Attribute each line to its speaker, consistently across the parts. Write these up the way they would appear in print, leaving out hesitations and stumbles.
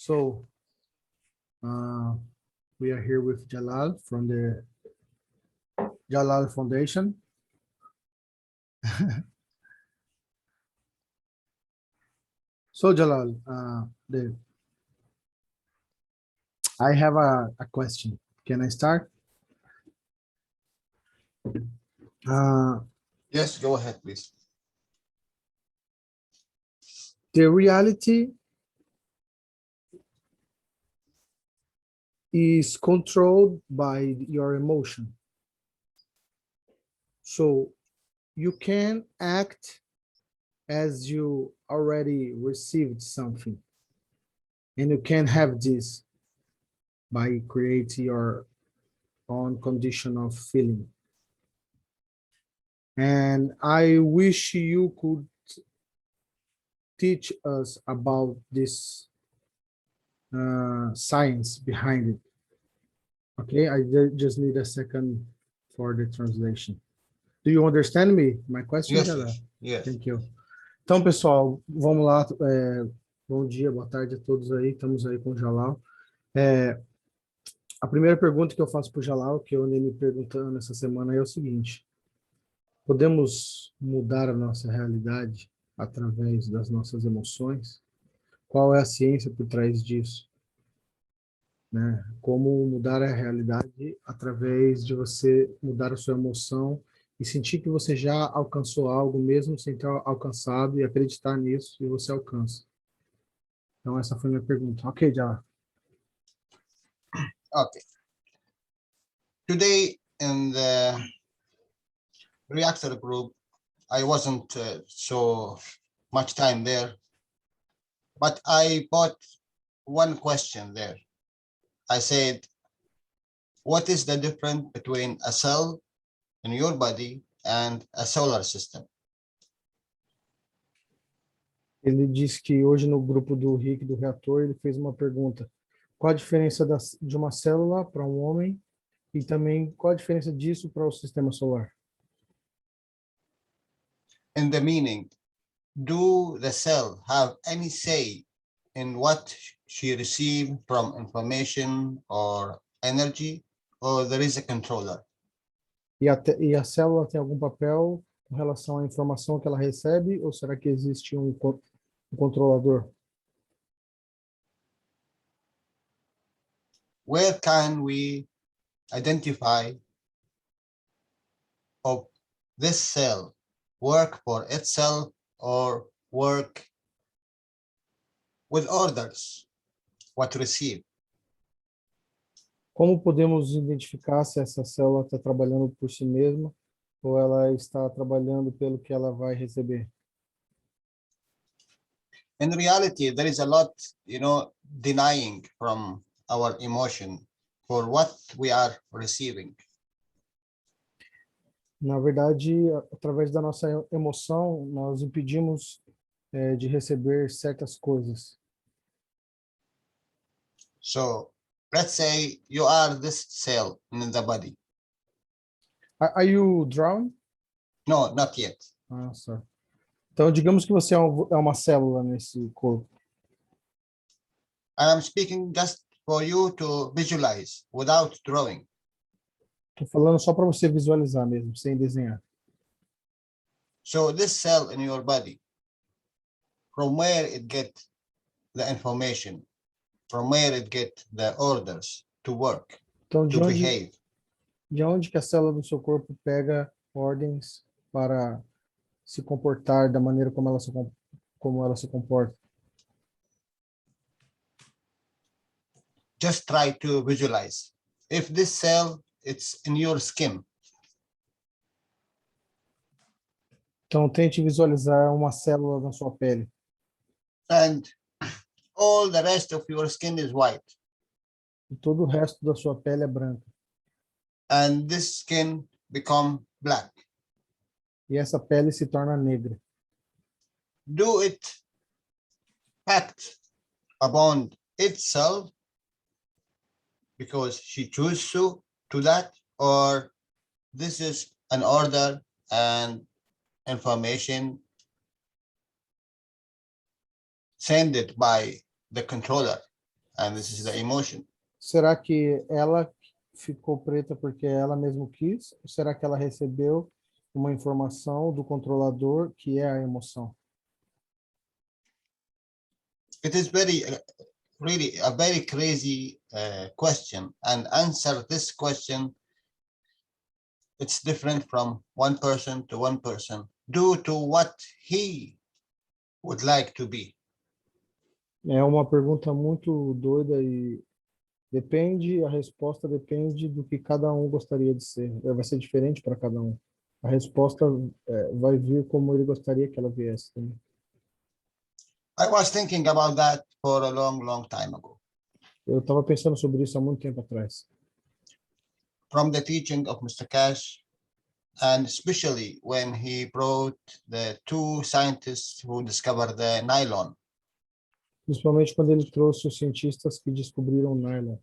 Speaker 1: So we are here with Jalal from the Jalal Foundation. So Jalal, I have a question. Can I start?
Speaker 2: Yes, go ahead, please.
Speaker 1: The reality is controlled by your emotion. So you can act as you already received something. And you can have this by creating your own condition of feeling. And I wish you could teach us about this science behind it. Okay, I just need a second for the translation. Do you understand me? My question,
Speaker 2: Yes,
Speaker 1: Jalal?
Speaker 2: yes.
Speaker 1: Thank you. Então, pessoal, vamos lá. Bom dia, boa tarde a todos aí. Estamos aí com o Jalal. A primeira pergunta que eu faço para o Jalal, que eu andei me perguntando essa semana, é o seguinte: podemos mudar a nossa realidade através das nossas emoções? Qual é a ciência por trás disso? Né? Como mudar a realidade através de você mudar a sua emoção e sentir que você já alcançou algo, mesmo sem ter alcançado, e acreditar nisso, e você alcança. Então, essa foi a minha pergunta. Ok, já.
Speaker 2: Okay. Today in the reactor group, I wasn't so much time there, but I put one question there. I said, what is the difference between a cell in your body and a solar system?
Speaker 1: Ele disse que hoje no grupo do Rick, do reator, ele fez uma pergunta. Qual a diferença de uma célula para um homem e também qual a diferença disso para o sistema solar?
Speaker 2: In the meaning, do the cell have any say in what she receives from information or energy, or there is a controller?
Speaker 1: E a célula tem algum papel com relação à informação que ela recebe ou será que existe um controlador?
Speaker 2: Where can we identify of this cell work for itself or work with orders, what to receive?
Speaker 1: Como podemos identificar se essa célula está trabalhando por si mesma ou ela está trabalhando pelo que ela vai receber?
Speaker 2: In reality, there is a lot, denying from our emotion for what we are receiving.
Speaker 1: Na verdade, através da nossa emoção, nós impedimos de receber certas coisas.
Speaker 2: So let's say you are this cell in the body.
Speaker 1: Are you drowned?
Speaker 2: No, not yet.
Speaker 1: Ah, só. Então, digamos que você é uma célula nesse corpo.
Speaker 2: And I'm speaking just for you to visualize without drawing.
Speaker 1: Estou falando só para você visualizar mesmo, sem desenhar.
Speaker 2: So this cell in your body, from where it get the information, from where it get the orders to work,
Speaker 1: Então,
Speaker 2: to behave.
Speaker 1: De onde que a célula do seu corpo pega ordens para se comportar da maneira como ela se comporta?
Speaker 2: Just try to visualize. If this cell, it's in your skin.
Speaker 1: Então, tente visualizar uma célula na sua pele.
Speaker 2: And all the rest of your skin is white.
Speaker 1: E todo o resto da sua pele é branca.
Speaker 2: And this skin become black.
Speaker 1: E essa pele se torna negra.
Speaker 2: Do it act upon itself because she chooses to that, or this is an order and information sent it by the controller? and this is the emotion.
Speaker 1: Será que ela ficou preta porque ela mesmo quis? Ou será que ela recebeu uma informação do controlador que é a emoção?
Speaker 2: It is really a very crazy question, and answer this question, it's different from one person to one person due to what he would like to be.
Speaker 1: É uma pergunta muito doida e a resposta depende do que cada um gostaria de ser. Vai ser diferente para cada um. A resposta vai vir como ele gostaria que ela viesse também.
Speaker 2: I was thinking about that for a long time ago.
Speaker 1: Eu estava pensando sobre isso há muito tempo atrás.
Speaker 2: From the teaching of Mr. Cash, and especially when he brought the two scientists who discovered the nylon.
Speaker 1: Principalmente quando ele trouxe os cientistas que descobriram o nylon.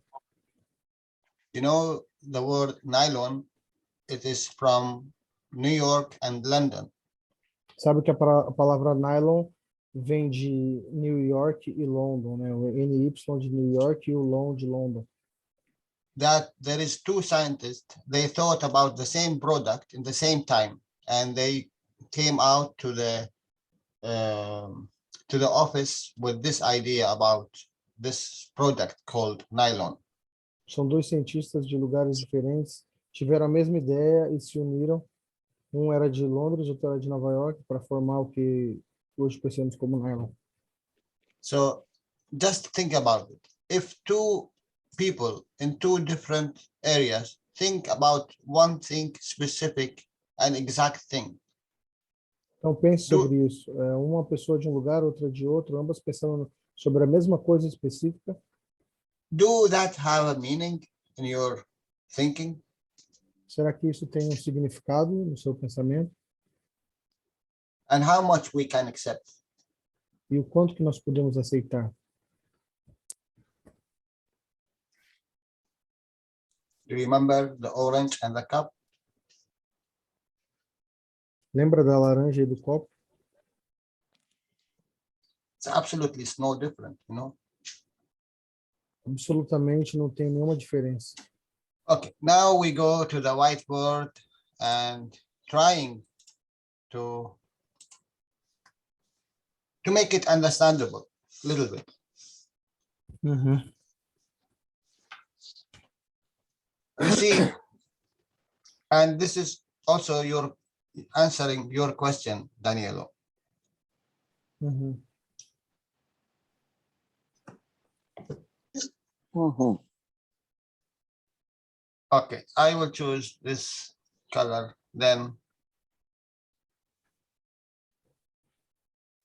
Speaker 2: You know, the word nylon, it is from New York and London.
Speaker 1: Sabe que a palavra nylon vem de New York e London, né? O NY de New York e o LON de London.
Speaker 2: That there is two scientists, they thought about the same product in the same time, and they came out to the office with this idea about this product called nylon.
Speaker 1: São dois cientistas de lugares diferentes, tiveram a mesma ideia e se uniram. Um era de Londres, outro era de Nova York, para formar o que hoje conhecemos como nylon.
Speaker 2: So just think about it. If two people in two different areas think about one thing specific and exact thing.
Speaker 1: Então pense sobre isso. Uma pessoa de um lugar, outra de outro, ambas pensando sobre a mesma coisa específica.
Speaker 2: Do that have a meaning in your thinking?
Speaker 1: Será que isso tem um significado no seu pensamento?
Speaker 2: And how much we can accept?
Speaker 1: E o quanto que nós podemos aceitar?
Speaker 2: Do you remember the orange and the cup?
Speaker 1: Lembra da laranja e do copo?
Speaker 2: It's absolutely no different, you know.
Speaker 1: Absolutamente não tem nenhuma diferença.
Speaker 2: Okay, now we go to the whiteboard and trying to make it understandable a little bit. You see, and this is also your answering your question, Danielo. Okay, I will choose this color. Then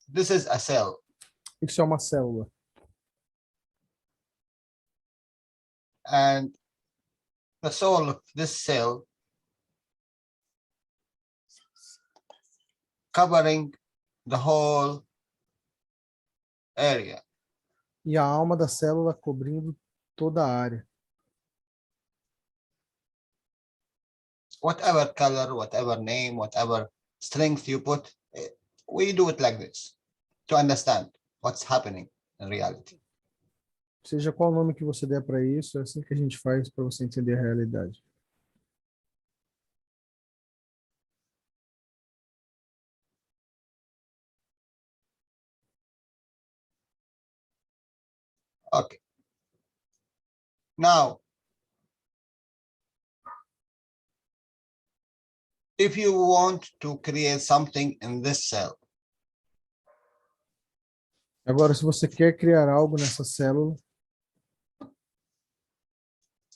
Speaker 2: this is a cell.
Speaker 1: Isso é uma célula.
Speaker 2: And the soul of this cell covering the whole area.
Speaker 1: E a alma da célula cobrindo toda a área.
Speaker 2: Whatever color, whatever name, whatever strength you put, we do it like this to understand what's happening in reality.
Speaker 1: Seja qual nome que você der para isso, é assim que a gente faz para você entender a realidade.
Speaker 2: Okay. Now, if you want to create something in this cell,
Speaker 1: agora, se você quer criar algo nessa célula,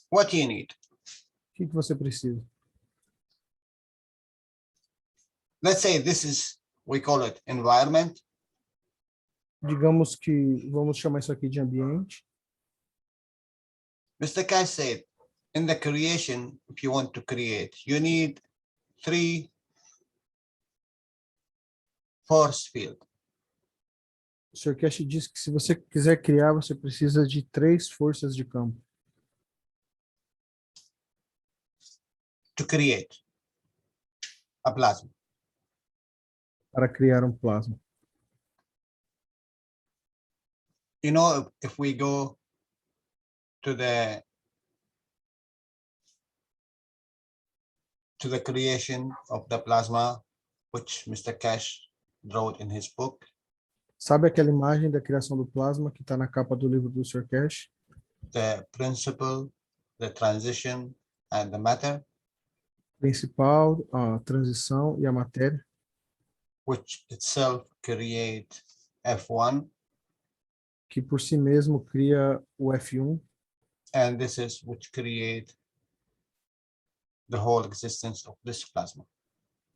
Speaker 2: what do you need?
Speaker 1: o que você precisa?
Speaker 2: Let's say this is, we call it environment.
Speaker 1: Digamos que vamos chamar isso aqui de ambiente.
Speaker 2: Mr. Cash said, in the creation, if you want to create, you need 3 force field.
Speaker 1: O Sr. Cash disse que se você quiser criar, você precisa de 3 forças de campo.
Speaker 2: To create a plasma.
Speaker 1: Para criar um plasma.
Speaker 2: You know, if we go to the creation of the plasma, which Mr. Cash wrote in his book.
Speaker 1: Sabe aquela imagem da criação do plasma que está na capa do livro do Sr. Cash?
Speaker 2: The principle, the transition, and the matter,
Speaker 1: Principal, a transição e a matéria,
Speaker 2: which itself create F1,
Speaker 1: que por si mesmo cria o F1,
Speaker 2: and this is which create the whole existence of this plasma.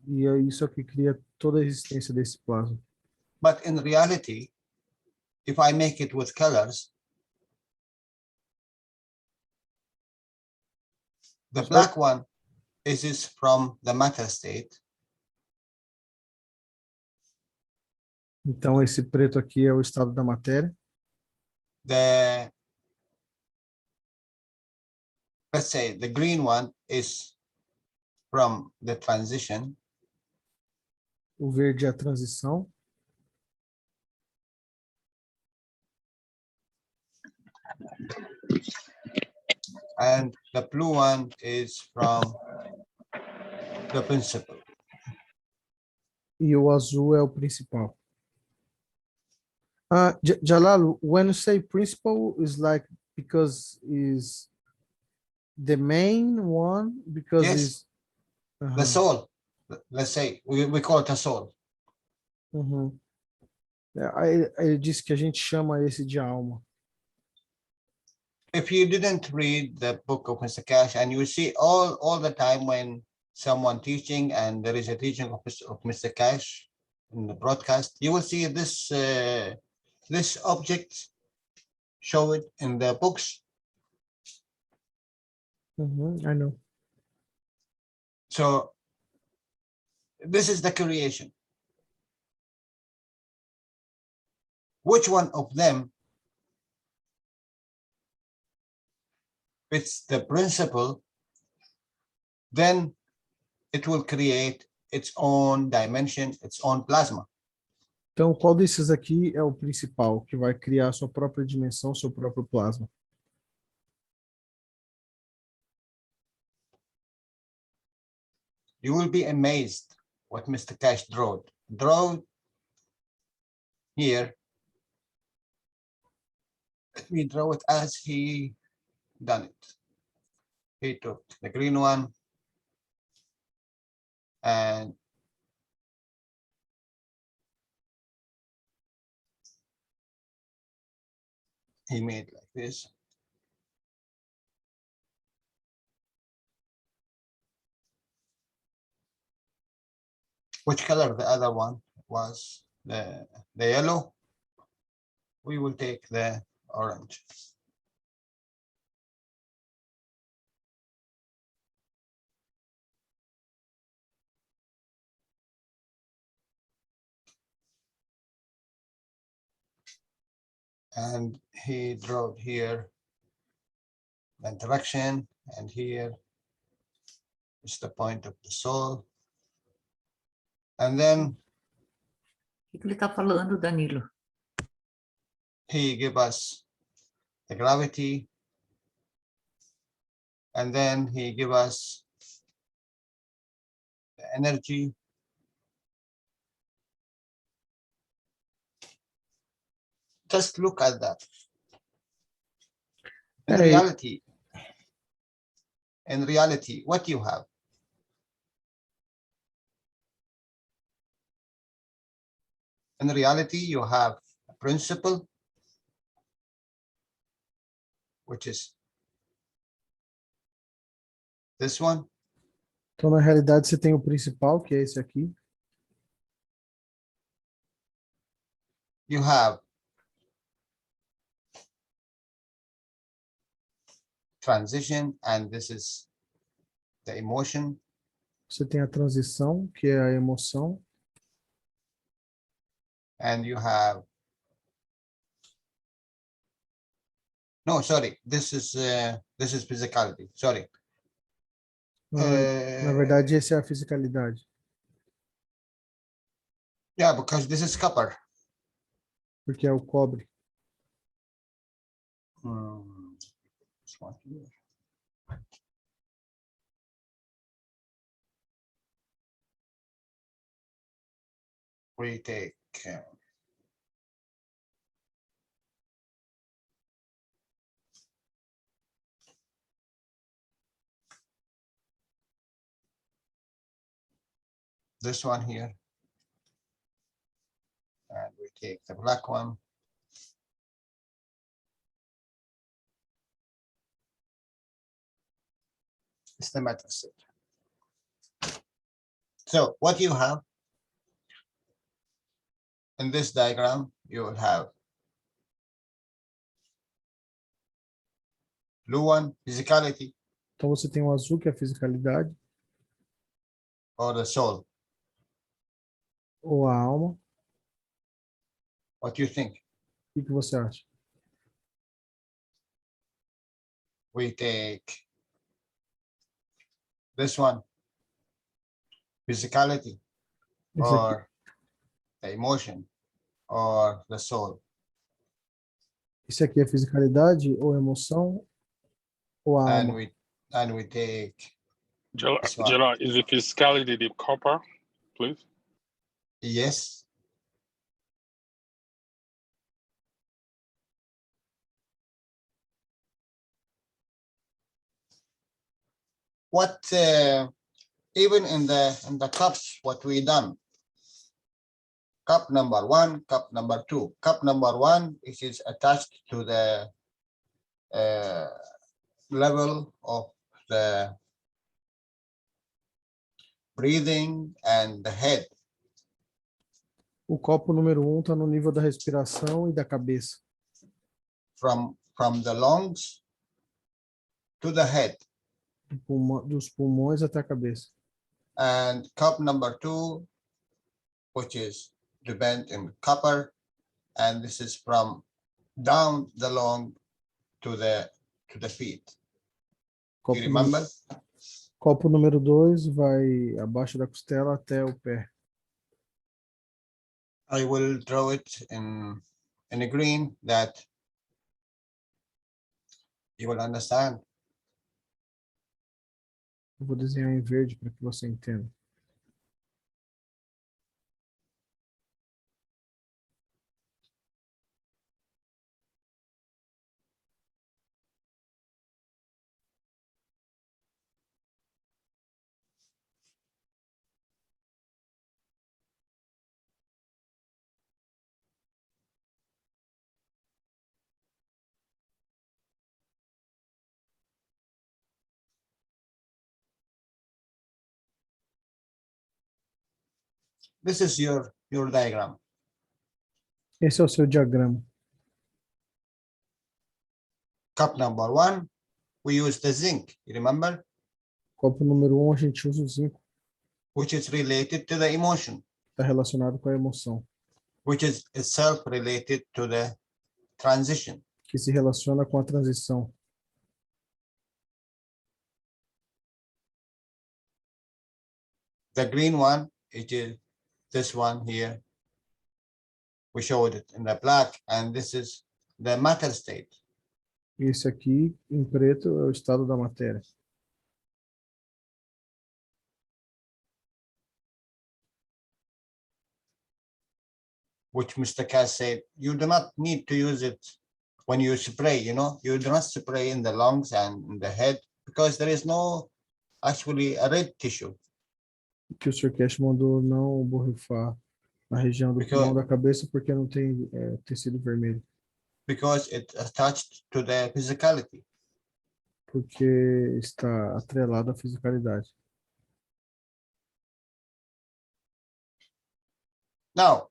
Speaker 1: e é isso que cria toda a existência desse plasma.
Speaker 2: But in reality, if I make it with colors, the black one is from the matter state.
Speaker 1: Então, esse preto aqui é o estado da matéria.
Speaker 2: Let's say the green one is from the transition.
Speaker 1: O verde é a transição.
Speaker 2: And the blue one is from the principle.
Speaker 1: E o azul é o principal. Jalal, when you say principal, is like because is the main one, because
Speaker 2: Yes.
Speaker 1: is
Speaker 2: The soul, let's say, we call it a soul.
Speaker 1: Aí ele disse que a gente chama esse de alma.
Speaker 2: If you didn't read the book of Mr. Cash, and you see all the time when someone teaching and there is a teaching of Mr. Cash in the broadcast, you will see this this object show it in the books.
Speaker 1: I know.
Speaker 2: So this is the creation. Which one of them fits the principle, then it will create its own dimension, its own plasma.
Speaker 1: Então, qual desses aqui é o principal, que vai criar sua própria dimensão, seu próprio plasma?
Speaker 2: You will be amazed what Mr. Cash drew here. Let me draw it as he done it. He took the green one and he made like this. Which color the other one was? The yellow. We will take the orange. And he drew here the interaction, and here is the point of the soul. And then
Speaker 3: O que ele está falando, Danilo?
Speaker 2: he gave us the gravity, and then he gave us the energy. Just look at that. In reality, what you have? In reality, you have a principle, which is this one.
Speaker 1: Então, na realidade, você tem o principal, que é esse aqui.
Speaker 2: You have transition, and this is the emotion.
Speaker 1: Você tem a transição, que é a emoção.
Speaker 2: And you have, no, sorry, this is physicality, sorry.
Speaker 1: Na verdade, essa é a fisicalidade.
Speaker 2: Yeah, because this is copper.
Speaker 1: Porque é o cobre.
Speaker 2: This one here. We take this one here, and we take the black one. It's the metal set. So what you have in this diagram, you will have blue one, physicality,
Speaker 1: Então você tem o azul, que é a fisicalidade,
Speaker 2: or the soul.
Speaker 1: ou a alma.
Speaker 2: What do you think?
Speaker 1: O que você acha?
Speaker 2: We take this one, physicality,
Speaker 1: Esse aqui,
Speaker 2: or the emotion, or the soul.
Speaker 1: esse aqui é fisicalidade, ou emoção, ou a
Speaker 2: And
Speaker 1: alma.
Speaker 2: we take
Speaker 4: Jalal,
Speaker 2: this one.
Speaker 4: Jalal, is the physicality the copper, please?
Speaker 2: Yes. What even in the cups, what we done? Cup number one, cup number two. Cup number one, it is attached to the level of the breathing and the head.
Speaker 1: O copo número 1 está no nível da respiração e da cabeça.
Speaker 2: From the lungs to the head.
Speaker 1: Dos pulmões até a cabeça.
Speaker 2: And cup number two, which is depend in copper, and this is from down the lung to the feet.
Speaker 1: Copo,
Speaker 2: You remember?
Speaker 1: Copo número 2 vai abaixo da costela até o pé.
Speaker 2: I will draw it in a green that you will understand.
Speaker 1: Eu vou desenhar em verde para que você entenda.
Speaker 2: This is your diagram.
Speaker 1: Esse é o seu diagrama.
Speaker 2: Cup number one, we use the zinc, you remember?
Speaker 1: Copo número 1 a gente usa o zinco,
Speaker 2: Which is related to the emotion,
Speaker 1: está relacionado com a emoção,
Speaker 2: which is itself related to the transition.
Speaker 1: que se relaciona com a transição.
Speaker 2: The green one, it is this one here. We showed it in the black, and this is the matter state.
Speaker 1: Esse aqui, em preto, é o estado da matéria.
Speaker 2: Which Mr. Cass said, you do not need to use it when you spray, you know, you do not spray in the lungs and in the head because there is no actually a red tissue.
Speaker 1: Que o Sr. Cash mandou não borrifar na região do pulmão da cabeça porque não tem tecido vermelho.
Speaker 2: Because it's attached to the physicality.
Speaker 1: Porque está atrelado à fisicalidade.
Speaker 2: Now,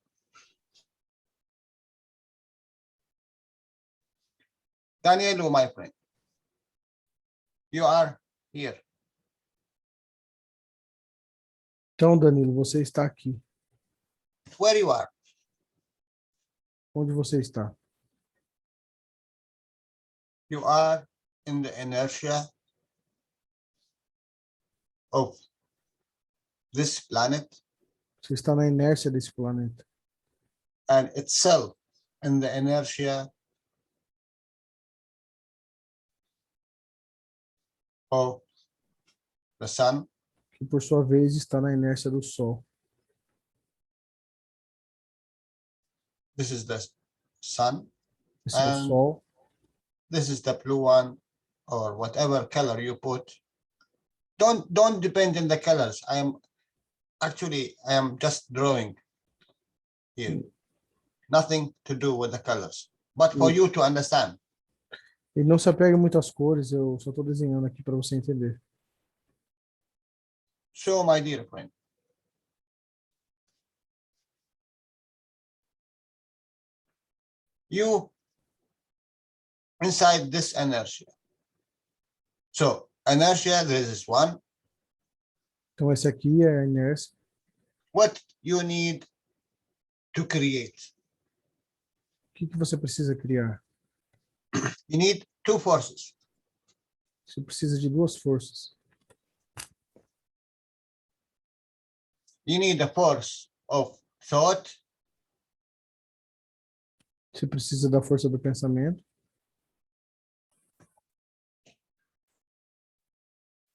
Speaker 2: Danielu, my friend, you are here.
Speaker 1: Então, Danilo, você está aqui.
Speaker 2: Where you are?
Speaker 1: Onde você está?
Speaker 2: You are in the inertia of this planet
Speaker 1: Você está na inércia desse planeta.
Speaker 2: and itself in the inertia of the sun.
Speaker 1: que por sua vez está na inércia do Sol.
Speaker 2: This is the sun.
Speaker 1: Esse é o
Speaker 2: And
Speaker 1: Sol.
Speaker 2: this is the blue one, or whatever color you put. Don't depend on the colors. I am just drawing here. Nothing to do with the colors, but for you to understand.
Speaker 1: E não se apega muito às cores, eu só estou desenhando aqui para você entender.
Speaker 2: So, my dear friend, you inside this inertia. So, inertia, this is one.
Speaker 1: Então, esse aqui é a inércia.
Speaker 2: What you need to create?
Speaker 1: O que você precisa criar?
Speaker 2: You need two forces.
Speaker 1: Você precisa de duas forças.
Speaker 2: You need a force of thought.
Speaker 1: Você precisa da força do pensamento.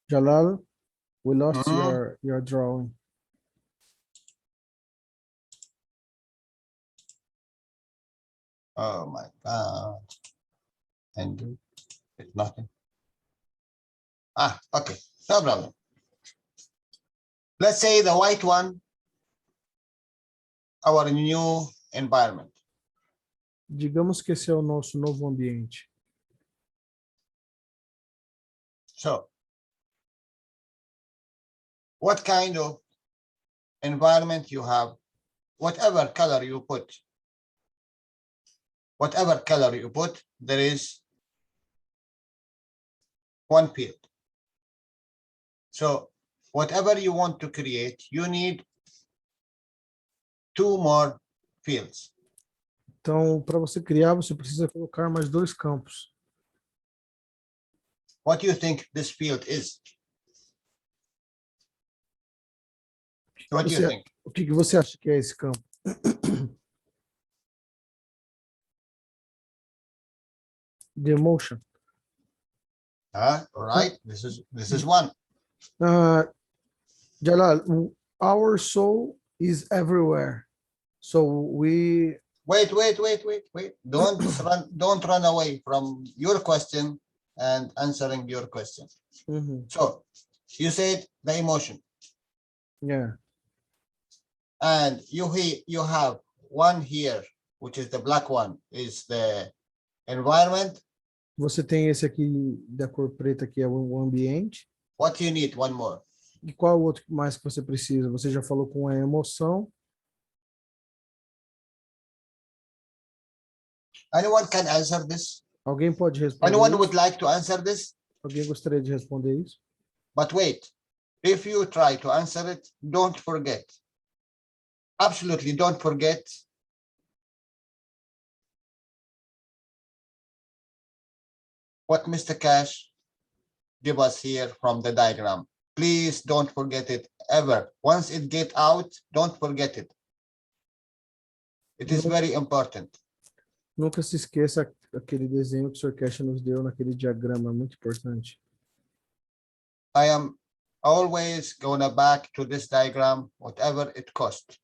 Speaker 1: Jalal, we lost your drawing.
Speaker 2: Oh my God. And it's nothing. Okay, no problem. Let's say the white one, our new environment.
Speaker 1: Digamos que esse é o nosso novo ambiente.
Speaker 2: So, what kind of environment you have, whatever color you put, there is one field. So, whatever you want to create, you need two more fields.
Speaker 1: Então, para você criar, você precisa colocar mais dois campos.
Speaker 2: What do you think this field is? What do you think?
Speaker 1: O que você acha que é esse campo? The emotion.
Speaker 2: Right. This is one.
Speaker 1: Jalal, our soul is everywhere. So we
Speaker 2: Wait. Don't run away from your question and answering your question. So you said the emotion.
Speaker 1: Yeah.
Speaker 2: And you have one here, which is the black one, is the environment.
Speaker 1: Você tem esse aqui da cor preta, que é o ambiente.
Speaker 2: What you need? One more.
Speaker 1: E qual o outro mais que você precisa? Você já falou com a emoção.
Speaker 2: Anyone can answer this?
Speaker 1: Alguém pode responder
Speaker 2: Anyone
Speaker 1: isso?
Speaker 2: would like to answer this?
Speaker 1: Alguém gostaria de responder isso?
Speaker 2: But wait, if you try to answer it, don't forget. Absolutely don't forget what Mr. Cash gave us here from the diagram. Please don't forget it ever. Once it get out, don't forget it. It is very important.
Speaker 1: Nunca se esqueça aquele desenho que o Sr. Cash nos deu naquele diagrama, muito importante.
Speaker 2: I am always going back to this diagram, whatever it costs,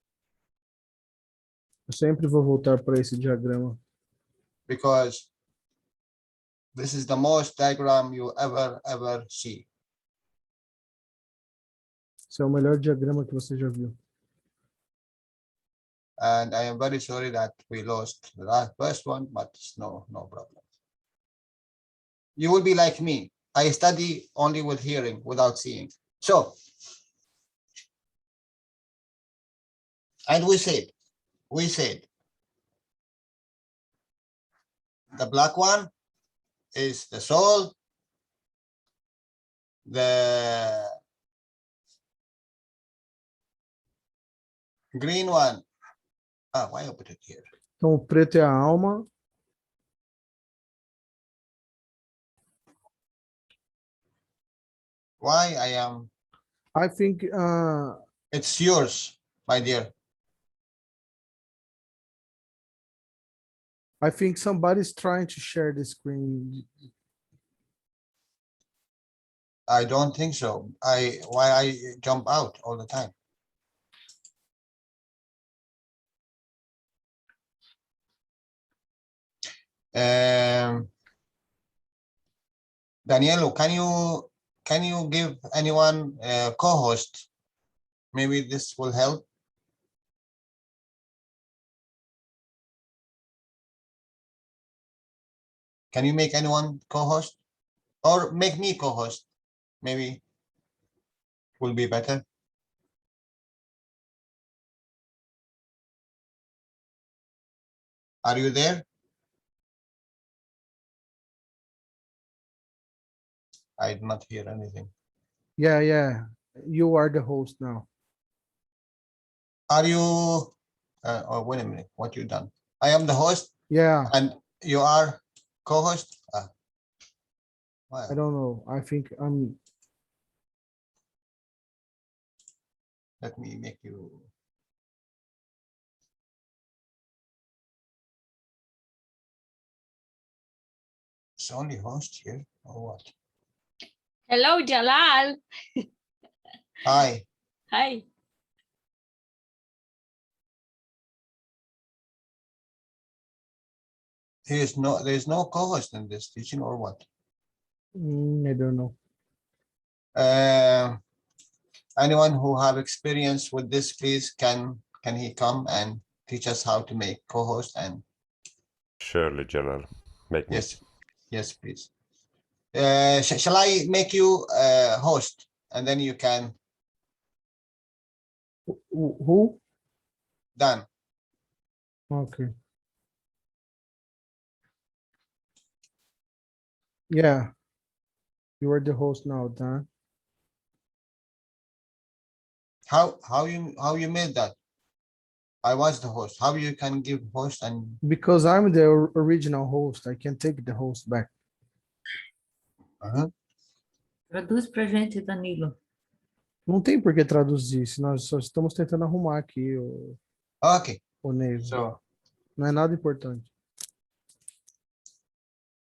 Speaker 1: Eu sempre vou voltar para esse diagrama,
Speaker 2: because this is the most diagram you ever see.
Speaker 1: esse é o melhor diagrama que você já viu.
Speaker 2: And I am very sorry that we lost the first one, but it's no problem. You will be like me. I study only with hearing, without seeing. So, and we said, the black one is the soul, the green one. Why I put it here?
Speaker 1: Então, o preto é a alma,
Speaker 2: Why I am?
Speaker 1: I think
Speaker 2: It's yours, my dear.
Speaker 1: I think somebody's trying to share the screen.
Speaker 2: I don't think so. Why I jump out all the time? Danielo, can you give anyone a co-host? Maybe this will help. Can you make anyone co-host? Or make me co-host? Maybe will be better. Are you there? I did not hear anything.
Speaker 1: Yeah. You are the host now.
Speaker 2: Are you? Oh, wait a minute. What you done? I am the host,
Speaker 1: Yeah,
Speaker 2: and you are co-host.
Speaker 1: I don't know. I think I'm.
Speaker 2: Let me make you. It's only host here, or what?
Speaker 5: Hello, Jalal.
Speaker 2: Hi.
Speaker 5: Hi.
Speaker 2: There's no co-host in this teaching, or what?
Speaker 1: I don't know.
Speaker 2: Anyone who have experience with this, please can he come and teach us how to make co-host? And
Speaker 6: Surely, Jalal. Make me.
Speaker 2: yes, please. Shall I make you host, and then you can
Speaker 1: Who?
Speaker 2: done.
Speaker 1: Okay. Yeah. You are the host now, Dan.
Speaker 2: How you made that? I was the host. How you can give host and
Speaker 1: Because I'm the original host, I can take the host back.
Speaker 3: Traduz pra gente, Danilo.
Speaker 1: Não tem por que traduzir, se nós só estamos tentando arrumar aqui
Speaker 2: okay.
Speaker 1: o Neiva.
Speaker 2: So
Speaker 1: Não é nada importante.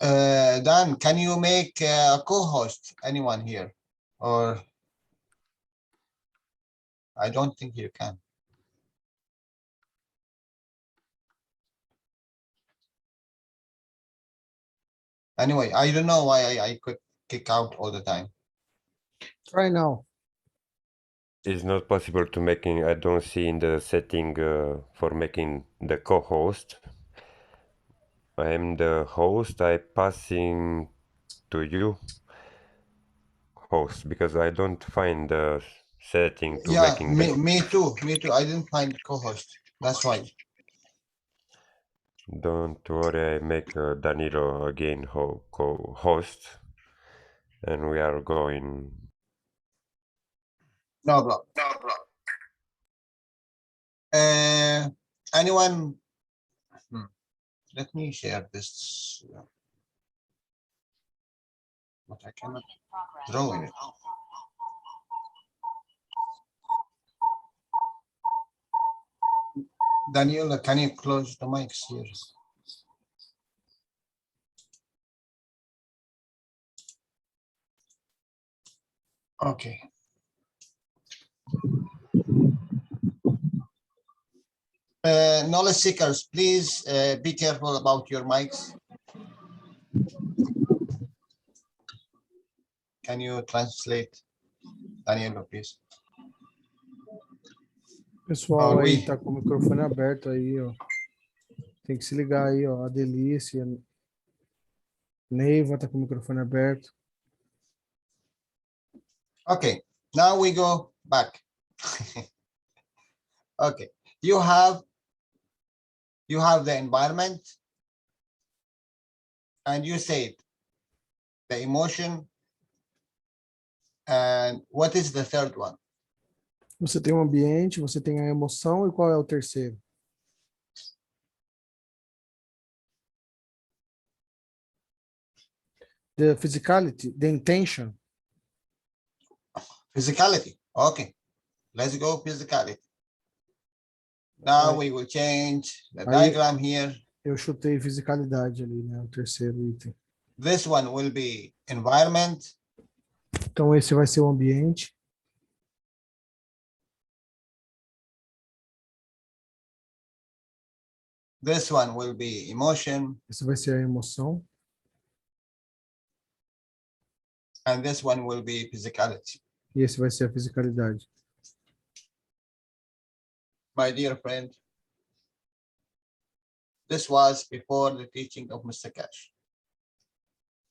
Speaker 2: Dan, can you make a co-host? Anyone here? Or I don't think you can. Anyway, I don't know why I could kick out all the time.
Speaker 1: Try now.
Speaker 6: It's not possible to making. I don't see in the setting for making the co-host. I am the host. I passing to you host because I don't find the setting to
Speaker 2: Yeah,
Speaker 6: making
Speaker 2: me too. I didn't find co-host. That's why.
Speaker 6: Don't worry, I make Danilo again co-host, and we are going.
Speaker 2: No problem. Anyone? Let me share this. But I cannot draw in it. Daniela, can you close the mics here? Okay. Knowledge seekers, please be careful about your mics. Can you translate? Daniela, please.
Speaker 1: Pessoal aí tá com o microfone aberto aí, ó. Tem que se ligar aí, ó. A Delícia. Neiva tá com o microfone aberto.
Speaker 2: Okay, now we go back. Okay, you have the environment, and you said the emotion, and what is the third one?
Speaker 1: Você tem um ambiente, você tem a emoção, e qual é o terceiro? The physicality, the intention.
Speaker 2: Physicality. Okay, let's go physicality. Now we will change the diagram here.
Speaker 1: Eu chutei fisicalidade ali, né? O terceiro item.
Speaker 2: This one will be environment.
Speaker 1: Então, esse vai ser o ambiente.
Speaker 2: This one will be emotion,
Speaker 1: Esse vai ser a emoção.
Speaker 2: and this one will be physicality.
Speaker 1: E esse vai ser a fisicalidade.
Speaker 2: My dear friend, this was before the teaching of Mr. Cash.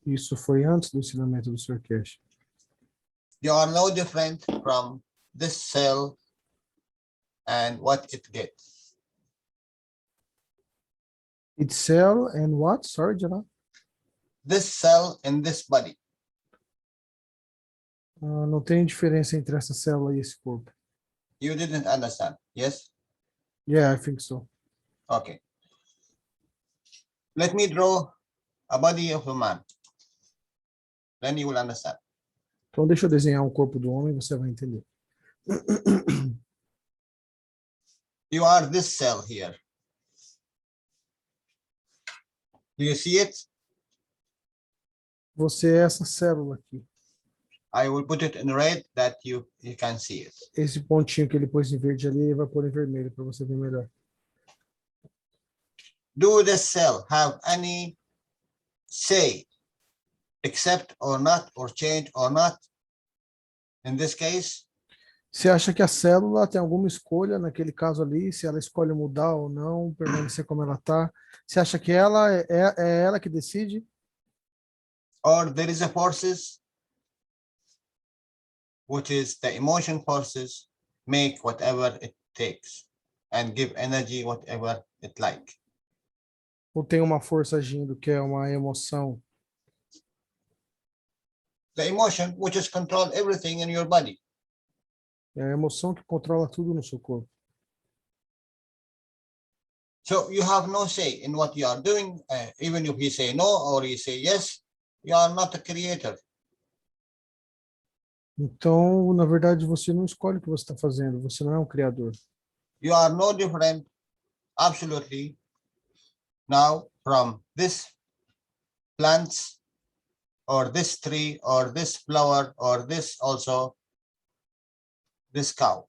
Speaker 1: Isso foi antes do ensinamento do Sr. Cash.
Speaker 2: You are no different from this cell and what it gets.
Speaker 1: It's cell and what? Sorry, Jalal.
Speaker 2: This cell in this body.
Speaker 1: Não tem diferença entre essa célula e esse corpo.
Speaker 2: You didn't understand, yes?
Speaker 1: Yeah, I think so.
Speaker 2: Okay. Let me draw a body of a man. Then you will understand.
Speaker 1: Então, deixa eu desenhar um corpo do homem e você vai entender.
Speaker 2: You are this cell here. Do you see it?
Speaker 1: Você é essa célula aqui.
Speaker 2: I will put it in red that you can see it.
Speaker 1: Esse pontinho que ele pôs em verde ali, ele vai pôr em vermelho para você ver melhor.
Speaker 2: Do this cell have any say, accept or not, or change or not? In this case,
Speaker 1: Você acha que a célula tem alguma escolha naquele caso ali, se ela escolhe mudar ou não, permanecer como ela está? Você acha que ela é ela que decide?
Speaker 2: or there is a forces, which is the emotion forces, make whatever it takes and give energy whatever it like.
Speaker 1: Ou tem uma força agindo, que é uma emoção?
Speaker 2: The emotion, which is control everything in your body.
Speaker 1: É a emoção que controla tudo no seu corpo.
Speaker 2: So you have no say in what you are doing, even if you say no or you say yes, you are not a creator.
Speaker 1: Então, na verdade, você não escolhe o que você está fazendo, você não é um criador.
Speaker 2: You are no different, absolutely, now from this plants or this tree or this flower or this also, this cow.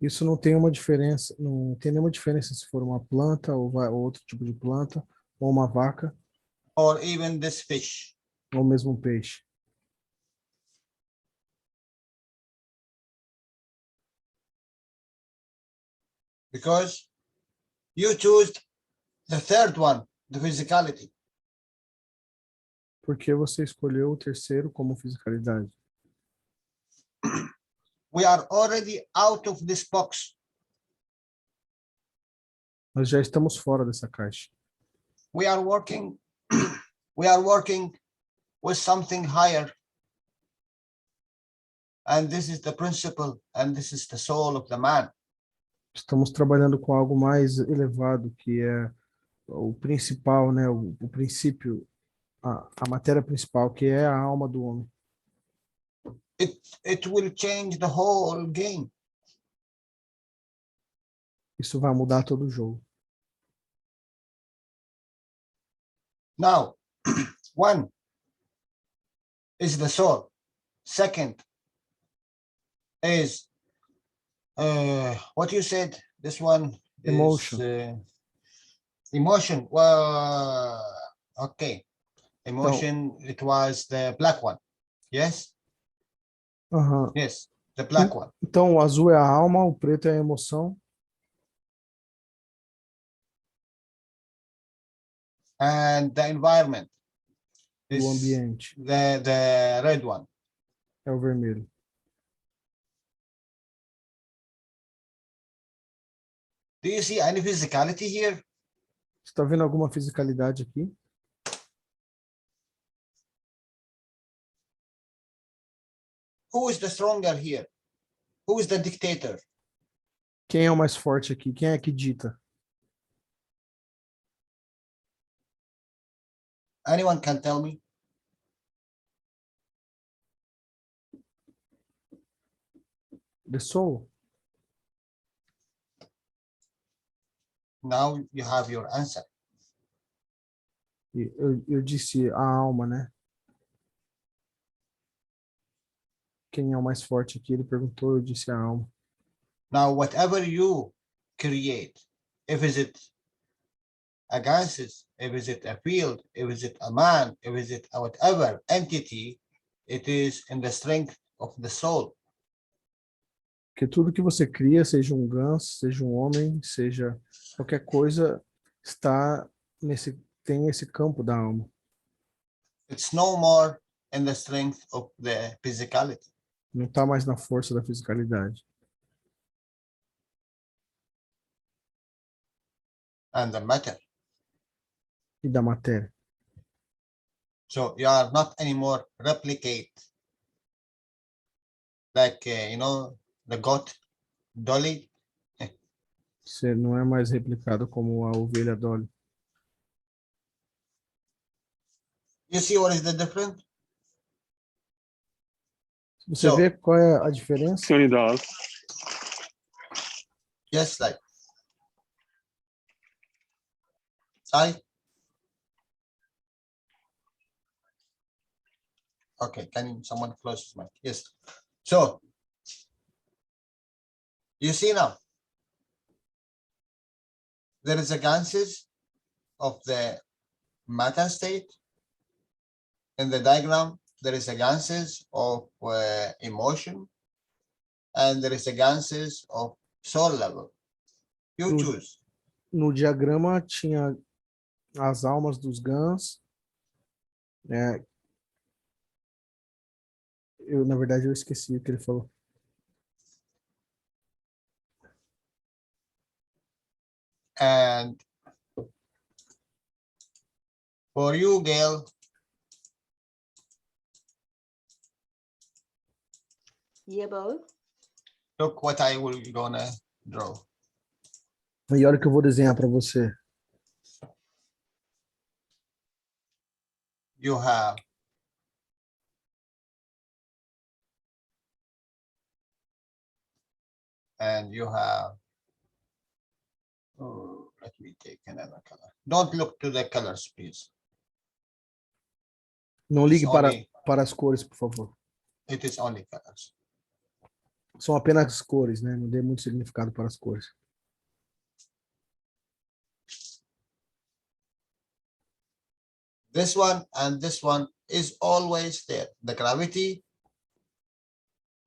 Speaker 1: Isso não tem uma diferença, não tem nenhuma diferença se for uma planta ou outro tipo de planta, ou uma vaca,
Speaker 2: Or even this fish.
Speaker 1: ou mesmo um peixe.
Speaker 2: Because you choose the third one, the physicality.
Speaker 1: Porque você escolheu o terceiro como fisicalidade.
Speaker 2: We are already out of this box.
Speaker 1: Nós já estamos fora dessa caixa.
Speaker 2: We are working, we are working with something higher. And this is the principle, and this is the soul of the man.
Speaker 1: Estamos trabalhando com algo mais elevado, que é o principal, né? O princípio, a matéria principal, que é a alma do homem.
Speaker 2: It will change the whole game.
Speaker 1: Isso vai mudar todo o jogo.
Speaker 2: Now, one is the soul. Second is what you said. This one
Speaker 1: Emotion.
Speaker 2: is emotion. Well, okay. Emotion. It was the black one. Yes.
Speaker 1: Aham.
Speaker 2: Yes, the black one.
Speaker 1: Então, o azul é a alma, o preto é a emoção.
Speaker 2: And the environment
Speaker 1: O
Speaker 2: is
Speaker 1: ambiente
Speaker 2: the red one.
Speaker 1: é o vermelho.
Speaker 2: Do you see any physicality here?
Speaker 1: Você está vendo alguma fisicalidade aqui?
Speaker 2: Who is the stronger here? Who is the dictator?
Speaker 1: Quem é o mais forte aqui? Quem é que dita?
Speaker 2: Anyone can tell me?
Speaker 1: The soul.
Speaker 2: Now you have your answer.
Speaker 1: Eu disse a alma, né? quem é o mais forte aqui, ele perguntou, eu disse a alma.
Speaker 2: Now, whatever you create, if is it a gases, if is it a field, if is it a man, if is it a whatever entity, it is in the strength of the soul.
Speaker 1: Que tudo que você cria, seja um ganso, seja um homem, seja qualquer coisa, tem esse campo da alma.
Speaker 2: It's no more in the strength of the physicality.
Speaker 1: Não está mais na força da fisicalidade
Speaker 2: And the matter.
Speaker 1: e da matéria.
Speaker 2: So you are not anymore replicate like, the goat, Dolly.
Speaker 1: Você não é mais replicado como a ovelha Dolly.
Speaker 2: You see what is the difference?
Speaker 1: Você
Speaker 2: So-
Speaker 1: vê qual é a diferença?
Speaker 4: $20.
Speaker 2: Yes, like. Okay, can someone close his mic? Yes. So you see now, there is a ganses of the matter state. In the diagram, there is a ganses of emotion, and there is a ganses of soul level. You choose.
Speaker 1: No diagrama tinha as almas dos Gans. Na verdade, eu esqueci o que ele falou.
Speaker 2: And for you, Gail,
Speaker 7: Yeah, both.
Speaker 2: look what I will gonna draw.
Speaker 1: E olha o que eu vou desenhar para você.
Speaker 2: You have and you have, oh, let me take another color. Don't look to the colors, please.
Speaker 1: Não ligue
Speaker 2: Sorry.
Speaker 1: para as cores, por favor.
Speaker 2: It is only colors.
Speaker 1: São apenas cores, né? Não dê muito significado para as cores.
Speaker 2: This one and this one is always there. The gravity,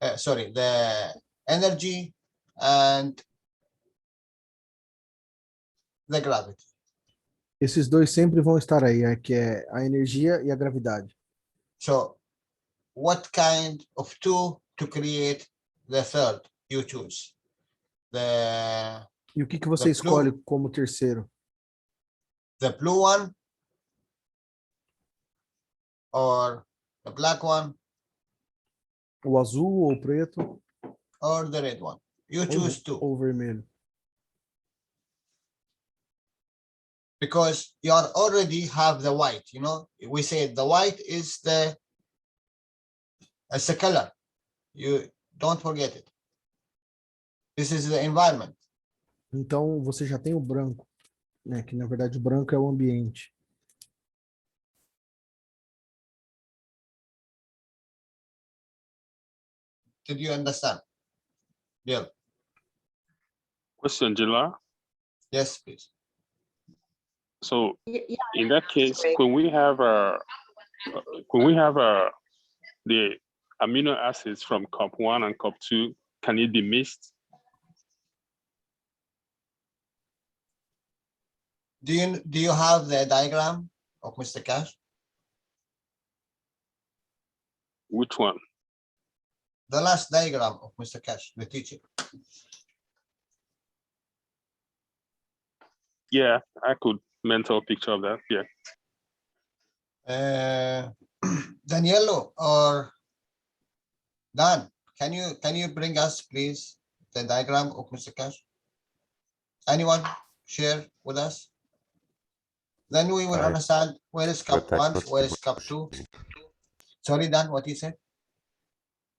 Speaker 2: the energy and the gravity.
Speaker 1: Esses dois sempre vão estar aí, que é a energia e a gravidade.
Speaker 2: So what kind of two to create the third you choose?
Speaker 1: E o que você
Speaker 2: The
Speaker 1: escolhe
Speaker 2: blue.
Speaker 1: como terceiro?
Speaker 2: The blue one or the black one
Speaker 1: O azul ou o preto?
Speaker 2: or the red one? You choose two.
Speaker 1: Ou o vermelho?
Speaker 2: Because you are already have the white, we say the white is the color. You don't forget it. This is the environment.
Speaker 1: Então, você já tem o branco, né? Que, na verdade, o branco é o ambiente.
Speaker 2: Did you understand? Yeah.
Speaker 4: Question, Jalal.
Speaker 2: Yes, please.
Speaker 4: So
Speaker 7: Yeah,
Speaker 4: in that case,
Speaker 7: Great.
Speaker 4: when we have the amino acids from cup 1 and cup 2, can it be mixed?
Speaker 2: Do you have the diagram of Mr. Cash?
Speaker 4: Which one?
Speaker 2: The last diagram of Mr. Cash, the teacher.
Speaker 4: Yeah, I could mental picture of that. Yeah.
Speaker 2: Danielo or Dan, can you bring us please the diagram of Mr. Cash? Anyone share with us? Then we will
Speaker 6: I-
Speaker 2: understand where is cup
Speaker 6: but I
Speaker 2: 1,
Speaker 6: not
Speaker 2: where is
Speaker 6: able
Speaker 2: cup
Speaker 6: to
Speaker 2: 2.
Speaker 6: share.
Speaker 2: Sorry, Dan, what you said?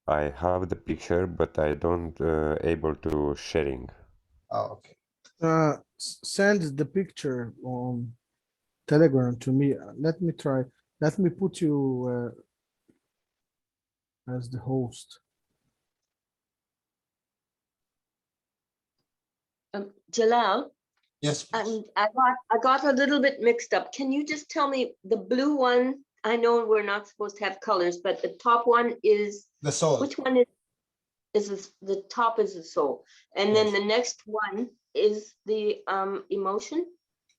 Speaker 6: I have the picture, but I don't able to sharing.
Speaker 2: Oh, okay.
Speaker 1: Send the picture on Telegram to me. Let me try. Let me put you as the host.
Speaker 7: Jalal,
Speaker 2: Yes, please.
Speaker 7: I got a little bit mixed up. Can you just tell me the blue one? I know we're not supposed to have colors, but the top one is,
Speaker 2: The soul.
Speaker 7: which one is the top is the soul. And then
Speaker 2: Yes.
Speaker 7: the next one is the emotion,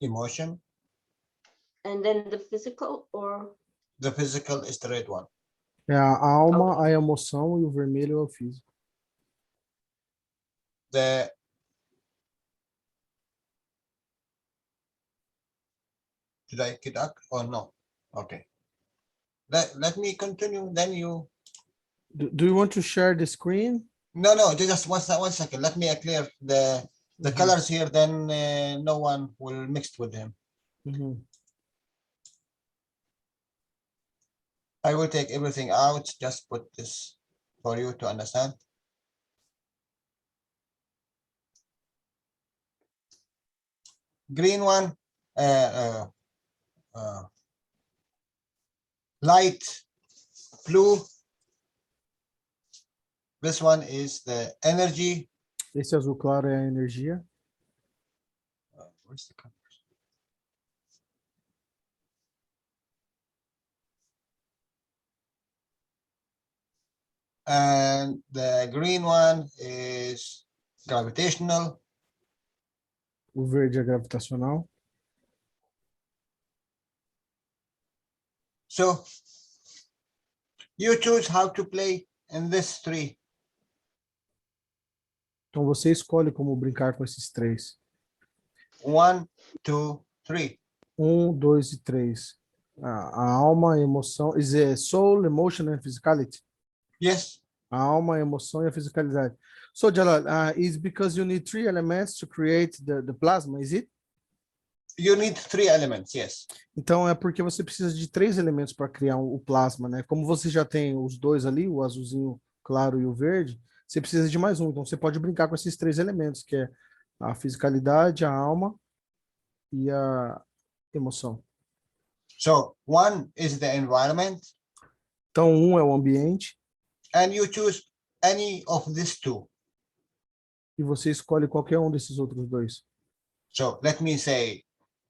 Speaker 2: Emotion.
Speaker 7: and then the physical, or
Speaker 2: The physical is the red one.
Speaker 1: É a alma, a emoção e o vermelho é o físico.
Speaker 2: The did I get up or no? Okay. Let me continue. Then you.
Speaker 1: Do you want to share the screen?
Speaker 2: No. Just one second. Let me clear the
Speaker 1: Mhm,
Speaker 2: colors here. Then no one will mix with him.
Speaker 1: mhm.
Speaker 2: I will take everything out. Just put this for you to understand. Green one. Light blue. This one is the energy.
Speaker 1: Esse azul claro é a energia.
Speaker 2: Where's the color? And the green one is gravitational.
Speaker 1: O verde é gravitacional.
Speaker 2: So you choose how to play in this three.
Speaker 1: Então você escolhe como brincar com esses três.
Speaker 2: 1, 2, 3.
Speaker 1: 2 e 3. A alma, a emoção. Is it soul, emotion and physicality?
Speaker 2: Yes.
Speaker 1: A alma, a emoção e a fisicalidade. So, Jalal, is because you need 3 elements to create the plasma, is it?
Speaker 2: You need 3 elements, yes.
Speaker 1: Então, é porque você precisa de 3 elementos para criar o plasma, né? Como você já tem os dois ali, o azulzinho claro e o verde, você precisa de mais um. Então, você pode brincar com esses 3 elementos, que é a fisicalidade, a alma e a emoção.
Speaker 2: So 1 is the environment.
Speaker 1: Então, é o ambiente.
Speaker 2: And you choose any of these 2.
Speaker 1: E você escolhe qualquer um desses outros 2.
Speaker 2: So let me say,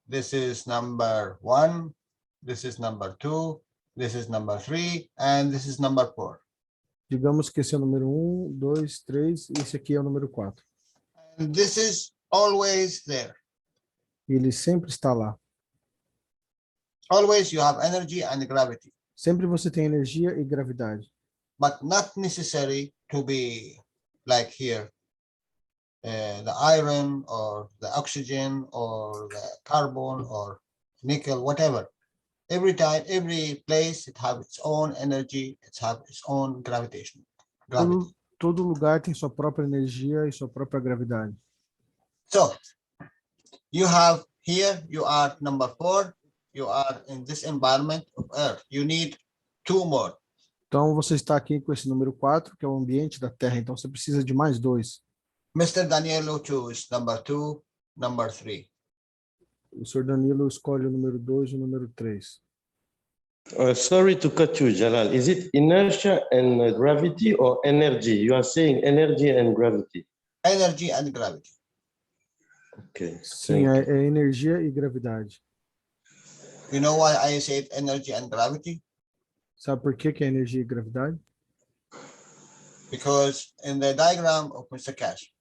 Speaker 2: this is number 1, this is number 2, this is number 3, and this is number 4.
Speaker 1: Digamos que esse é o número 1, 2, 3, e esse aqui é o número 4.
Speaker 2: And this is always there.
Speaker 1: E ele sempre está lá.
Speaker 2: Always you have energy and gravity,
Speaker 1: Sempre você tem energia e gravidade.
Speaker 2: but not necessary to be like here, the iron or the oxygen or the carbon or nickel, whatever. Every time, every place, it have its own energy, it have its own gravitation. Gravity.
Speaker 1: Todo lugar tem sua própria energia e sua própria gravidade.
Speaker 2: So you have here, you are number 4, you are in this environment of Earth. You need 2 more.
Speaker 1: Então, você está aqui com esse número 4, que é o ambiente da Terra. Então, você precisa de mais 2.
Speaker 2: Mr. Danielo choose number 2, number 3.
Speaker 1: O Sr. Danilo escolhe o número 2 e o número 3.
Speaker 8: Sorry to cut you, Jalal. Is it inertia and gravity or energy? You are saying energy and gravity.
Speaker 2: Energy and gravity.
Speaker 8: Okay.
Speaker 1: Sim, é energia e gravidade.
Speaker 2: You know why I said energy and gravity?
Speaker 1: Sabe por que é energia e gravidade?
Speaker 2: Because in the diagram of Mr. Cash,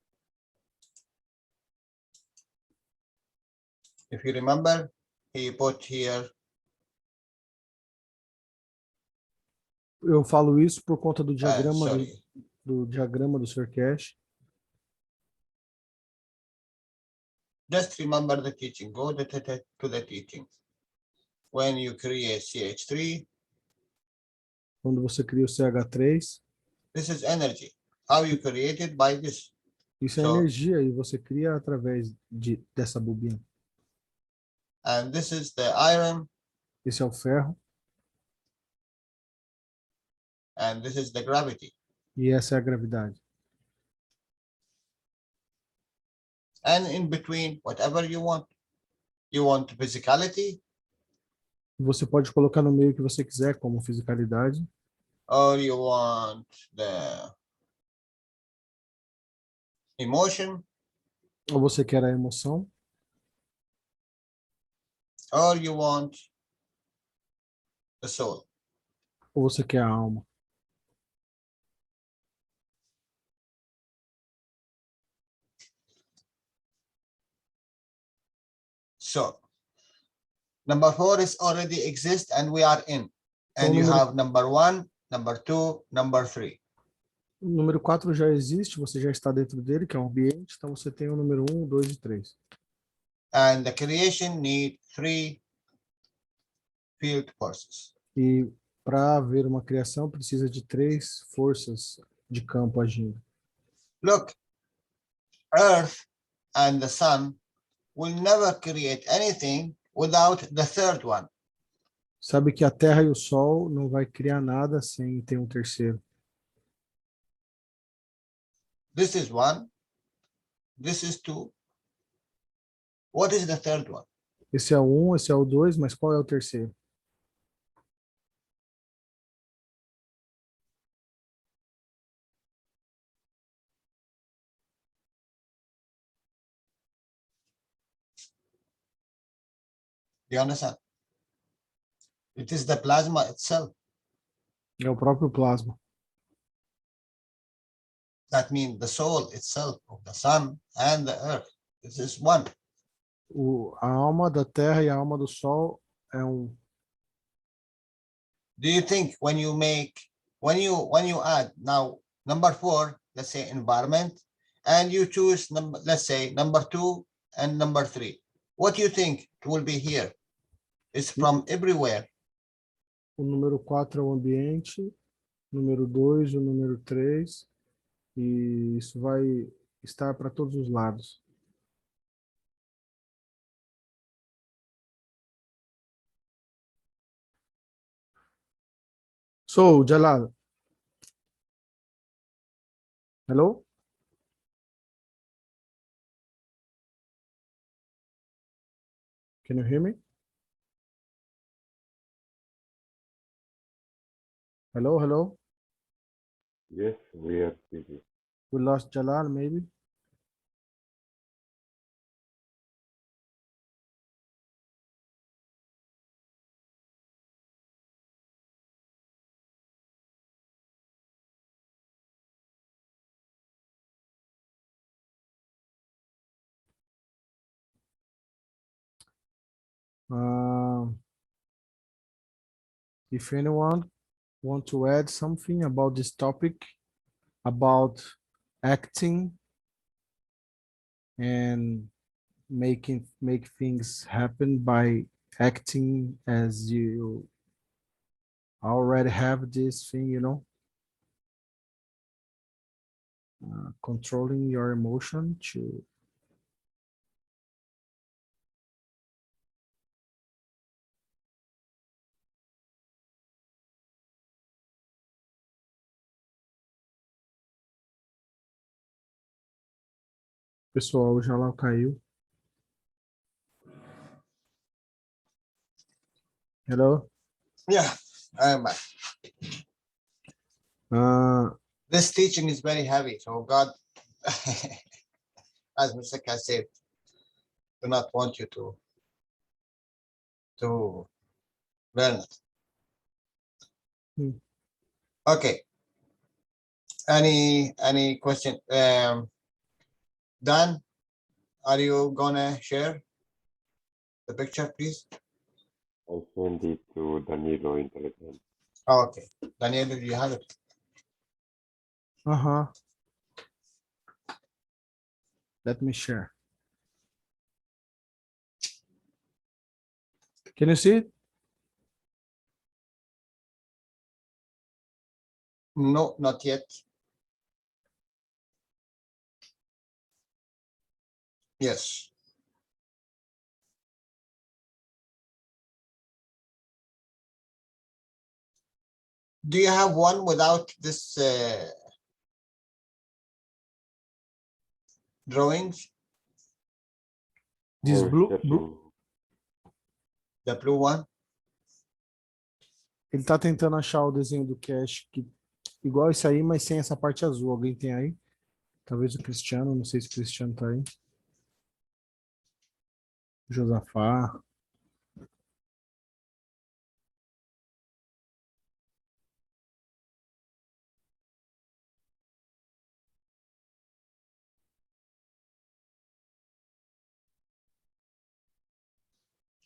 Speaker 2: if you remember, he put here
Speaker 1: Eu falo isso por conta do diagrama
Speaker 2: sorry.
Speaker 1: do diagrama do Sr. Cash.
Speaker 2: Just remember the teaching. Go to the teaching. When you create CH3,
Speaker 1: Quando você cria o CH3,
Speaker 2: this is energy. How you create it? By this.
Speaker 1: isso é
Speaker 2: So-
Speaker 1: energia e você cria através dessa bobina.
Speaker 2: And this is the iron,
Speaker 1: Esse é o ferro
Speaker 2: and this is the gravity.
Speaker 1: e essa é a gravidade.
Speaker 2: And in between, whatever you want. You want physicality,
Speaker 1: Você pode colocar no meio que você quiser, como fisicalidade,
Speaker 2: or you want the emotion,
Speaker 1: Ou você quer a emoção?
Speaker 2: Or you want the soul?
Speaker 1: Ou você quer a alma?
Speaker 2: So number 4 is already exist and we are in.
Speaker 1: Então,
Speaker 2: And you
Speaker 1: número,
Speaker 2: have number 1, number 2, number 3.
Speaker 1: o número 4 já existe, você já está dentro dele, que é um ambiente, então você tem o número 1, 2 e 3.
Speaker 2: And the creation need 3 field forces.
Speaker 1: E para haver uma criação, precisa de 3 forças de campo agindo.
Speaker 2: Look, Earth and the sun will never create anything without the third one.
Speaker 1: Sabe que a Terra e o Sol não vai criar nada sem ter um terceiro.
Speaker 2: This is 1. This is 2. What is the third one?
Speaker 1: Esse é o 1, esse é o 2, mas qual é o terceiro?
Speaker 2: Do you understand? It is the plasma itself.
Speaker 1: É o próprio plasma.
Speaker 2: That means the soul itself of the sun and the earth. This is one.
Speaker 1: A alma da Terra e a alma do Sol é um.
Speaker 2: Do you think when you add now number 4, let's say environment, and you choose let's say number 2 and number 3, what do you think will be here? It's from everywhere.
Speaker 1: O número 4 é o ambiente, o número 2, o número 3, e isso vai estar para todos os lados. So, Jalal. Hello? Can you hear me? Hello, hello?
Speaker 6: Yes, we are busy.
Speaker 1: We lost Jalal, maybe? If anyone want to add something about this topic, about acting and make things happen by acting as you already have this thing, controlling your emotion to pessoal, o Jalal caiu. Hello?
Speaker 2: Yeah, I'm back.
Speaker 1: Uh,
Speaker 2: This teaching is very heavy, so God, as Mr. K said, do not want you to learn it. Okay. Any question? Dan, are you gonna share the picture, please?
Speaker 6: I send it to Danilo in Telegram.
Speaker 2: Oh, okay. Daniel, do you have it?
Speaker 1: Let me share. Can you see it?
Speaker 2: No, not yet. Yes. Do you have one without this drawings?
Speaker 1: This
Speaker 6: I'm
Speaker 1: blue,
Speaker 6: searching.
Speaker 2: The blue one?
Speaker 1: ele tá tentando achar o desenho do Cash igual esse aí, mas sem essa parte azul. Alguém tem aí? Talvez o Cristiano, não sei se o Cristiano tá aí. Josafá.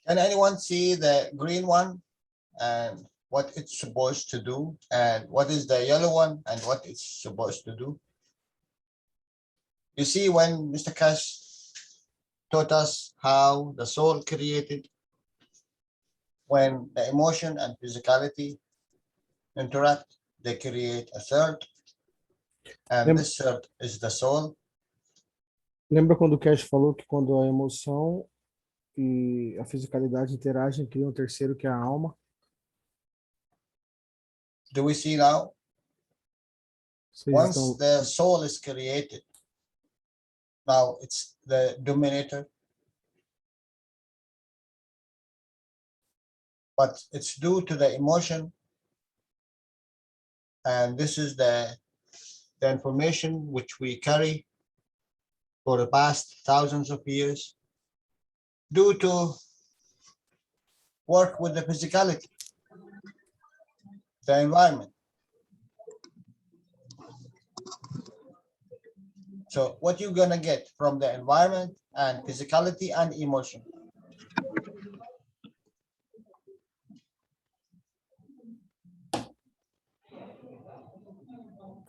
Speaker 2: Can anyone see the green one and what it's supposed to do? And what is the yellow one and what it's supposed to do? You see, when Mr. Cash taught us how the soul created, when the emotion and physicality interact, they create a third. And this third is the soul.
Speaker 1: Lembra quando o Cash falou que quando a emoção e a fisicalidade interagem, criam um terceiro que é a alma?
Speaker 2: Do we see now?
Speaker 1: Vocês
Speaker 2: Once
Speaker 1: estão...
Speaker 2: the soul is created, now it's the dominator. But it's due to the emotion. And this is the information which we carry for the past thousands of years due to work with the physicality, the environment. So what you're gonna get from the environment and physicality and emotion.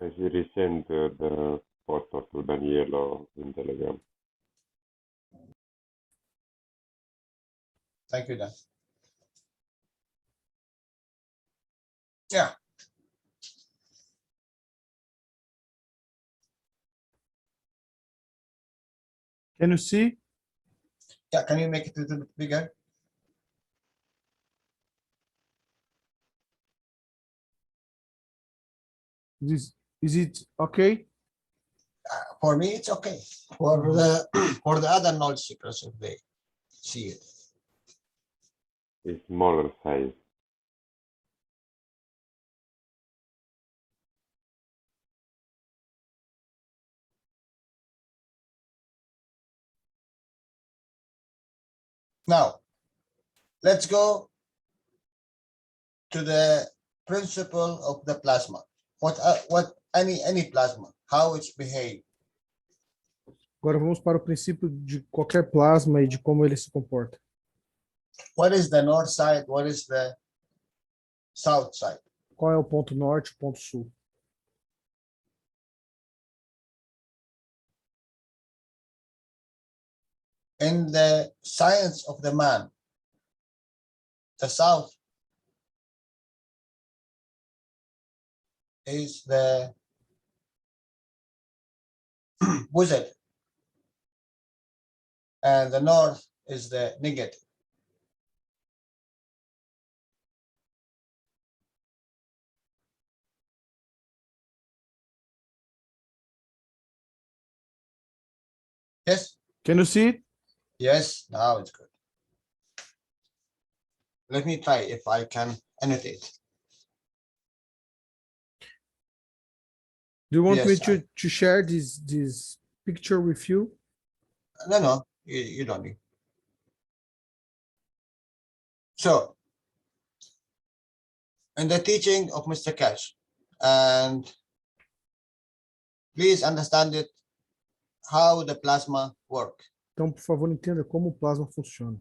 Speaker 6: I resend the photo to Danielo in Telegram.
Speaker 2: Thank you, Dan. Yeah.
Speaker 1: Can you see?
Speaker 2: Yeah, can you make it a little bit bigger?
Speaker 1: Is it okay?
Speaker 2: For me, it's okay. For the for the other knowledge seekers, if they see it.
Speaker 6: It's smaller size.
Speaker 2: Now, let's go to the principle of the plasma. What any plasma, how it's behaved.
Speaker 1: Agora vamos para o princípio de qualquer plasma e de como ele se comporta.
Speaker 2: What is the north side? What is the south side?
Speaker 1: Qual é o ponto norte e o ponto sul?
Speaker 2: In the science of the man, the south is the positive, and the north is the negative. Yes?
Speaker 1: Can you see it?
Speaker 2: Yes, now it's good. Let me try if I can annotate.
Speaker 1: Do you want
Speaker 2: Yes,
Speaker 1: me to share this picture with you?
Speaker 2: No, you don't need. So, in the teaching of Mr. Cash, and please understand it, how the plasma work.
Speaker 1: Então, por favor, entenda como o plasma funciona.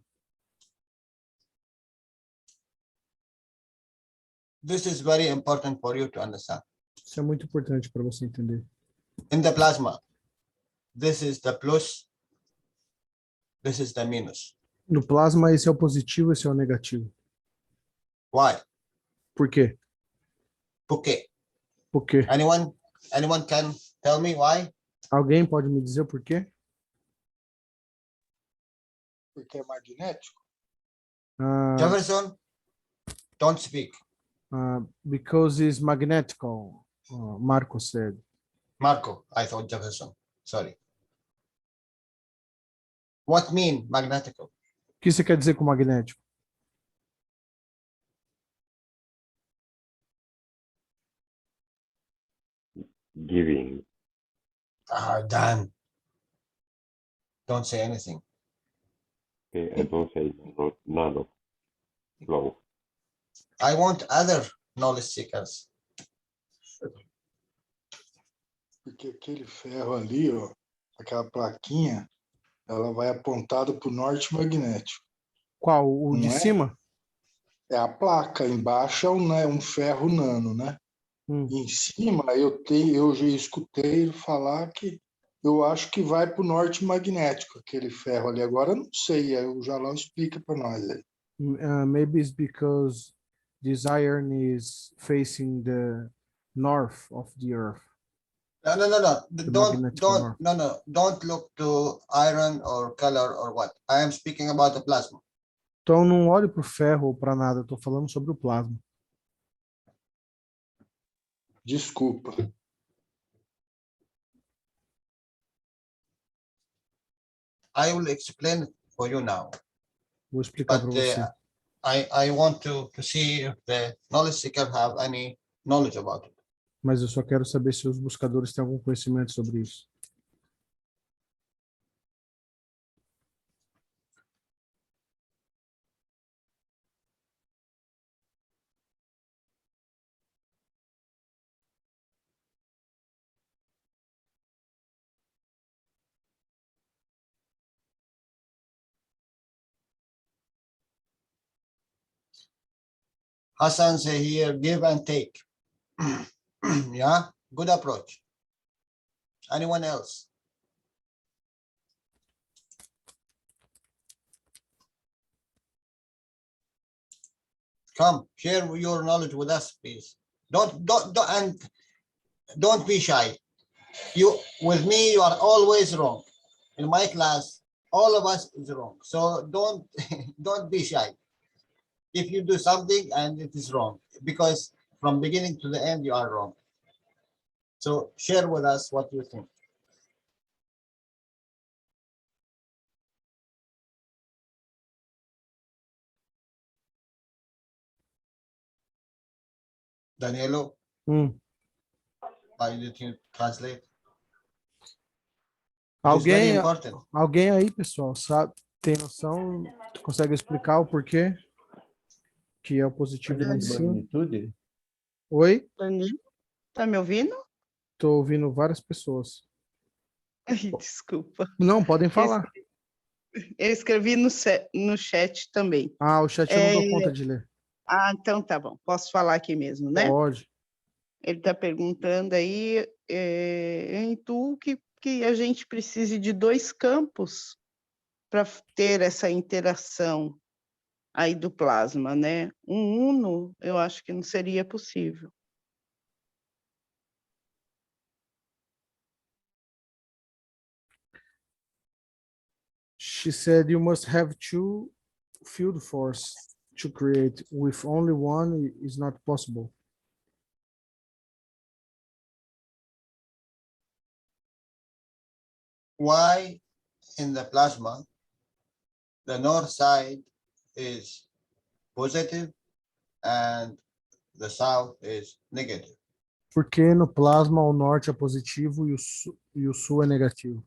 Speaker 2: This is very important for you to understand.
Speaker 1: Isso é muito importante para você entender.
Speaker 2: In the plasma, this is the plus, this is the minus.
Speaker 1: No plasma, esse é o positivo, esse é o negativo.
Speaker 2: Why?
Speaker 1: Por quê?
Speaker 2: Por quê?
Speaker 1: Por quê?
Speaker 2: Anyone can tell me why?
Speaker 1: Alguém pode me dizer por quê?
Speaker 9: Porque é magnético.
Speaker 2: Jefferson, don't speak.
Speaker 1: Because it's magnetical, Marco said.
Speaker 2: Marco, I thought Jefferson. Sorry. What mean magnetical?
Speaker 1: O que você quer dizer com magnético?
Speaker 6: Giving.
Speaker 2: Dan. Don't say anything.
Speaker 6: Okay, I don't say nano flow.
Speaker 2: I want other knowledge seekers.
Speaker 9: Porque aquele ferro ali, ó, aquela plaquinha, ela vai apontada para o norte magnético.
Speaker 1: Qual? O de
Speaker 9: Não é?
Speaker 1: cima?
Speaker 9: É a placa, embaixo é um ferro nano, né? Em cima eu já escutei ele falar que eu acho que vai para o norte magnético, aquele ferro ali. Agora eu não sei, aí o Jalal explica para nós aí.
Speaker 1: Maybe it's because this iron is facing the north of the earth.
Speaker 2: No, no, no, no.
Speaker 1: magnetic north.
Speaker 2: Don't look to iron or color or what. I am speaking about the plasma.
Speaker 1: Então não olhe para o ferro ou para nada, eu estou falando sobre o plasma.
Speaker 9: Desculpa.
Speaker 2: I will explain it for you now.
Speaker 1: Vou explicar
Speaker 2: But
Speaker 1: para você.
Speaker 2: I want to see if the knowledge seeker have any knowledge about it.
Speaker 1: Mas eu só quero saber se os buscadores têm algum conhecimento sobre isso.
Speaker 2: Hassan say here, give and take. Yeah, good approach. Anyone else? Come, share your knowledge with us, please. Don't be shy. With me, you are always wrong. In my class, all of us is wrong. So don't be shy. If you do something and it is wrong, because from beginning to the end, you are wrong. So share with us what you think. Danielo, why did you translate? It's very important.
Speaker 1: Alguém aí, pessoal, sabe, tem noção, consegue explicar o porquê que é o positivo lá em cima?
Speaker 8: Magnitude?
Speaker 1: Oi?
Speaker 10: Tá me ouvindo?
Speaker 1: Estou ouvindo várias pessoas.
Speaker 10: Ai, desculpa.
Speaker 1: Não, podem falar.
Speaker 10: Eu escrevi no chat também.
Speaker 1: Ah, o chat eu não dou conta de ler.
Speaker 10: Ah, então tá bom. Posso falar aqui mesmo, né?
Speaker 1: Pode.
Speaker 10: Ele está perguntando aí, eu intuo que a gente precise de dois campos para ter essa interação aí do plasma, né? Um uno, eu acho que não seria possível.
Speaker 1: She said you must have two field force to create. With only one is not possible.
Speaker 2: Why in the plasma, the north side is positive and the south is negative?
Speaker 1: Porque no plasma o norte é positivo e o sul é negativo.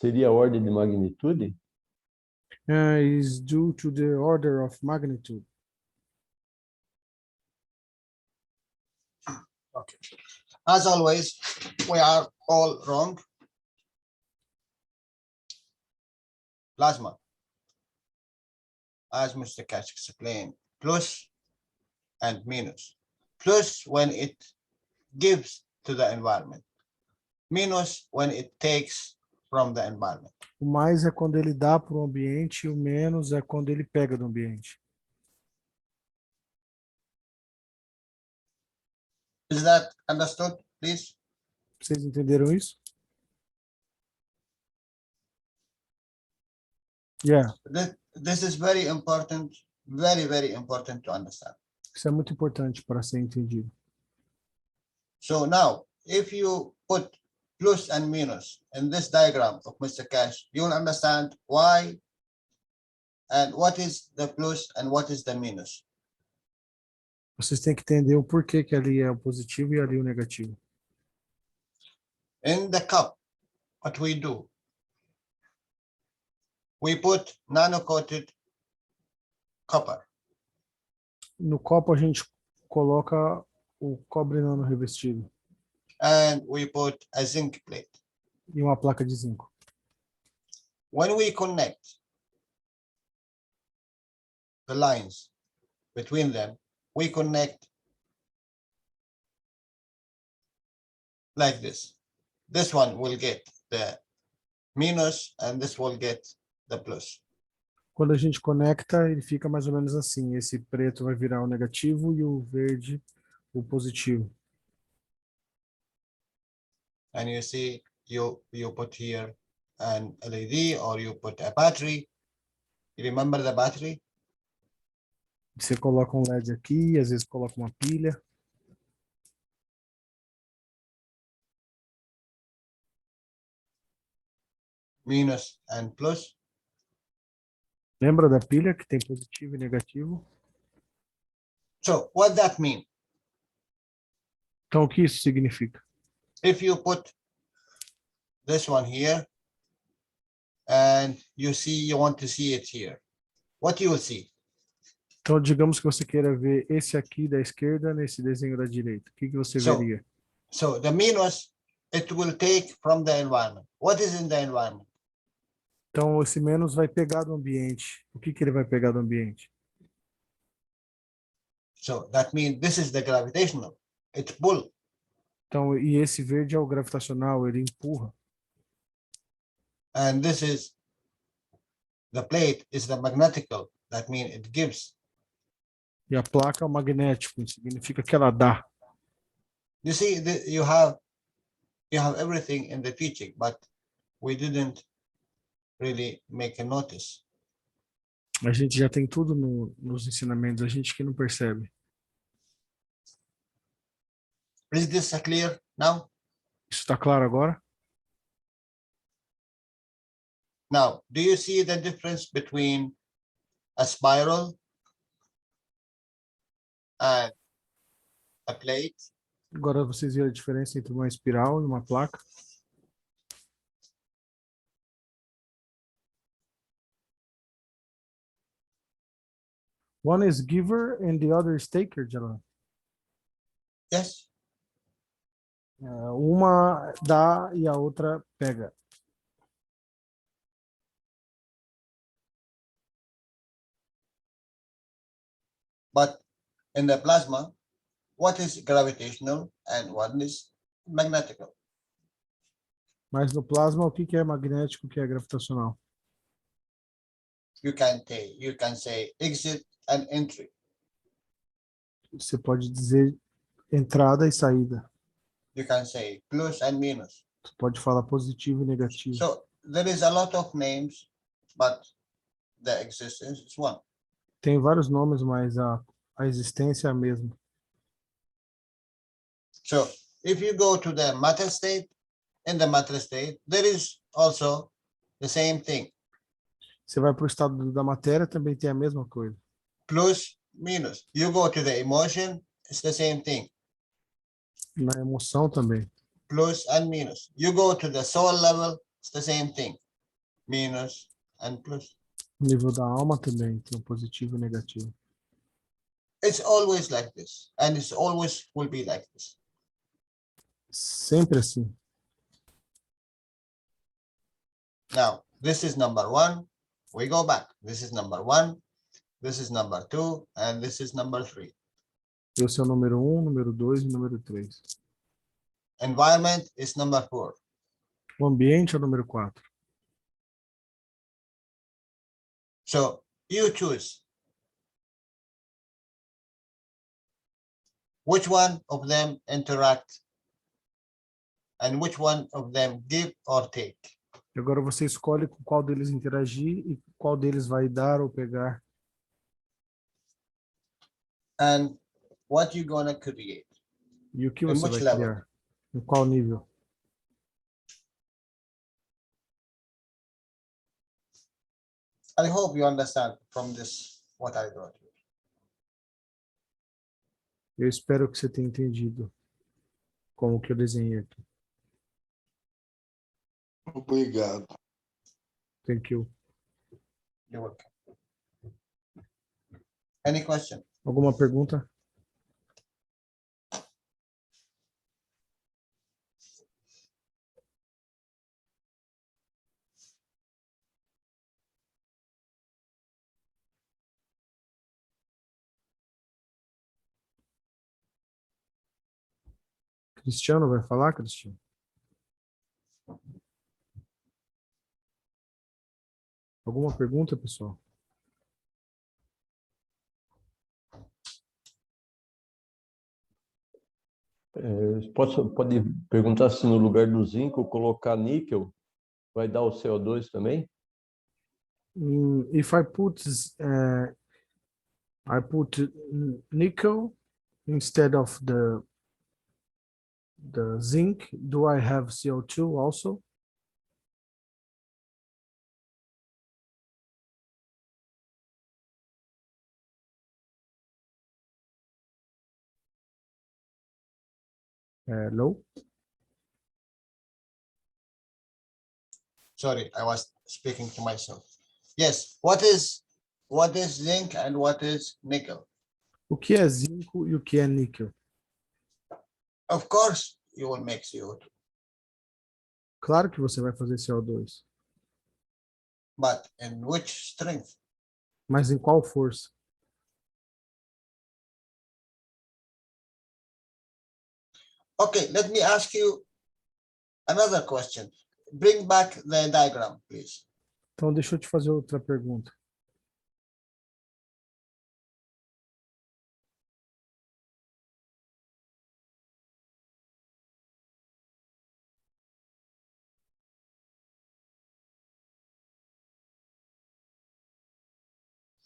Speaker 8: Seria a ordem de magnitude?
Speaker 1: Is due to the order of magnitude.
Speaker 2: Okay. As always, we are all wrong. Plasma, as Mr. Cash explained, plus and minus. Plus when it gives to the environment. Minus when it takes from the environment.
Speaker 1: O mais é quando ele dá para o ambiente e o menos é quando ele pega do ambiente.
Speaker 2: Is that understood, please?
Speaker 1: Vocês entenderam isso? Yeah.
Speaker 2: This is very important, very, very important to understand.
Speaker 1: Isso é muito importante para ser entendido.
Speaker 2: So now, if you put plus and minus in this diagram of Mr. Cash, you will understand why and what is the plus and what is the minus.
Speaker 1: Vocês têm que entender o porquê que ali é o positivo e ali o negativo.
Speaker 2: In the cup, what we do, we put nano-coated copper.
Speaker 1: No copo a gente coloca o cobre nano revestido
Speaker 2: And we put a zinc plate.
Speaker 1: e uma placa de zinco.
Speaker 2: When we connect the lines between them, we connect like this. This one will get the minus and this will get the plus.
Speaker 1: Quando a gente conecta, ele fica mais ou menos assim. Esse preto vai virar o negativo e o verde o positivo.
Speaker 2: And you see, you put here an LED or you put a battery. You remember the battery?
Speaker 1: Você coloca um LED aqui, às vezes coloca uma pilha.
Speaker 2: Minus and plus.
Speaker 1: Lembra da pilha que tem positivo e negativo?
Speaker 2: So what that mean?
Speaker 1: Então, o que isso significa?
Speaker 2: If you put this one here and you want to see it here, what you will see?
Speaker 1: Então, digamos que você queira ver esse aqui da esquerda nesse desenho da direita. O que você veria?
Speaker 2: So the minus, it will take from the environment. What is in the environment?
Speaker 1: Então, esse menos vai pegar do ambiente. O que ele vai pegar do ambiente?
Speaker 2: So that means this is the gravitational. It's pull.
Speaker 1: Então, e esse verde é o gravitacional, ele empurra.
Speaker 2: And this is the plate is the magnetical. That means it gives.
Speaker 1: E a placa é o magnético, significa que ela dá.
Speaker 2: You see, you have everything in the teaching, but we didn't really make a notice.
Speaker 1: A gente já tem tudo nos ensinamentos, a gente que não percebe.
Speaker 2: Is this clear now?
Speaker 1: Isso está claro agora?
Speaker 2: Now, do you see the difference between a spiral and a plate?
Speaker 1: Agora vocês viram a diferença entre uma espiral e uma placa? One is giver and the other is taker, Jalal.
Speaker 2: Yes.
Speaker 1: Uma dá e a outra pega.
Speaker 2: But in the plasma, what is gravitational and what is magnetical?
Speaker 1: Mas no plasma, o que é magnético, o que é gravitacional?
Speaker 2: You can say exit and entry.
Speaker 1: Você pode dizer entrada e saída.
Speaker 2: You can say plus and minus.
Speaker 1: Você pode falar positivo e negativo.
Speaker 2: So there is a lot of names, but the existence is one.
Speaker 1: Tem vários nomes, mas a existência é a mesma.
Speaker 2: So if you go to the matter state, in the matter state, there is also the same thing.
Speaker 1: Você vai para o estado da matéria, também tem a mesma coisa.
Speaker 2: Plus, minus. You go to the emotion, it's the same thing.
Speaker 1: Na emoção também.
Speaker 2: Plus and minus. You go to the soul level, it's the same thing. Minus and plus.
Speaker 1: No nível da alma também tem o positivo e o negativo.
Speaker 2: It's always like this, and it's always will be like this.
Speaker 1: Sempre assim.
Speaker 2: Now, this is number one. We go back. This is number one. This is number two, and this is number three.
Speaker 1: Esse é o número 1, número 2 e número 3.
Speaker 2: Environment is number 4.
Speaker 1: O ambiente é o número 4.
Speaker 2: So you choose which one of them interact and which one of them give or take.
Speaker 1: E agora você escolhe com qual deles interagir e qual deles vai dar ou pegar.
Speaker 2: And what you gonna create.
Speaker 1: E o que
Speaker 2: In
Speaker 1: você
Speaker 2: which
Speaker 1: vai
Speaker 2: level?
Speaker 1: criar? Em qual nível?
Speaker 2: I hope you understand from this what I brought you.
Speaker 1: Eu espero que você tenha entendido como que eu desenhei aqui.
Speaker 9: Obrigado.
Speaker 1: Thank you.
Speaker 2: You're welcome. Any question?
Speaker 1: Alguma pergunta? Cristiano vai falar, Cristiano? Alguma pergunta, pessoal?
Speaker 11: Pode perguntar se no lugar do zinco colocar níquel vai dar o CO2 também?
Speaker 1: If I put nickel instead of the zinc, do I have CO2 also? Hello?
Speaker 2: Sorry, I was speaking to myself. Yes, what is zinc and what is nickel?
Speaker 1: O que é zinco e o que é níquel?
Speaker 2: Of course, you will make CO2,
Speaker 1: Claro que você vai fazer CO2,
Speaker 2: but in which strength?
Speaker 1: mas em qual força?
Speaker 2: Okay, let me ask you another question. Bring back the diagram, please.
Speaker 1: Então, deixa eu te fazer outra pergunta.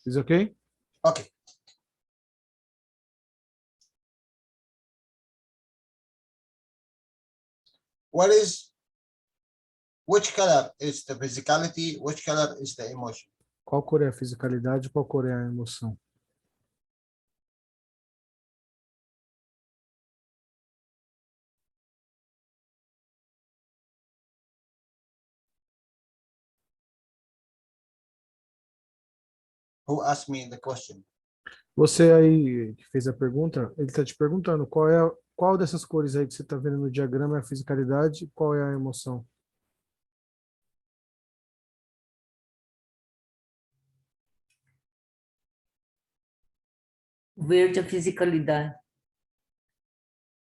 Speaker 1: Is okay?
Speaker 2: Okay. Which color is the physicality? Which color is the emotion?
Speaker 1: Qual cor é a fisicalidade e qual cor é a emoção?
Speaker 2: Who asked me the question?
Speaker 1: Você aí que fez a pergunta, ele está te perguntando qual dessas cores aí que você está vendo no diagrama é a fisicalidade e qual é a emoção?
Speaker 3: Verde a fisicalidade.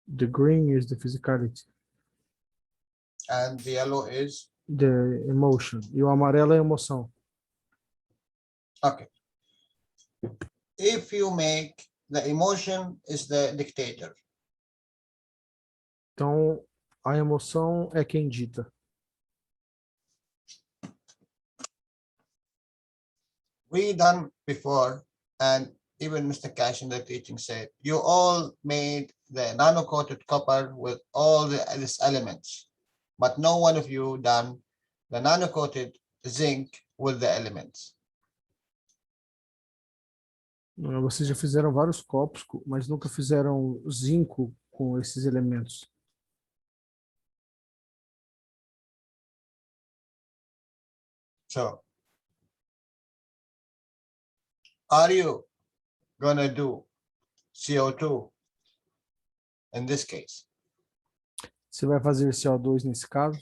Speaker 1: The green is the physicality.
Speaker 2: And the yellow is?
Speaker 1: The emotion. E o amarelo é a emoção.
Speaker 2: Okay. If you make the emotion is the dictator.
Speaker 1: Então, a emoção é quem dita.
Speaker 2: We done before, and even Mr. Cash in the teaching said, you all made the nano-coated copper with all these elements, but no one of you done the nano-coated zinc with the elements.
Speaker 1: Vocês já fizeram vários copos, mas nunca fizeram zinco com esses elementos.
Speaker 2: So, are you gonna do CO2 in this case?
Speaker 1: Você vai fazer CO2 nesse caso?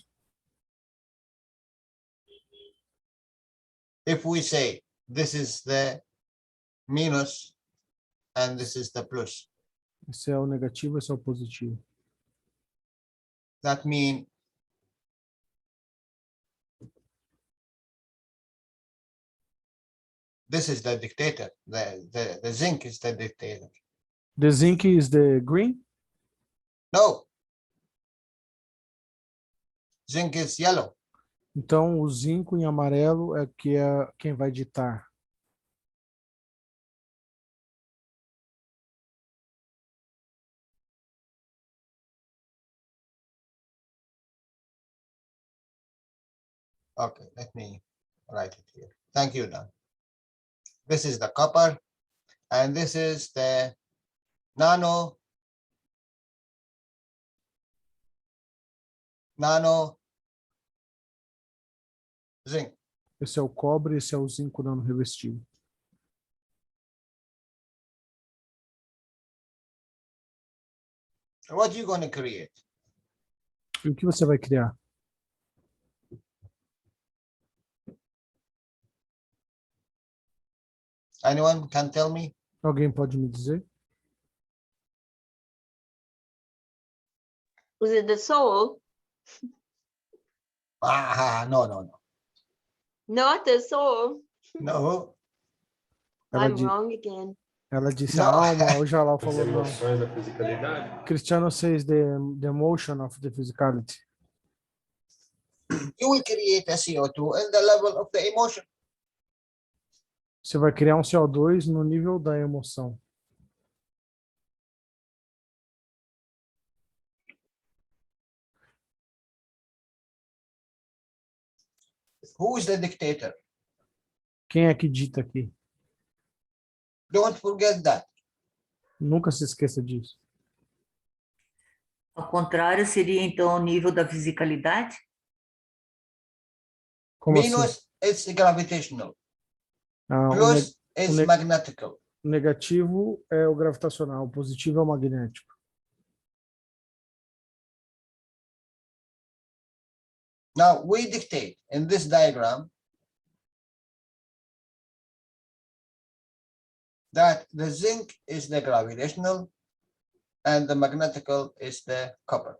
Speaker 2: If we say this is the minus and this is the plus,
Speaker 1: Esse é o negativo, esse é o positivo.
Speaker 2: that means this is the dictator. The zinc is the dictator.
Speaker 1: The zinc is the green?
Speaker 2: No. Zinc is yellow.
Speaker 1: Então, o zinco em amarelo é quem vai ditar.
Speaker 2: Okay, let me write it here. Thank you, Dan. This is the copper, and this is the nano, nano, zinc.
Speaker 1: Esse é o cobre, esse é o zinco nano revestido.
Speaker 2: What are you going to create?
Speaker 1: E o que você vai criar?
Speaker 2: Anyone can tell me?
Speaker 1: Alguém pode me dizer?
Speaker 7: Was it the soul?
Speaker 2: No, no, no.
Speaker 7: Not the soul.
Speaker 2: No,
Speaker 7: I'm wrong again.
Speaker 1: Ela disse
Speaker 2: No.
Speaker 1: a alma, o Jalal
Speaker 6: As
Speaker 1: falou não.
Speaker 6: emoções da fisicalidade.
Speaker 1: Cristiano says the emotion of the physicality.
Speaker 2: You will create a CO2 in the level of the emotion.
Speaker 1: Você vai criar um CO2 no nível da emoção.
Speaker 2: Who is the dictator?
Speaker 1: Quem é que dita aqui?
Speaker 2: Don't forget that.
Speaker 1: Nunca se esqueça disso.
Speaker 3: Ao contrário, seria então o nível da fisicalidade?
Speaker 1: Como assim?
Speaker 2: Minus is gravitational.
Speaker 1: Ah,
Speaker 2: Plus
Speaker 1: o
Speaker 2: is
Speaker 1: ne-
Speaker 2: magnetical.
Speaker 1: negativo é o gravitacional, o positivo é o magnético.
Speaker 2: Now we dictate in this diagram that the zinc is the gravitational and the magnetical is the copper.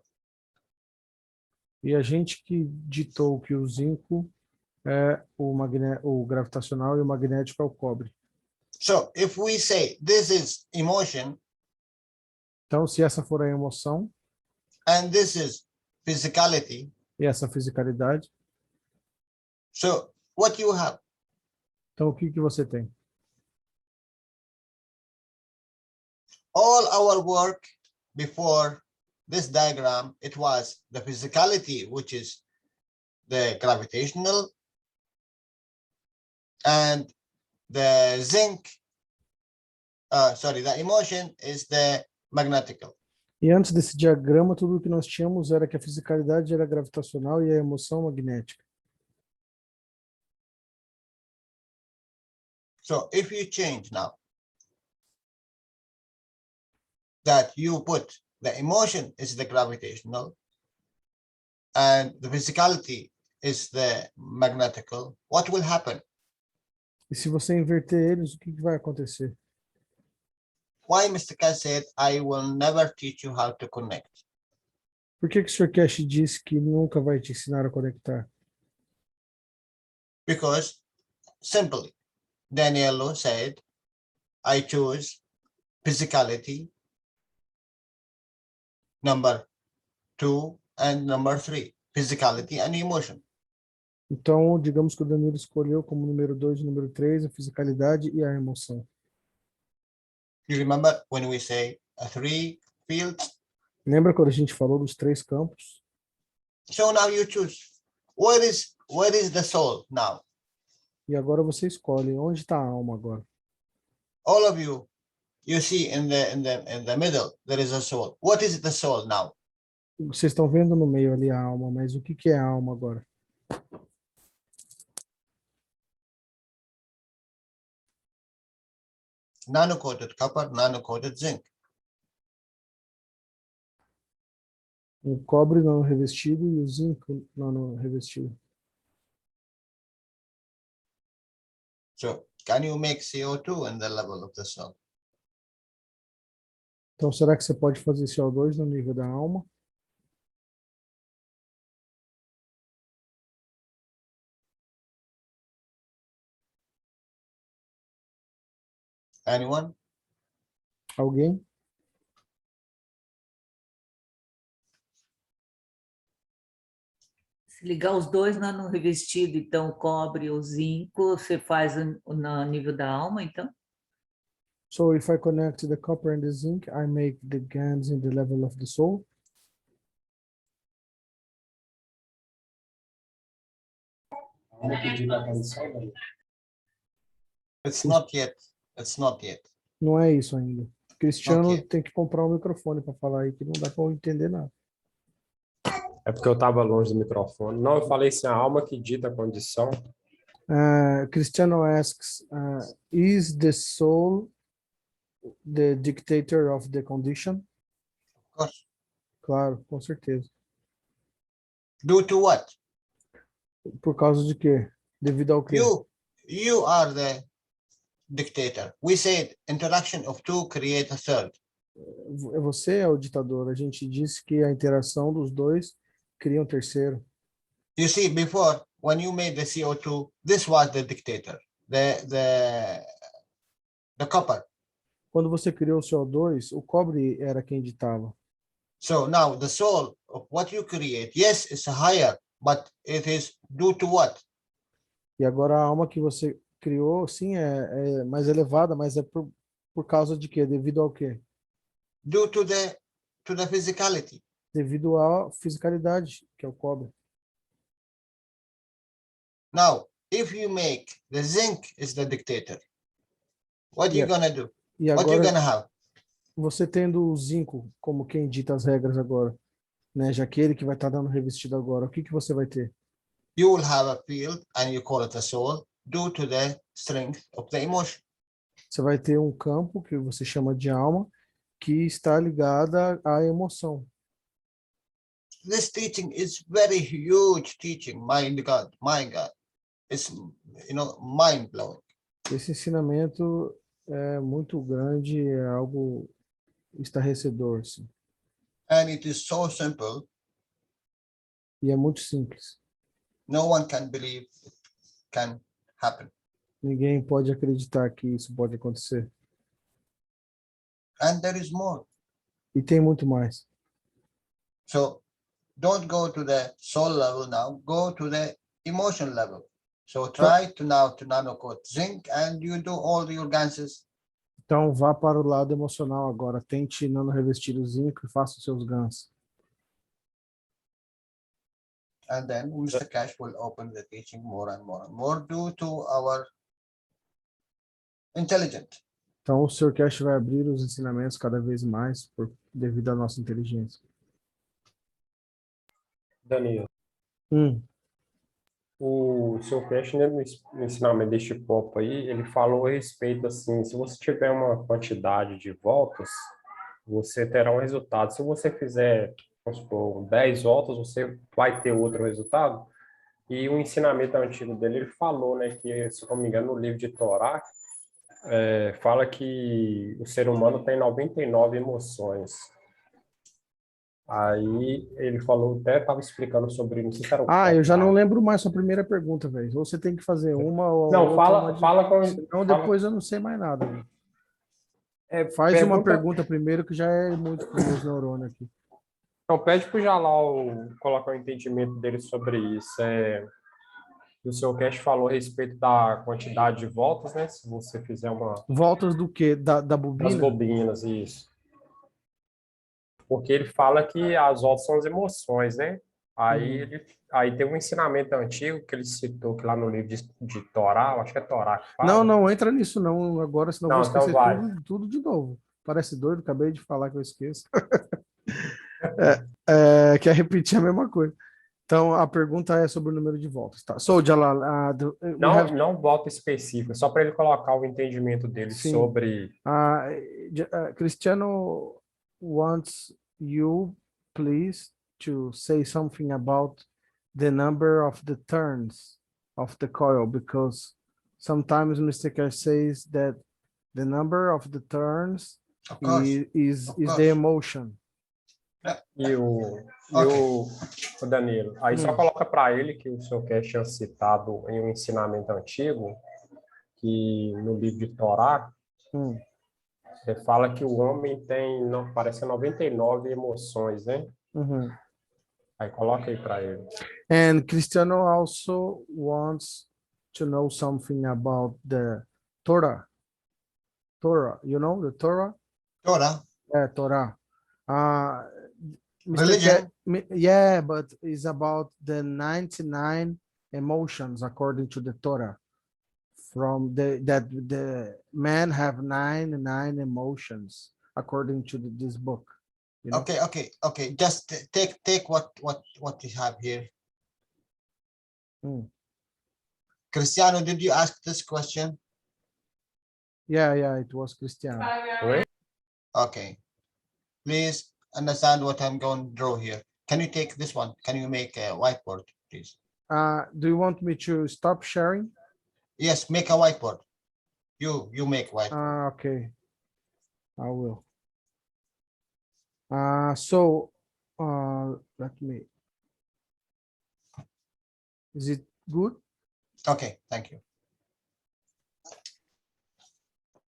Speaker 1: E a gente que ditou que o zinco é o gravitacional e o magnético é o cobre.
Speaker 2: So if we say this is emotion
Speaker 1: Então, se essa for a emoção
Speaker 2: and this is physicality,
Speaker 1: e essa fisicalidade,
Speaker 2: so what you have?
Speaker 1: então o que que você tem?
Speaker 2: All our work before this diagram, it was the physicality, which is the gravitational, and the zinc, the emotion is the magnetical.
Speaker 1: E antes desse diagrama, tudo o que nós tínhamos era que a fisicalidade era gravitacional e a emoção magnética.
Speaker 2: So if you change now, that you put the emotion is the gravitational and the physicality is the magnetical, what will happen?
Speaker 1: E se você inverter eles, o que que vai acontecer?
Speaker 2: Why Mr. Cash said, I will never teach you how to connect?
Speaker 1: Por que que o Sr. Cash disse que nunca vai te ensinar a conectar?
Speaker 2: Because simply, Daniello said, I choose physicality, number 2 and number 3, physicality and emotion.
Speaker 1: Então, digamos que o Danilo escolheu como número 2 e número 3 a fisicalidade e a emoção.
Speaker 2: You remember when we say a 3 fields?
Speaker 1: Lembra quando a gente falou dos 3 campos?
Speaker 2: So now you choose. Where is the soul now?
Speaker 1: E agora você escolhe onde está a alma agora.
Speaker 2: All of you, you see in the middle there is a soul. What is the soul now?
Speaker 1: Vocês estão vendo no meio ali a alma, mas o que que é a alma agora?
Speaker 2: Nano-coated copper, nano-coated zinc.
Speaker 1: O cobre não revestido e o zinco não revestido.
Speaker 2: So can you make CO2 in the level of the soul?
Speaker 1: Então, será que você pode fazer CO2 no nível da alma?
Speaker 2: Anyone?
Speaker 1: Alguém?
Speaker 3: Se ligar os dois no revestido, então o cobre e o zinco, você faz no nível da alma, então?
Speaker 1: So if I connect the copper and the zinc, I make the GANs in the level of the soul.
Speaker 2: It's not yet. It's not yet.
Speaker 1: Não é isso ainda. Cristiano
Speaker 2: Ok.
Speaker 1: tem que comprar um microfone para falar aí, que não dá para eu entender nada.
Speaker 12: É porque eu estava longe do microfone. Não, eu falei assim, a alma que dita a condição.
Speaker 1: Cristiano asks, is the soul the dictator of the condition?
Speaker 2: Of course.
Speaker 1: Claro, com certeza.
Speaker 2: Due to what?
Speaker 1: Por causa de quê? Devido ao quê?
Speaker 2: You are the dictator. We said interaction of two create a third.
Speaker 1: Você é o ditador. A gente disse que a interação dos dois cria um terceiro.
Speaker 2: You see, before, when you made the CO2, this was the dictator, the copper.
Speaker 1: Quando você criou o CO2, o cobre era quem ditava.
Speaker 2: So now the soul of what you create, yes, it's higher, but it is due to what?
Speaker 1: E agora a alma que você criou, sim, é mais elevada, mas é por causa de quê? Devido ao quê?
Speaker 2: Due to the physicality.
Speaker 1: Devido à fisicalidade, que é o cobre.
Speaker 2: Now, if you make the zinc is the dictator, what are you gonna do?
Speaker 1: E
Speaker 2: What you
Speaker 1: agora,
Speaker 2: gonna have?
Speaker 1: você tendo o zinco como quem dita as regras agora, né? Já que ele que vai estar dando revestido agora, o que você vai ter?
Speaker 2: You will have a field and you call it a soul due to the strength of the emotion.
Speaker 1: Você vai ter um campo que você chama de alma, que está ligada à emoção.
Speaker 2: This teaching is very huge teaching. My God. It's, mind blowing.
Speaker 1: Esse ensinamento é muito grande, é algo estarrecedor, assim.
Speaker 2: And it is so simple.
Speaker 1: E é muito simples.
Speaker 2: No one can believe it can happen.
Speaker 1: Ninguém pode acreditar que isso pode acontecer.
Speaker 2: And there is more.
Speaker 1: E tem muito mais.
Speaker 2: So don't go to the soul level now, go to the emotion level. So try to nanocoat zinc and you do all your ganses.
Speaker 1: Então vá para o lado emocional agora. Tente nano-revestir o zinco e faça os seus gansos.
Speaker 2: And then Mr. Cash will open the teaching more and more and more due to our intelligence.
Speaker 1: Então o Sr. Cash vai abrir os ensinamentos cada vez mais devido à nossa inteligência.
Speaker 12: Danilo, o seu Cash, né, no ensinamento deste copo aí, ele falou a respeito assim, se você tiver uma quantidade de voltas, você terá um resultado. Se você fizer, vamos supor, 10 voltas, você vai ter outro resultado. E o ensinamento antigo dele, ele falou, né, que, se não me engano, no livro de Torá, fala que o ser humano tem 99 emoções. Aí ele falou, até estava explicando sobre, não sei se era o
Speaker 1: eu já não lembro mais sua primeira pergunta, velho. Ou você tem que fazer uma ou
Speaker 12: não,
Speaker 1: outra.
Speaker 12: fala com...
Speaker 1: Senão depois eu não sei mais nada. Faz
Speaker 12: pergunta...
Speaker 1: uma pergunta primeiro, que já é muito para os meus neurônios aqui.
Speaker 12: Então, pede para o Jalal colocar o entendimento dele sobre isso. O seu Cash falou a respeito da quantidade de voltas, né? Se você fizer uma...
Speaker 1: Voltas do quê? Da bobina?
Speaker 12: Das bobinas, isso. Porque ele fala que as voltas são as emoções, né? Aí, aí tem um ensinamento antigo que ele citou que lá no livro de Torá, acho que é Torá que fala.
Speaker 1: Não entra nisso não agora, senão eu vou esquecer
Speaker 12: então
Speaker 1: tudo de novo. Parece doido, acabei de falar que eu esqueço. Quer repetir a mesma coisa. Então, a pergunta é sobre o número de voltas. Tá? So, Jalal,
Speaker 12: não volta específica, só para ele colocar o entendimento dele sobre...
Speaker 1: Cristiano wants you, please, to say something about the number of the turns of the coil, because sometimes Mr. Cash says that the number of the turns is the emotion.
Speaker 12: E o Danilo, aí só coloca para ele que o seu Cash tinha citado em um ensinamento antigo, que no livro de Torá, ele fala que o homem tem, parece 99 emoções, né? Aí coloca aí para ele.
Speaker 1: And Cristiano also wants to know something about the Torah. Torah, you know the Torah?
Speaker 2: Torah.
Speaker 1: Torah.
Speaker 2: Religion.
Speaker 1: Yeah, but it's about the 99 emotions according to the Torah. From that the men have 99 emotions according to this book. You know?
Speaker 2: Okay. Just take what you have here. Cristiano, did you ask this question?
Speaker 1: Yeah, it was Cristiano.
Speaker 2: Okay. Please understand what I'm going to draw here. Can you take this one? Can you make a whiteboard, please?
Speaker 1: Do you want me to stop sharing?
Speaker 2: Yes, make a whiteboard. You make whiteboard.
Speaker 1: Okay. I will. Let me. Is it good?
Speaker 2: Okay, thank you.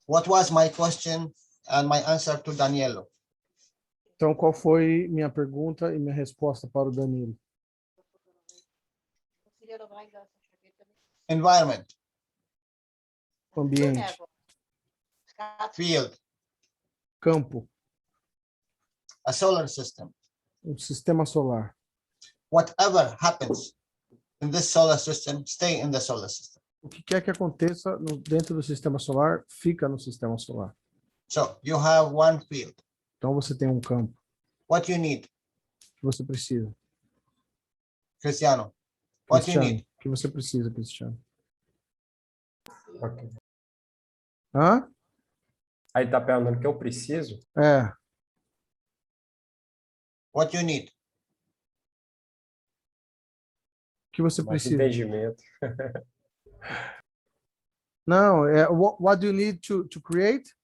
Speaker 2: What was my question and my answer to Danielo?
Speaker 1: Então, qual foi minha pergunta e minha resposta para o Danilo?
Speaker 2: Environment.
Speaker 1: Ambiente.
Speaker 2: Field.
Speaker 1: Campo.
Speaker 2: A solar system.
Speaker 1: Sistema solar.
Speaker 2: Whatever happens in this solar system, stay in the solar system.
Speaker 1: O que quer que aconteça dentro do sistema solar, fica no sistema solar.
Speaker 2: So you have one field.
Speaker 1: Então você tem um campo.
Speaker 2: What you need?
Speaker 1: O que você precisa?
Speaker 2: Cristiano. What you need?
Speaker 1: O que você precisa, Cristiano?
Speaker 12: Ok.
Speaker 1: Hã?
Speaker 12: Aí tá perguntando o que eu preciso?
Speaker 1: É.
Speaker 2: What you need?
Speaker 1: O que você
Speaker 12: Mais
Speaker 1: precisa?
Speaker 12: entendimento.
Speaker 1: Não, what do you need to create?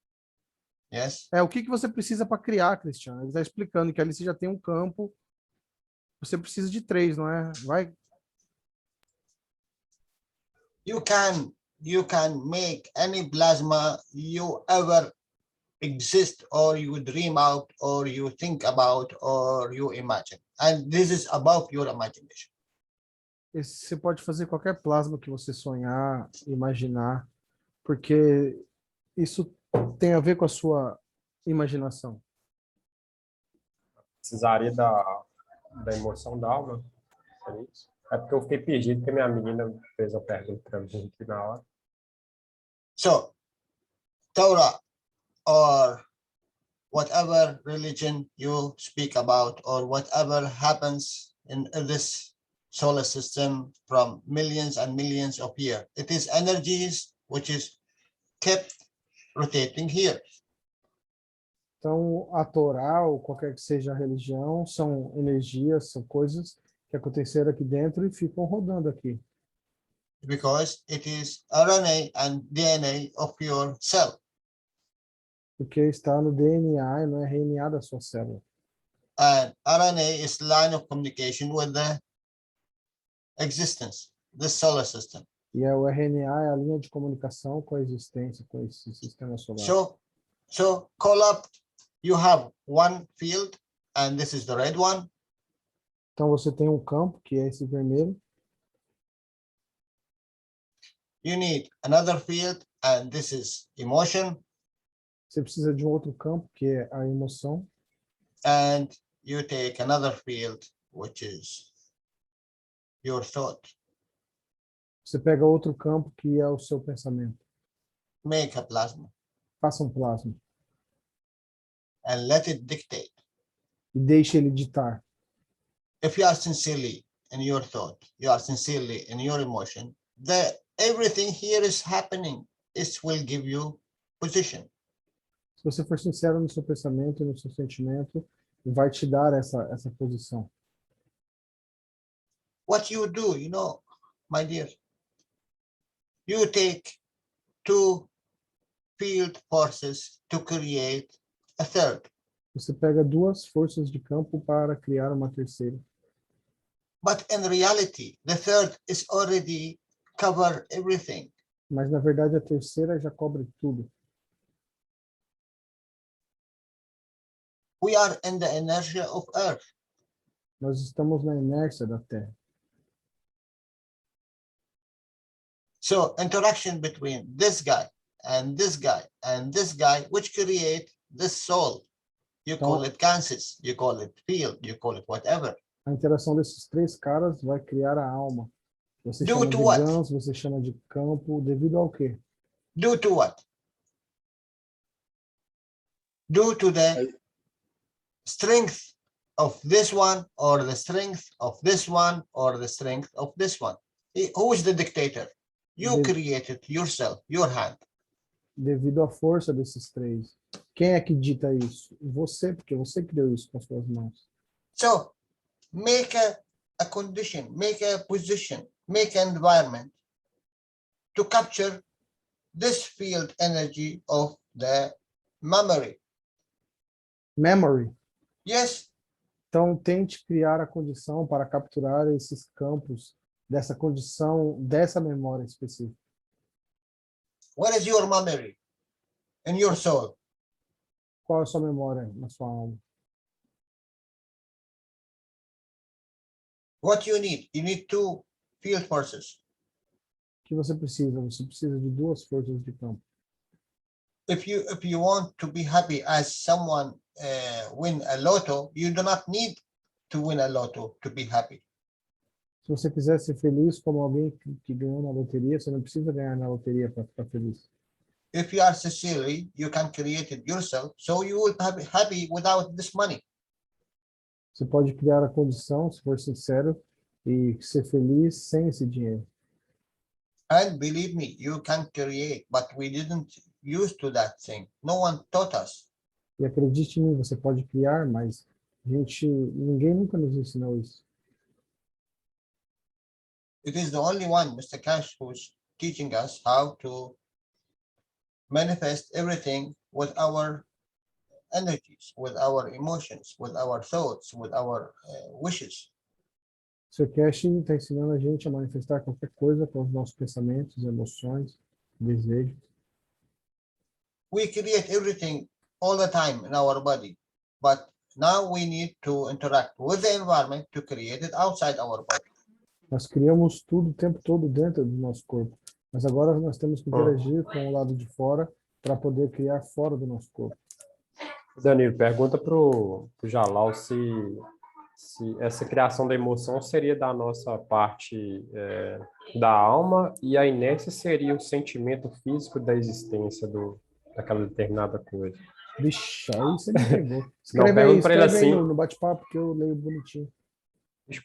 Speaker 2: Yes.
Speaker 1: O que você precisa para criar, Cristiano? Ele está explicando que ali você já tem um campo. Você precisa de 3, não é? Vai.
Speaker 2: You can make any plasma you ever exist or you dream out or you think about or you imagine. And this is above your imagination.
Speaker 1: Você pode fazer qualquer plasma que você sonhar, imaginar, porque isso tem a ver com a sua imaginação.
Speaker 12: Precisaria da emoção da alma? É isso? É porque eu fiquei perdido, porque minha menina fez a pergunta para mim aqui na hora.
Speaker 2: So, Torah or whatever religion you speak about or whatever happens in this solar system from millions and millions of years, it is energies which is kept rotating here.
Speaker 1: Então, a Torá, ou qualquer que seja a religião, são energias, são coisas que aconteceram aqui dentro e ficam rodando aqui.
Speaker 2: Because it is RNA and DNA of your cell.
Speaker 1: Porque está no DNA e no RNA da sua célula.
Speaker 2: And RNA is line of communication with the existence, the solar system.
Speaker 1: E o RNA é a linha de comunicação com a existência, com esse sistema solar.
Speaker 2: So call up, you have one field, and this is the red one.
Speaker 1: Então você tem um campo, que é esse vermelho.
Speaker 2: You need another field, and this is emotion.
Speaker 1: Você precisa de um outro campo, que é a emoção.
Speaker 2: And you take another field, which is your thought.
Speaker 1: Você pega outro campo, que é o seu pensamento.
Speaker 2: Make a plasma.
Speaker 1: Faça um plasma.
Speaker 2: And let it dictate.
Speaker 1: E deixe ele ditar.
Speaker 2: If you are sincerely in your thought, you are sincerely in your emotion, everything here is happening. It will give you position.
Speaker 1: Se você for sincero no seu pensamento e no seu sentimento, vai te dar essa posição.
Speaker 2: What you do, my dear, you take two field forces to create a third.
Speaker 1: Você pega duas forças de campo para criar uma terceira.
Speaker 2: But in reality, the third is already cover everything.
Speaker 1: Mas na verdade a terceira já cobre tudo.
Speaker 2: We are in the inertia of Earth.
Speaker 1: Nós estamos na inércia da Terra.
Speaker 2: So interaction between this guy and this guy and this guy, which create this soul. You call it Kansas, you call it field, you call it whatever.
Speaker 1: A interação desses três caras vai criar a alma. Você chama de Gans, você chama de campo, devido ao quê?
Speaker 2: Due to what? due to the strength of this one, or the strength of this one, or the strength of this one. Who is the dictator? You created yourself, your hand.
Speaker 1: Devido à força desses três. Quem é que dita isso? Você, porque você criou isso com as suas mãos.
Speaker 2: So make a condition, make a position, make an environment to capture this field energy of the memory.
Speaker 1: Memory.
Speaker 2: Yes.
Speaker 1: Então, tente criar a condição para capturar esses campos dessa condição, dessa memória específica.
Speaker 2: What is your memory in your soul?
Speaker 1: Qual é a sua memória na sua alma?
Speaker 2: What you need? You need two field forces.
Speaker 1: O que você precisa? Você precisa de duas forças de campo.
Speaker 2: If you want to be happy as someone win a lotto, you do not need to win a lotto to be happy.
Speaker 1: Se você quiser ser feliz como alguém que ganhou na loteria, você não precisa ganhar na loteria para ficar feliz.
Speaker 2: If you are sincerely, you can create it yourself, so you will be happy without this money.
Speaker 1: Você pode criar a condição, se for sincero, e ser feliz sem esse dinheiro.
Speaker 2: And believe me, you can create, but we didn't use to that thing. No one taught us.
Speaker 1: E acredite em mim, você pode criar, mas ninguém nunca nos ensinou isso.
Speaker 2: It is the only one, Mr. Cash, who's teaching us how to manifest everything with our energies, with our emotions, with our thoughts, with our wishes.
Speaker 1: Sr. Cash está ensinando a gente a manifestar qualquer coisa com os nossos pensamentos, emoções, desejos.
Speaker 2: We create everything all the time in our body, but now we need to interact with the environment to create it outside our body.
Speaker 1: Nós criamos tudo o tempo todo dentro do nosso corpo, mas agora nós temos que interagir com o lado de fora para poder criar fora do nosso corpo.
Speaker 12: Danilo, pergunta para o Jalal se essa criação da emoção seria da nossa parte da alma e a inércia seria o sentimento físico da existência daquela determinada coisa.
Speaker 1: Vixe, aí você me pegou.
Speaker 12: Escreve aí assim,
Speaker 1: no bate-papo que eu leio bonitinho.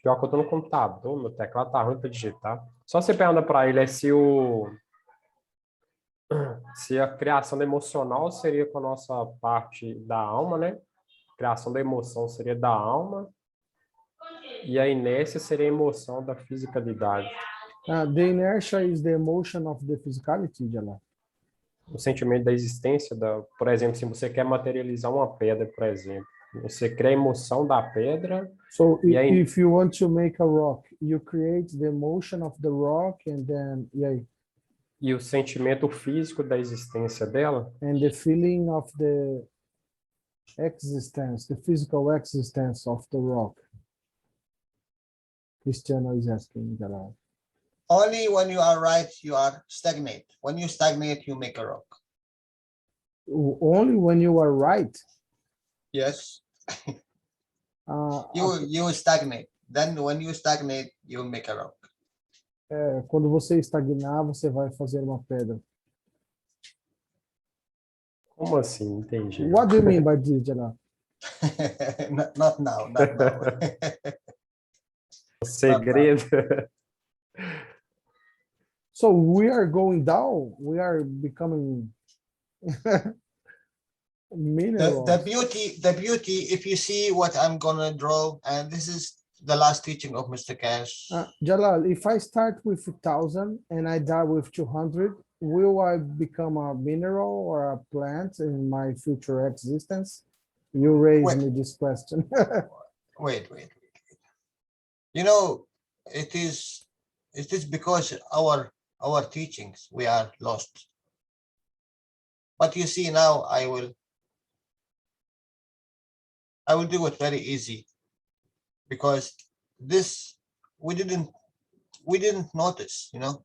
Speaker 12: Pior que eu tô no computador, meu teclado tá ruim para digitar. Só você pergunta para ele se a criação emocional seria com a nossa parte da alma, né? A criação da emoção seria da alma e a inércia seria a emoção da fisicalidade.
Speaker 1: The inertia is the emotion of the physicality, Jalal.
Speaker 12: O sentimento da existência, por exemplo, se você quer materializar uma pedra, por exemplo, você cria a emoção da pedra.
Speaker 1: So if you want to make a rock, you create the emotion of the rock and then
Speaker 12: e o sentimento físico da existência dela.
Speaker 1: And the feeling of the existence, the physical existence of the rock. Cristiano is asking Jalal.
Speaker 2: Only when you are right, you are stagnate. When you stagnate, you make a rock.
Speaker 1: Only when you are right?
Speaker 2: Yes. You stagnate. Then when you stagnate, you make a rock.
Speaker 1: Quando você estagnar, você vai fazer uma pedra.
Speaker 12: Como assim? Entendi.
Speaker 1: What do you mean by this, Jalal?
Speaker 2: Not now. Not now.
Speaker 12: O segredo.
Speaker 1: So we are going down. We are becoming minerals.
Speaker 2: The beauty, if you see what I'm gonna draw, and this is the last teaching of Mr. Cash.
Speaker 1: Jalal, if I start with 1,000 and I die with 200, will I become a mineral or a plant in my future existence? You raised me this question.
Speaker 2: Wait. You know, it is because our teachings, we are lost. But you see now, I will do it very easy, because this we didn't notice, you know.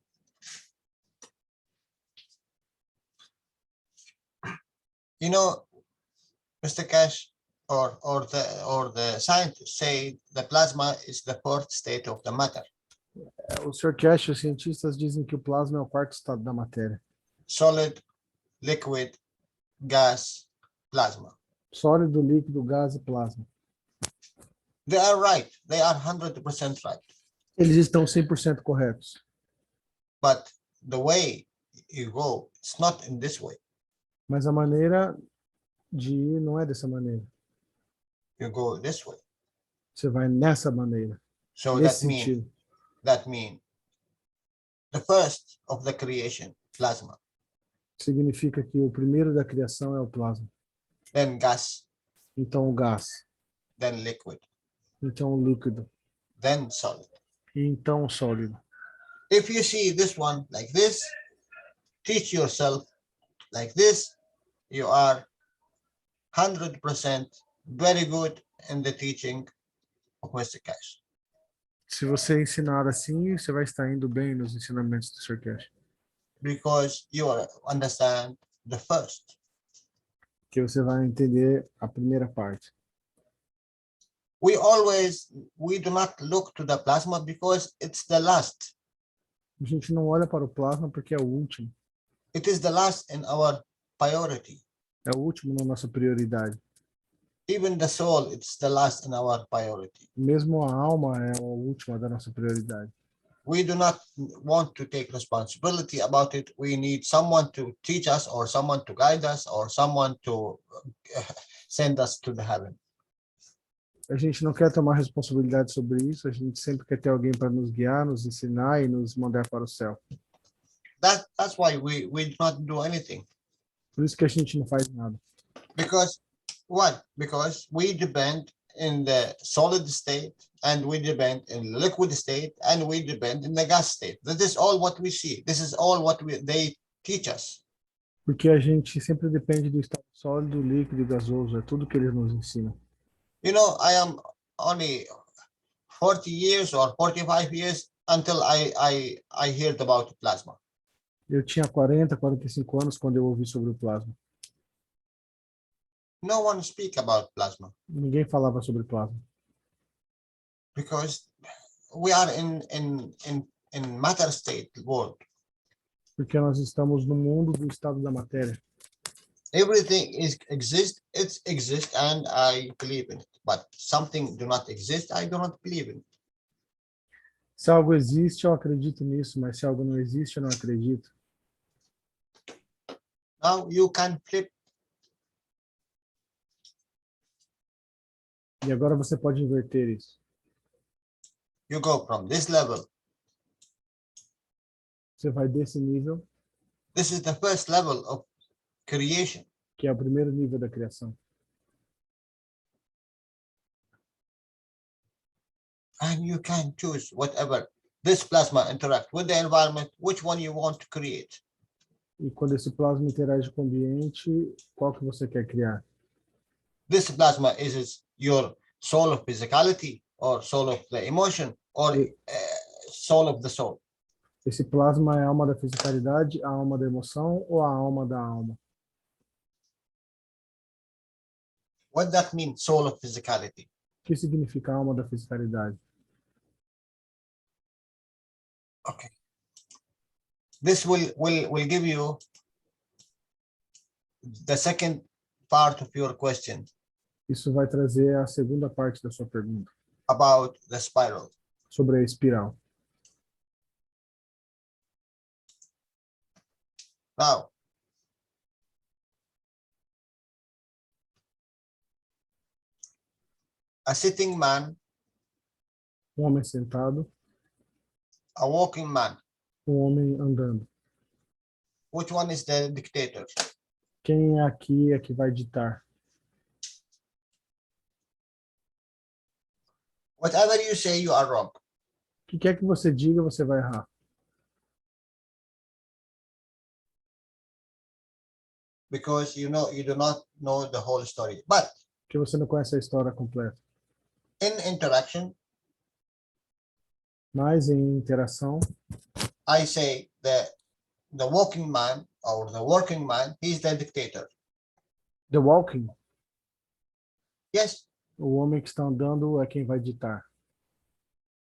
Speaker 2: You know, Mr. Cash or the scientists say the plasma is the fourth state of the matter.
Speaker 1: O Sr. Cash, os cientistas dizem que o plasma é o quarto estado da matéria.
Speaker 2: Solid, liquid, gas, plasma.
Speaker 1: Sólido, líquido, gás e plasma.
Speaker 2: They are right. They are 100% right.
Speaker 1: Eles estão 100% corretos.
Speaker 2: But the way you go, it's not in this way.
Speaker 1: Mas a maneira de ir não é dessa maneira.
Speaker 2: You go this way.
Speaker 1: Você vai nessa maneira.
Speaker 2: So
Speaker 1: Nesse
Speaker 2: that
Speaker 1: sentido.
Speaker 2: means the first of the creation, plasma,
Speaker 1: Significa que o primeiro da criação é o plasma.
Speaker 2: then gas,
Speaker 1: Então o gás.
Speaker 2: then liquid,
Speaker 1: Então o líquido.
Speaker 2: then solid.
Speaker 1: E então o sólido.
Speaker 2: If you see this one like this, teach yourself like this, you are 100% very good in the teaching of Mr. Cash.
Speaker 1: Se você ensinar assim, você vai estar indo bem nos ensinamentos do Sr. Cash.
Speaker 2: Because you understand the first.
Speaker 1: Que você vai entender a primeira parte.
Speaker 2: We do not look to the plasma because it's the last.
Speaker 1: A gente não olha para o plasma porque é o último.
Speaker 2: It is the last in our priority.
Speaker 1: É o último na nossa prioridade.
Speaker 2: Even the soul, it's the last in our priority.
Speaker 1: Mesmo a alma é a última da nossa prioridade.
Speaker 2: We do not want to take responsibility about it. We need someone to teach us or someone to guide us or someone to send us to the heaven.
Speaker 1: A gente não quer tomar responsabilidade sobre isso, a gente sempre quer ter alguém para nos guiar, nos ensinar e nos mandar para o céu.
Speaker 2: That's why we do not do anything.
Speaker 1: Por isso que a gente não faz nada.
Speaker 2: Because what? Because we depend in the solid state and we depend in the liquid state and we depend in the gas state. That is all what we see. This is all what they teach us.
Speaker 1: Porque a gente sempre depende do estado sólido, líquido e gasoso, é tudo que eles nos ensinam.
Speaker 2: You know, I am only 40 years or 45 years until I heard about plasma.
Speaker 1: Eu tinha 40, 45 anos quando eu ouvi sobre o plasma.
Speaker 2: No one speak about plasma.
Speaker 1: Ninguém falava sobre plasma.
Speaker 2: Because we are in matter state world.
Speaker 1: Porque nós estamos no mundo do estado da matéria.
Speaker 2: Everything exists and I believe in it. But something do not exist, I do not believe in it.
Speaker 1: Se algo existe, eu acredito nisso, mas se algo não existe, eu não acredito.
Speaker 2: Now you can flip.
Speaker 1: E agora você pode inverter isso.
Speaker 2: You go from this level.
Speaker 1: Você vai desse nível,
Speaker 2: This is the first level of creation.
Speaker 1: que é o primeiro nível da criação.
Speaker 2: And you can choose whatever this plasma interact with the environment, which one you want to create.
Speaker 1: E quando esse plasma interage com o ambiente, qual que você quer criar?
Speaker 2: This plasma is your soul of physicality or soul of the emotion or soul of the soul.
Speaker 1: Esse plasma é a alma da fisicalidade, a alma da emoção ou a alma da alma?
Speaker 2: What that means, soul of physicality?
Speaker 1: O que significa alma da fisicalidade?
Speaker 2: Okay. This will give you the second part of your question.
Speaker 1: Isso vai trazer a segunda parte da sua pergunta.
Speaker 2: About the spiral.
Speaker 1: Sobre a espiral.
Speaker 2: Now, a sitting man,
Speaker 1: Homem sentado,
Speaker 2: a walking man.
Speaker 1: Homem andando.
Speaker 2: Which one is the dictator?
Speaker 1: Quem aqui é que vai ditar?
Speaker 2: Whatever you say, you are wrong.
Speaker 1: O que quer que você diga, você vai errar.
Speaker 2: Because you do not know the whole story. But
Speaker 1: Porque você não conhece a história completa.
Speaker 2: in interaction,
Speaker 1: Mas em interação,
Speaker 2: I say that the walking man or the working man, he's the dictator.
Speaker 1: the walking,
Speaker 2: Yes,
Speaker 1: o homem que está andando é quem vai ditar.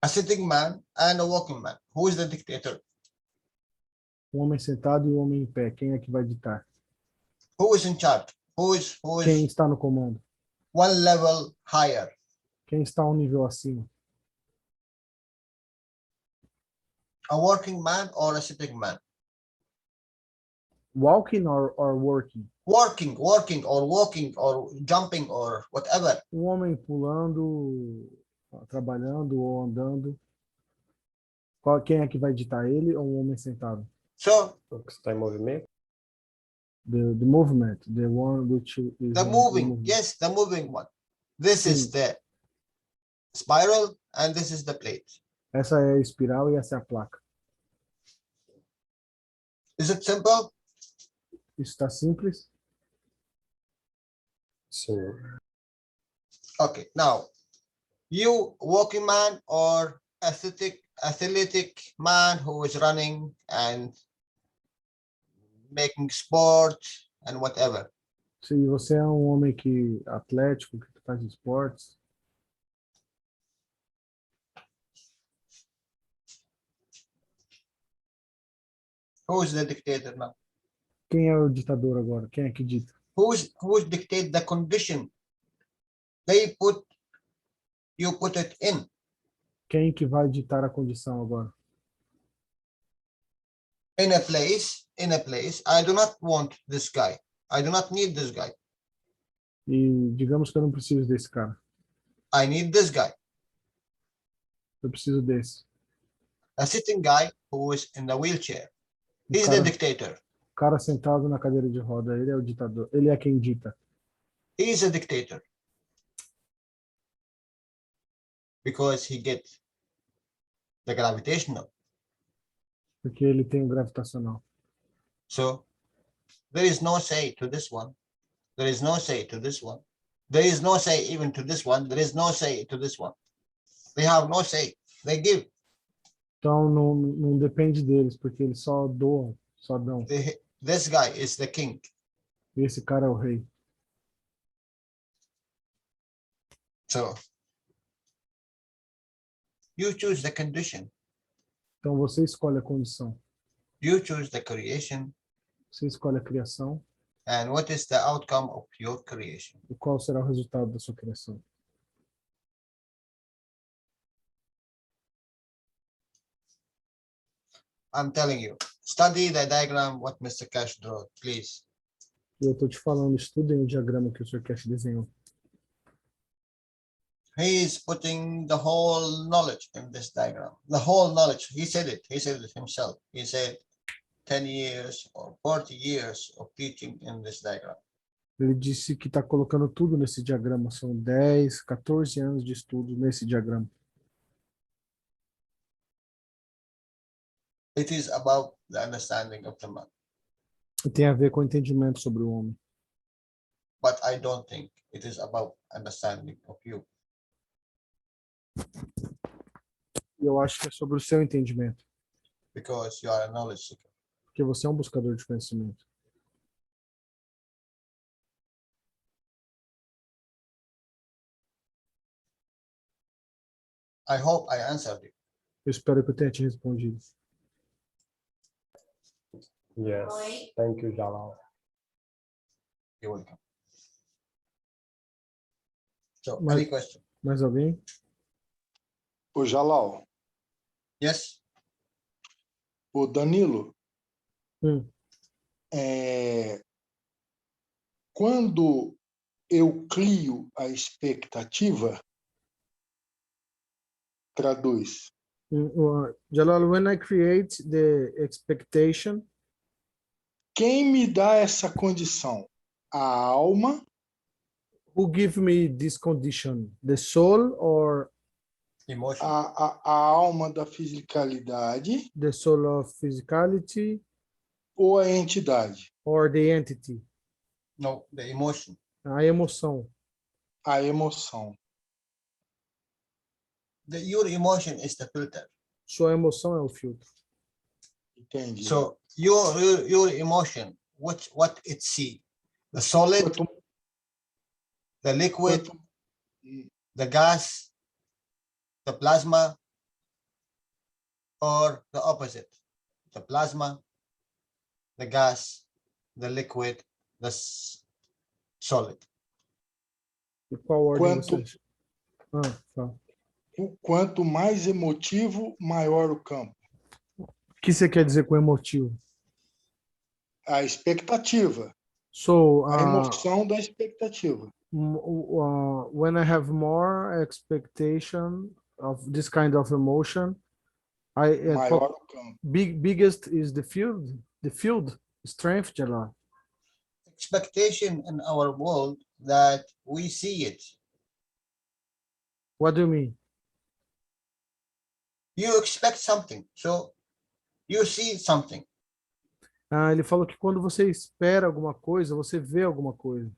Speaker 2: a sitting man and a walking man. Who is the dictator?
Speaker 1: O homem sentado e o homem em pé, quem é que vai ditar?
Speaker 2: Who is in charge? Who is
Speaker 1: Quem está no comando?
Speaker 2: one level higher?
Speaker 1: Quem está um nível acima?
Speaker 2: A working man or a sitting man?
Speaker 1: Walking or working?
Speaker 2: Working or walking or jumping or whatever.
Speaker 1: Homem pulando, trabalhando ou andando. Quem é que vai ditar, ele ou um homem sentado?
Speaker 2: So
Speaker 12: O que está em movimento?
Speaker 1: The movement, the one which is
Speaker 2: the moving, yes, the moving one. This is the spiral and this is the plate.
Speaker 1: Essa é a espiral e essa é a placa.
Speaker 2: Is it simple?
Speaker 1: Isso está simples?
Speaker 12: Sim.
Speaker 2: Okay, now you walking man or athletic man who is running and making sport and whatever.
Speaker 1: Se você é um homem atlético, que faz esportes,
Speaker 2: who is the dictator now?
Speaker 1: quem é o ditador agora? Quem é que dita?
Speaker 2: Who's dictate the condition? You put it in.
Speaker 1: Quem que vai ditar a condição agora?
Speaker 2: In a place, I do not want this guy. I do not need this guy.
Speaker 1: E digamos que eu não preciso desse cara.
Speaker 2: I need this guy.
Speaker 1: Eu preciso desse.
Speaker 2: A sitting guy who is in the wheelchair. He's the dictator.
Speaker 1: O cara sentado na cadeira de roda, ele é o ditador. Ele é quem dita.
Speaker 2: He is a dictator. Because he gets the gravitational.
Speaker 1: Porque ele tem o gravitacional.
Speaker 2: So there is no say to this one. There is no say to this one. There is no say even to this one. There is no say to this one. They have no say. They give.
Speaker 1: Então não depende deles, porque eles só doam, só dão.
Speaker 2: This guy is the king.
Speaker 1: E esse cara é o rei.
Speaker 2: So you choose the condition.
Speaker 1: Então você escolhe a condição.
Speaker 2: You choose the creation.
Speaker 1: Você escolhe a criação.
Speaker 2: And what is the outcome of your creation?
Speaker 1: E qual será o resultado da sua criação?
Speaker 2: I'm telling you, study the diagram what Mr. Cash drew, please.
Speaker 1: Eu estou te falando, estudem o diagrama que o Sr. Cash desenhou.
Speaker 2: He is putting the whole knowledge in this diagram. The whole knowledge. He said it himself. He said 10 years or 40 years of teaching in this diagram.
Speaker 1: Ele disse que está colocando tudo nesse diagrama. São 10, 14 anos de estudo nesse diagrama.
Speaker 2: It is about the understanding of the man.
Speaker 1: E tem a ver com o entendimento sobre o homem.
Speaker 2: But I don't think it is about understanding of you.
Speaker 1: E eu acho que é sobre o seu entendimento.
Speaker 2: Because you are a knowledge seeker.
Speaker 1: Porque você é um buscador de conhecimento.
Speaker 2: I hope I answered you.
Speaker 1: Eu espero que eu tenha te respondido.
Speaker 12: Yes, thank you, Jalal.
Speaker 2: You're welcome. So, any question?
Speaker 1: Mais alguém?
Speaker 9: Ô, Jalal.
Speaker 2: Yes.
Speaker 9: Ô, Danilo. Quando eu crio a expectativa, traduz.
Speaker 1: Jalal, when I create the expectation,
Speaker 9: quem me dá essa condição? A alma?
Speaker 1: Who give me this condition? The soul or
Speaker 2: emotion?
Speaker 9: A alma da fisicalidade?
Speaker 1: The soul of physicality?
Speaker 9: Ou a entidade?
Speaker 1: Or the entity?
Speaker 2: No, the emotion.
Speaker 1: A emoção.
Speaker 9: A emoção.
Speaker 2: Your emotion is the filter.
Speaker 1: Sua emoção é o filtro.
Speaker 9: Entendi.
Speaker 2: So your emotion, what it see? The solid, the liquid, the gas, the plasma, or the opposite? The plasma, the gas, the liquid, the solid.
Speaker 1: E qual ordem
Speaker 9: Quanto-
Speaker 1: você acha? Fala.
Speaker 9: Quanto mais emotivo, maior o campo.
Speaker 1: O que você quer dizer com emotivo?
Speaker 9: A expectativa,
Speaker 1: So,
Speaker 9: a emoção da expectativa.
Speaker 1: when I have more expectation of this kind of emotion,
Speaker 9: Maior o campo.
Speaker 1: biggest is the field strength, Jalal.
Speaker 2: Expectation in our world that we see it.
Speaker 1: What do you mean?
Speaker 2: You expect something, so you see something.
Speaker 1: Ele falou que quando você espera alguma coisa, você vê alguma coisa.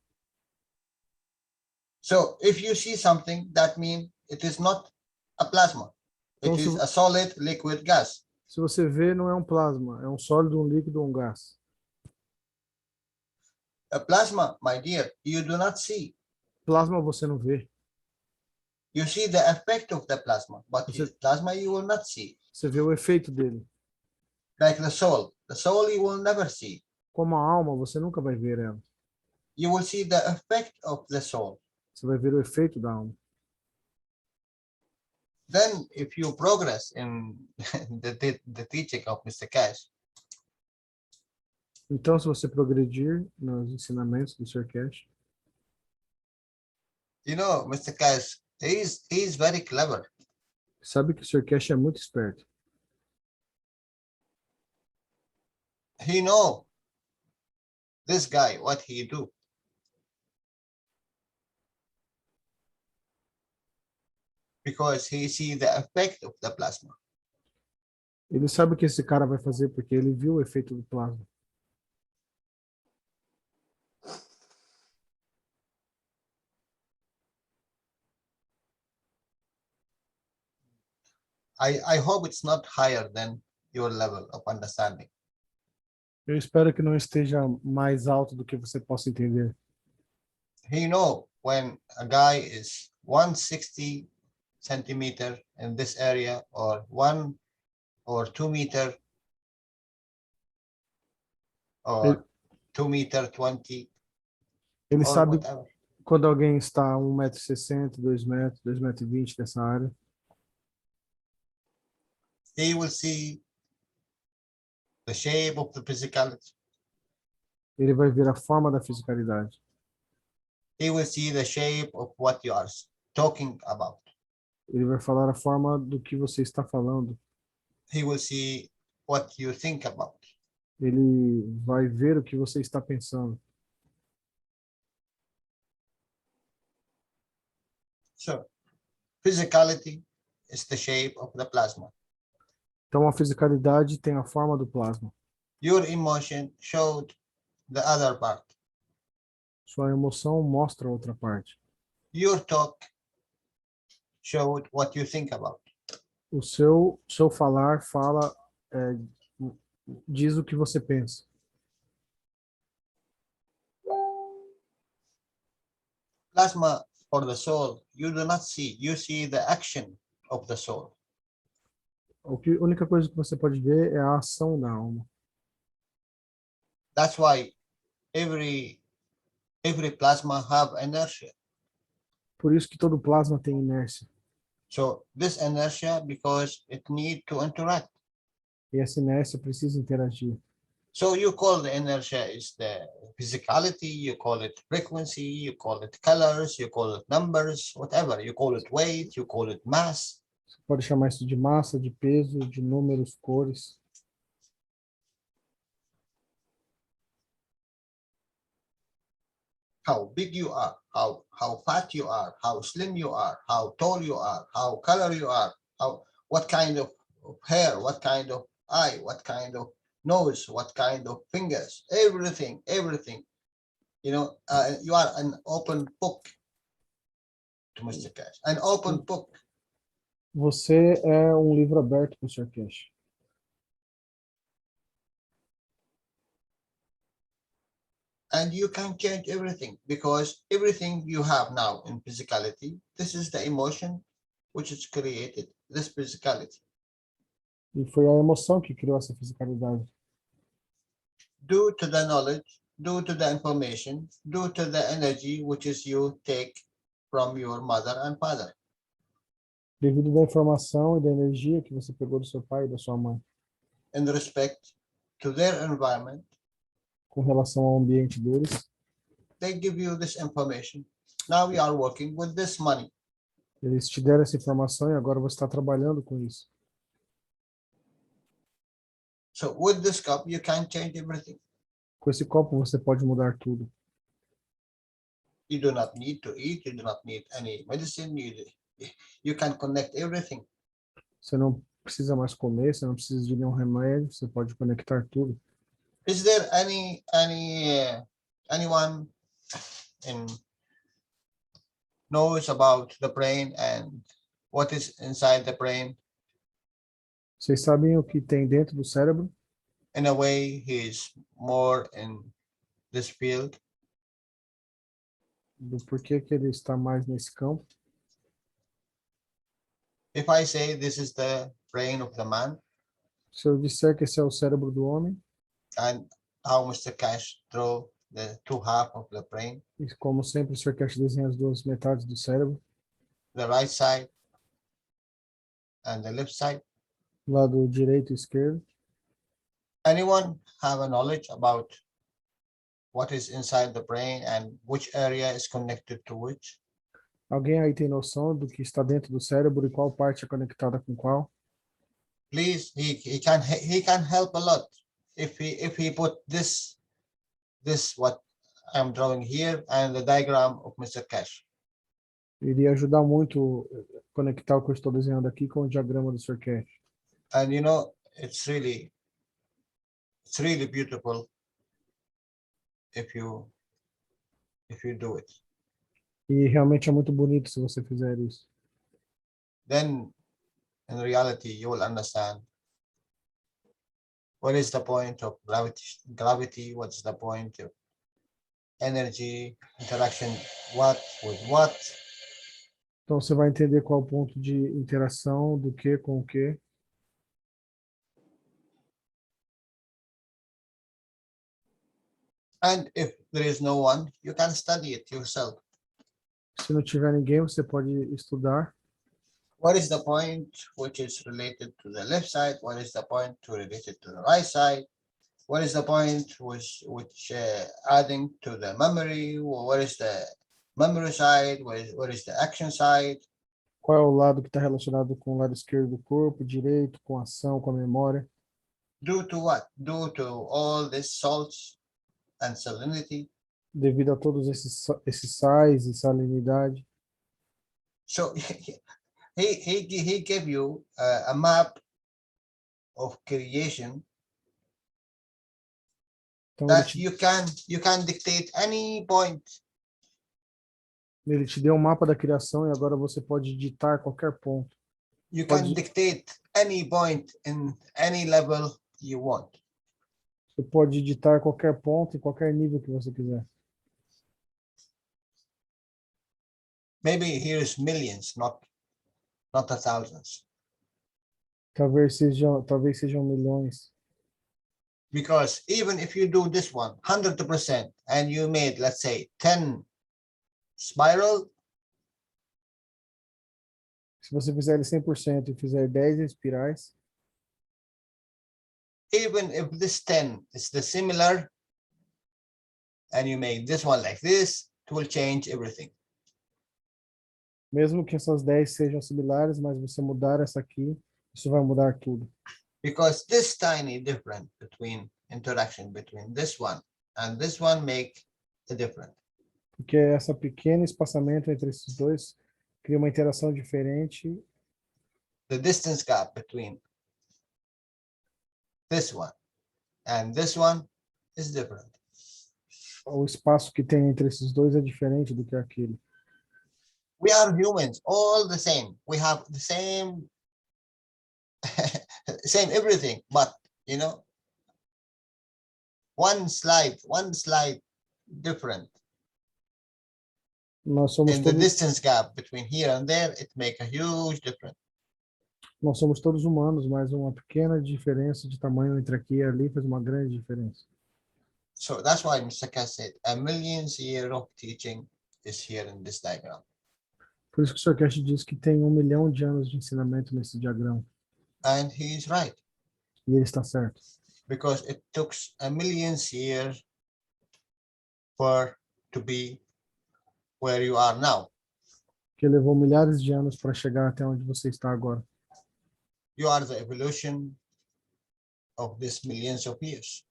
Speaker 2: So if you see something, that means it is not a plasma. It
Speaker 1: Então,
Speaker 2: is a solid liquid gas.
Speaker 1: se você vê, não é um plasma, é um sólido, um líquido, um gás.
Speaker 2: A plasma, my dear, you do not see.
Speaker 1: Plasma você não vê.
Speaker 2: You see the effect of the plasma, but the plasma you will not see.
Speaker 1: Você vê o efeito dele.
Speaker 2: Like the soul. The soul you will never see.
Speaker 1: Como a alma, você nunca vai ver ela.
Speaker 2: You will see the effect of the soul.
Speaker 1: Você vai ver o efeito da alma.
Speaker 2: Then if you progress in the teaching of Mr. Cash,
Speaker 1: Então, se você progredir nos ensinamentos do Sr. Cash,
Speaker 2: you know, Mr. Cash, he's very clever.
Speaker 1: sabe que o Sr. Cash é muito esperto.
Speaker 2: He know this guy, what he do. Because he see the effect of the plasma.
Speaker 1: Ele sabe o que esse cara vai fazer porque ele viu o efeito do plasma.
Speaker 2: I hope it's not higher than your level of understanding.
Speaker 1: Eu espero que não esteja mais alto do que você possa entender.
Speaker 2: He know when a guy is 160 centimeter in this area or 1 or 2 meter or 2 meter 20
Speaker 1: Ele
Speaker 2: or
Speaker 1: sabe
Speaker 2: whatever.
Speaker 1: quando alguém está a 1,60 m, 2 metros, 2,20 m dessa área.
Speaker 2: He will see the shape of the physicality.
Speaker 1: Ele vai ver a forma da fisicalidade.
Speaker 2: He will see the shape of what you are talking about.
Speaker 1: Ele vai falar a forma do que você está falando.
Speaker 2: He will see what you think about.
Speaker 1: Ele vai ver o que você está pensando.
Speaker 2: So, physicality is the shape of the plasma.
Speaker 1: Então, a fisicalidade tem a forma do plasma.
Speaker 2: Your emotion showed the other part.
Speaker 1: Sua emoção mostra a outra parte.
Speaker 2: Your talk showed what you think about.
Speaker 1: O seu falar diz o que você pensa.
Speaker 2: Plasma for the soul, you do not see. You see the action of the soul.
Speaker 1: A única coisa que você pode ver é a ação da alma.
Speaker 2: That's why every plasma have inertia.
Speaker 1: Por isso que todo plasma tem inércia.
Speaker 2: So this inertia, because it need to interact.
Speaker 1: E essa inércia precisa interagir.
Speaker 2: So you call the inertia is the physicality, you call it frequency, you call it colors, you call it numbers, whatever. You call it weight, you call it mass.
Speaker 1: Você pode chamar isso de massa, de peso, de números, cores.
Speaker 2: How big you are, how fat you are, how slim you are, how tall you are, how color you are, what kind of hair, what kind of eye, what kind of nose, what kind of fingers, everything. You know, you are an open book to Mr. Cash, an open book.
Speaker 1: Você é um livro aberto para o Sr. Cash.
Speaker 2: And you can change everything because everything you have now in physicality, this is the emotion which is created, this physicality.
Speaker 1: E foi a emoção que criou essa fisicalidade.
Speaker 2: Due to the knowledge, due to the information, due to the energy which is you take from your mother and father.
Speaker 1: Devido da informação e da energia que você pegou do seu pai e da sua mãe.
Speaker 2: In respect to their environment,
Speaker 1: Com relação ao ambiente deles,
Speaker 2: they give you this information. Now you are working with this money.
Speaker 1: eles te deram essa informação e agora você está trabalhando com isso.
Speaker 2: So with this cup, you can change everything.
Speaker 1: Com esse copo você pode mudar tudo.
Speaker 2: You do not need to eat. You do not need any medicine. You can connect everything.
Speaker 1: Você não precisa mais comer, você não precisa de nenhum remédio, você pode conectar tudo.
Speaker 2: Is there anyone knows about the brain and what is inside the brain?
Speaker 1: Vocês sabem o que tem dentro do cérebro?
Speaker 2: In a way, he is more in this field.
Speaker 1: Do porquê que ele está mais nesse campo?
Speaker 2: If I say this is the brain of the man,
Speaker 1: Se eu disser que esse é o cérebro do homem,
Speaker 2: and how Mr. Cash draw the two half of the brain,
Speaker 1: e como sempre o Sr. Cash desenha as duas metades do cérebro,
Speaker 2: the right side and the left side.
Speaker 1: lado direito e esquerdo.
Speaker 2: Anyone have a knowledge about what is inside the brain and which area is connected to which?
Speaker 1: Alguém aí tem noção do que está dentro do cérebro e qual parte é conectada com qual?
Speaker 2: Please, he can help a lot if he put this what I'm drawing here and the diagram of Mr. Cash.
Speaker 1: Iria ajudar muito conectar o que eu estou desenhando aqui com o diagrama do Sr. Cash.
Speaker 2: And you know, it's really beautiful if you do it.
Speaker 1: E realmente é muito bonito se você fizer isso.
Speaker 2: Then in reality you will understand what is the point of gravity, what is the point of energy, interaction, what with what.
Speaker 1: Então você vai entender qual o ponto de interação do que com o que.
Speaker 2: And if there is no one, you can study it yourself.
Speaker 1: Se não tiver ninguém, você pode estudar.
Speaker 2: What is the point which is related to the left side? What is the point related to the right side? What is the point which adding to the memory? What is the memory side? What is the action side?
Speaker 1: Qual é o lado que está relacionado com o lado esquerdo do corpo, direito, com a ação, com a memória?
Speaker 2: Due to what? Due to all these salts and salinity.
Speaker 1: Devido a todos esses sais e salinidade.
Speaker 2: So he gave you a map of creation
Speaker 1: Então
Speaker 2: that you can dictate any point.
Speaker 1: Ele te deu um mapa da criação e agora você pode digitar qualquer ponto.
Speaker 2: You can dictate any point in any level you want.
Speaker 1: Você pode digitar qualquer ponto em qualquer nível que você quiser.
Speaker 2: Maybe here's millions, not the thousands.
Speaker 1: Talvez sejam milhões.
Speaker 2: Because even if you do this one 100% and you made, let's say, 10 spiral.
Speaker 1: Se você fizer ele 100% e fizer 10 espirais.
Speaker 2: Even if this 10 is the similar and you make this one like this, it will change everything.
Speaker 1: Mesmo que essas 10 sejam similares, mas você mudar essa aqui, isso vai mudar tudo.
Speaker 2: Because this tiny difference interaction between this one and this one make a difference.
Speaker 1: Porque essa pequeno espaçamento entre esses dois cria uma interação diferente.
Speaker 2: The distance gap between this one and this one is different.
Speaker 1: O espaço que tem entre esses dois é diferente do que aquele.
Speaker 2: We are humans, all the same. We have the same same everything, but you know, one slide different.
Speaker 1: Nós somos
Speaker 2: in the distance gap between here and there, it make a huge difference.
Speaker 1: Nós somos todos humanos, mas uma pequena diferença de tamanho entre aqui e ali faz uma grande diferença.
Speaker 2: So that's why Mr. Cass said a million years of teaching is here in this diagram.
Speaker 1: Por isso que o Sr. Cash diz que tem 1 milhão de anos de ensinamento nesse diagrama.
Speaker 2: And he is right,
Speaker 1: E ele está certo.
Speaker 2: because it took a million years for to be where you are now.
Speaker 1: Que levou milhares de anos para chegar até onde você está agora.
Speaker 2: You are the evolution of these millions of years.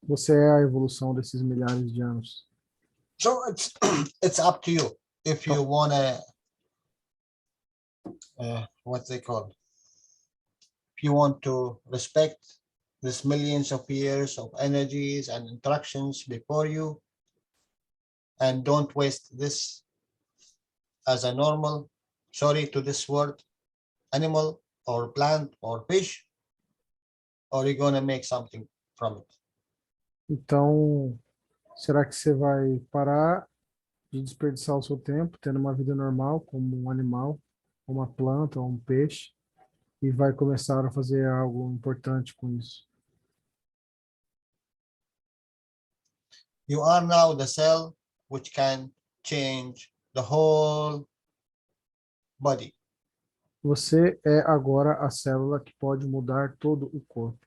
Speaker 1: Você é a evolução desses milhares de anos.
Speaker 2: So it's up to you if you wanna what they call. If you want to respect these millions of years of energies and interactions before you, and don't waste this as a normal, sorry to this word, animal or plant or fish, or you're gonna make something from it.
Speaker 1: Então, será que você vai parar de desperdiçar o seu tempo tendo uma vida normal, como um animal, uma planta ou um peixe, e vai começar a fazer algo importante com isso?
Speaker 2: You are now the cell which can change the whole body.
Speaker 1: Você é agora a célula que pode mudar todo o corpo.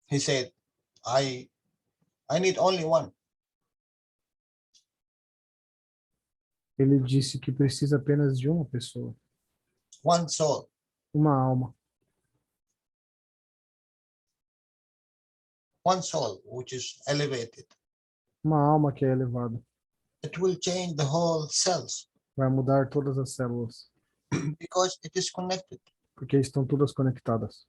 Speaker 2: He said, I need only one.
Speaker 1: Ele disse que precisa apenas de uma pessoa,
Speaker 2: One soul.
Speaker 1: uma alma.
Speaker 2: One soul which is elevated.
Speaker 1: Uma alma que é elevada.
Speaker 2: It will change the whole cells
Speaker 1: Vai mudar todas as células,
Speaker 2: because it is connected.
Speaker 1: porque estão todas conectadas.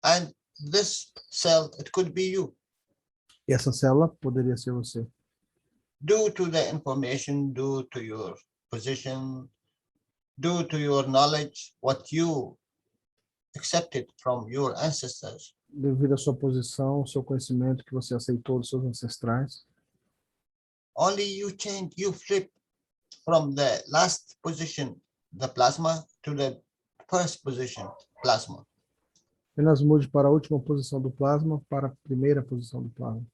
Speaker 2: And this cell, it could be you.
Speaker 1: E essa célula poderia ser você.
Speaker 2: Due to the information, due to your position, due to your knowledge, what you accepted from your ancestors.
Speaker 1: Devido à sua posição, ao seu conhecimento que você aceitou dos seus ancestrais,
Speaker 2: Only you change, you flip from the last position, the plasma, to the first position, plasma.
Speaker 1: apenas mude para a última posição do plasma para a primeira posição do plasma.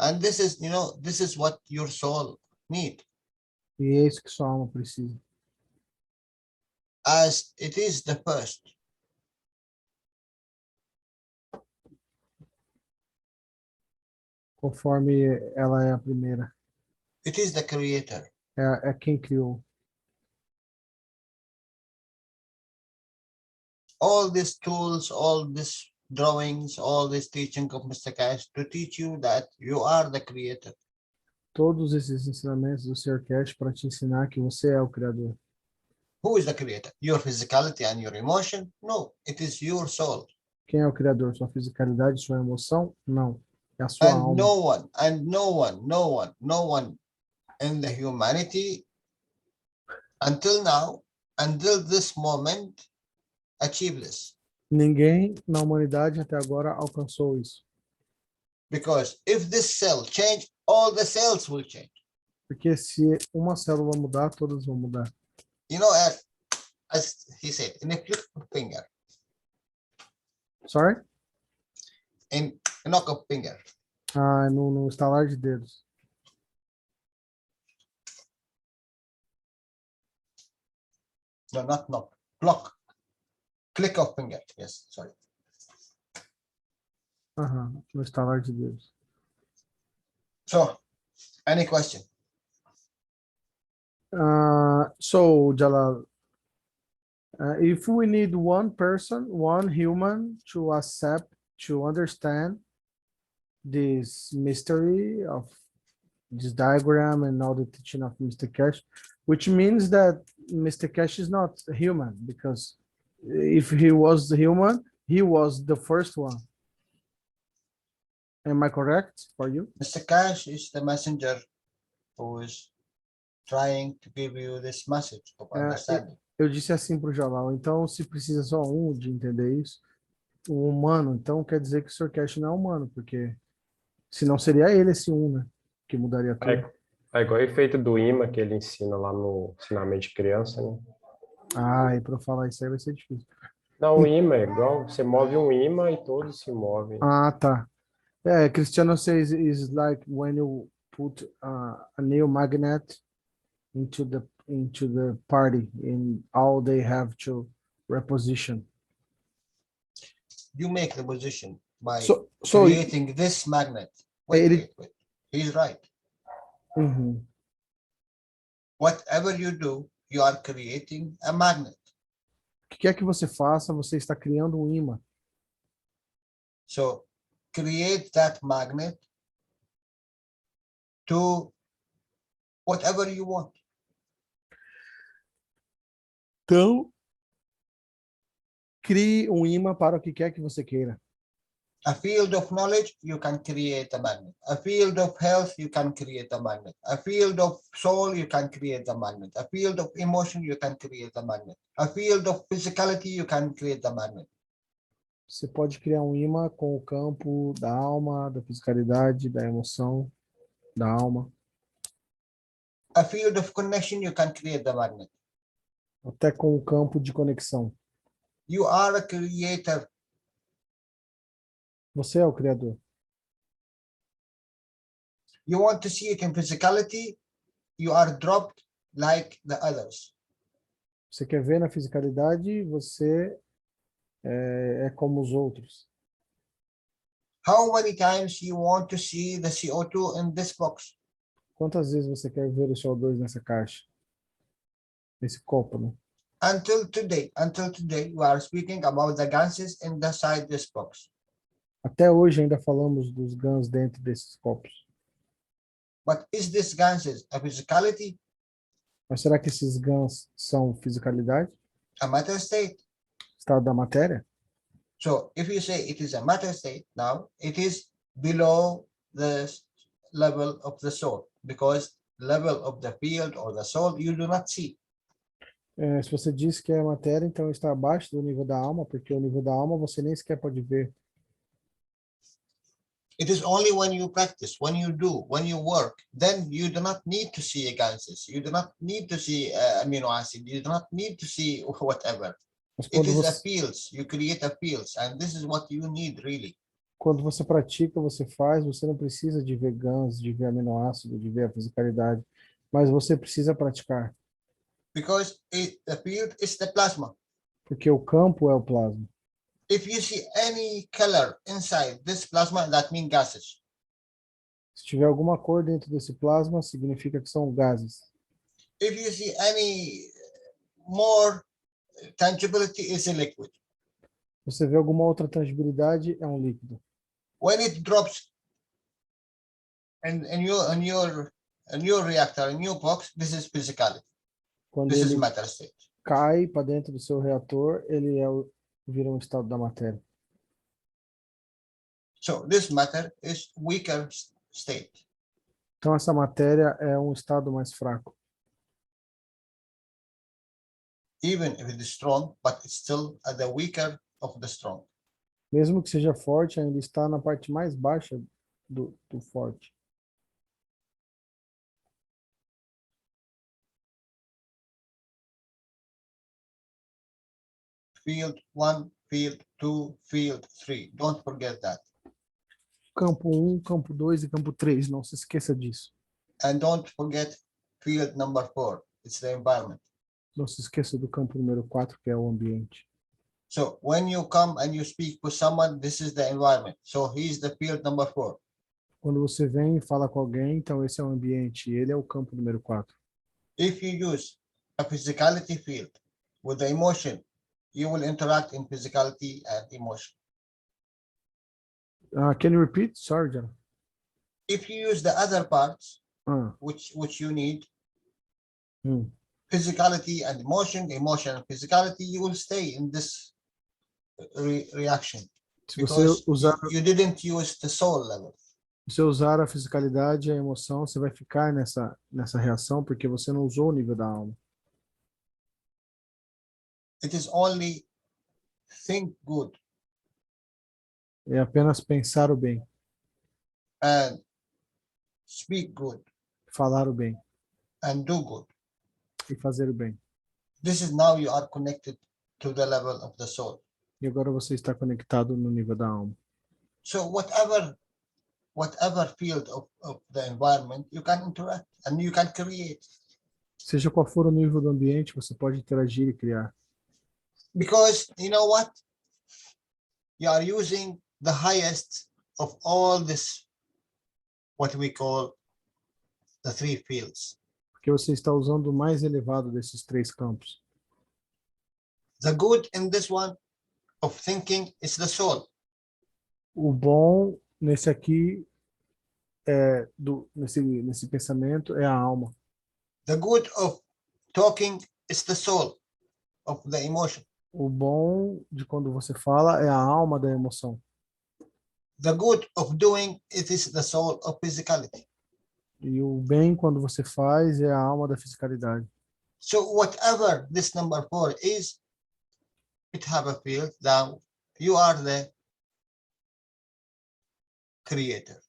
Speaker 2: And this is, this is what your soul need.
Speaker 1: E é isso que sua alma precisa.
Speaker 2: As it is the first.
Speaker 1: Conforme ela é a primeira.
Speaker 2: It is the creator.
Speaker 1: É quem criou.
Speaker 2: All these tools, all these drawings, all this teaching of Mr. Cash to teach you that you are the creator.
Speaker 1: Todos esses ensinamentos do Sr. Cash para te ensinar que você é o criador.
Speaker 2: Who is the creator? Your physicality and your emotion? No, it is your soul.
Speaker 1: Quem é o criador? Sua fisicalidade, sua emoção? Não. É a sua
Speaker 2: And
Speaker 1: alma.
Speaker 2: no one in the humanity until now, until this moment, achieve this.
Speaker 1: Ninguém na humanidade até agora alcançou isso.
Speaker 2: Because if this cell change, all the cells will change.
Speaker 1: Porque se uma célula mudar, todas vão mudar.
Speaker 2: As he said, in a click of finger,
Speaker 1: Sorry?
Speaker 2: in a knock of finger.
Speaker 1: Ah, no estalar de dedos.
Speaker 2: No, not knock. Block. Click of finger. Yes, sorry.
Speaker 1: Aham, no estalar de dedos.
Speaker 2: So, any question?
Speaker 1: So, Jalal, if we need one person, one human to accept, to understand this mystery of this diagram and all the teaching of Mr. Cash, which means that Mr. Cash is not human, because if he was human, he was the first one. Am I correct for you?
Speaker 2: Mr. Cash is the messenger who is trying to give you this message of understanding.
Speaker 1: Eu disse assim para o Jalal, então se precisa só um de entender isso, um humano, então quer dizer que o Sr. Cash não é humano, porque senão seria ele esse um, né? Que mudaria tudo.
Speaker 12: É igual o efeito do imã que ele ensina lá no ensinamento de criança, né?
Speaker 1: Ah, e para falar isso aí vai ser difícil.
Speaker 12: Não, o imã é igual, você move um imã e todos se movem.
Speaker 1: Ah, tá. Cristiano says is like when you put a new magnet into the party, and all they have to reposition.
Speaker 2: You make the position by
Speaker 1: So
Speaker 2: creating this magnet. Wait. He's right.
Speaker 1: Uhum.
Speaker 2: Whatever you do, you are creating a magnet.
Speaker 1: O que quer que você faça, você está criando um ímã.
Speaker 2: So create that magnet to whatever you want.
Speaker 1: Então, crie um ímã para o que quer que você queira.
Speaker 2: A field of knowledge, you can create a magnet. A field of health, you can create a magnet. A field of soul, you can create a magnet. A field of emotion, you can create a magnet. A field of physicality, you can create a magnet.
Speaker 1: Você pode criar um ímã com o campo da alma, da fisicalidade, da emoção, da alma.
Speaker 2: A field of connection, you can create a magnet.
Speaker 1: Até com o campo de conexão.
Speaker 2: You are a creator.
Speaker 1: Você é o criador.
Speaker 2: You want to see it in physicality, you are dropped like the others.
Speaker 1: Você quer ver na fisicalidade, você é como os outros.
Speaker 2: How many times you want to see the CO2 in this box?
Speaker 1: Quantas vezes você quer ver o CO2 nessa caixa? Nesse copo, né?
Speaker 2: Until today, we are speaking about the gases inside this box.
Speaker 1: Até hoje ainda falamos dos GANs dentro desses copos.
Speaker 2: But is this gases a physicality?
Speaker 1: Mas será que esses GANs são fisicalidade?
Speaker 2: A matter state.
Speaker 1: Estado da matéria?
Speaker 2: So if you say it is a matter state now, it is below the level of the soul, because level of the field or the soul you do not see.
Speaker 1: Se você diz que é matéria, então está abaixo do nível da alma, porque o nível da alma você nem sequer pode ver.
Speaker 2: It is only when you practice, when you do, when you work, then you do not need to see gases. You do not need to see amino acid. You do not need to see whatever. It is a fields. You create a fields, and this is what you need really.
Speaker 1: Quando você pratica, você faz, você não precisa de ver GANs, de ver aminoácido, de ver a fisicalidade, mas você precisa praticar.
Speaker 2: Because the field is the plasma.
Speaker 1: Porque o campo é o plasma.
Speaker 2: If you see any color inside this plasma, that means gases.
Speaker 1: Se tiver alguma cor dentro desse plasma, significa que são gases.
Speaker 2: If you see any more tangibility, is a liquid.
Speaker 1: Você vê alguma outra tangibilidade, é um líquido.
Speaker 2: When it drops in your reactor, in your box, this is physicality.
Speaker 1: Quando
Speaker 2: This
Speaker 1: ele
Speaker 2: is matter state.
Speaker 1: cai para dentro do seu reator, ele vira um estado da matéria.
Speaker 2: So this matter is weaker state.
Speaker 1: Então essa matéria é um estado mais fraco.
Speaker 2: Even if it is strong, but it's still at the weaker of the strong.
Speaker 1: Mesmo que seja forte, ainda está na parte mais baixa do forte.
Speaker 2: Field 1, field 2, field 3. Don't forget that.
Speaker 1: Campo 1, campo 2 e campo 3. Não se esqueça disso.
Speaker 2: And don't forget field number 4. It's the environment.
Speaker 1: Não se esqueça do campo número 4, que é o ambiente.
Speaker 2: So when you come and you speak with someone, this is the environment. So he's the field number 4.
Speaker 1: Quando você vem e fala com alguém, então esse é o ambiente, e ele é o campo número 4.
Speaker 2: If you use a physicality field with the emotion, you will interact in physicality and emotion.
Speaker 1: Can you repeat? Sorry, Jalal.
Speaker 2: If you use the other parts, which you need, physicality and emotion and physicality, you will stay in this reaction. Because you didn't use the soul level.
Speaker 1: Se você usar a fisicalidade e a emoção, você vai ficar nessa reação porque você não usou o nível da alma.
Speaker 2: It is only think good.
Speaker 1: É apenas pensar o bem.
Speaker 2: And speak good.
Speaker 1: Falar o bem.
Speaker 2: And do good.
Speaker 1: E fazer o bem.
Speaker 2: This is now you are connected to the level of the soul.
Speaker 1: E agora você está conectado no nível da alma.
Speaker 2: So whatever whatever field of the environment, you can interact and you can create.
Speaker 1: Seja qual for o nível do ambiente, você pode interagir e criar.
Speaker 2: Because you know what? You are using the highest of all this, what we call the three fields.
Speaker 1: Porque você está usando o mais elevado desses três campos.
Speaker 2: The good in this one of thinking is the soul.
Speaker 1: O bom nesse aqui, nesse pensamento, é a alma.
Speaker 2: The good of talking is the soul of the emotion.
Speaker 1: O bom de quando você fala é a alma da emoção.
Speaker 2: The good of doing, it is the soul of physicality.
Speaker 1: E o bem quando você faz é a alma da fisicalidade.
Speaker 2: So whatever this number 4 is, it have a field that you are the creator.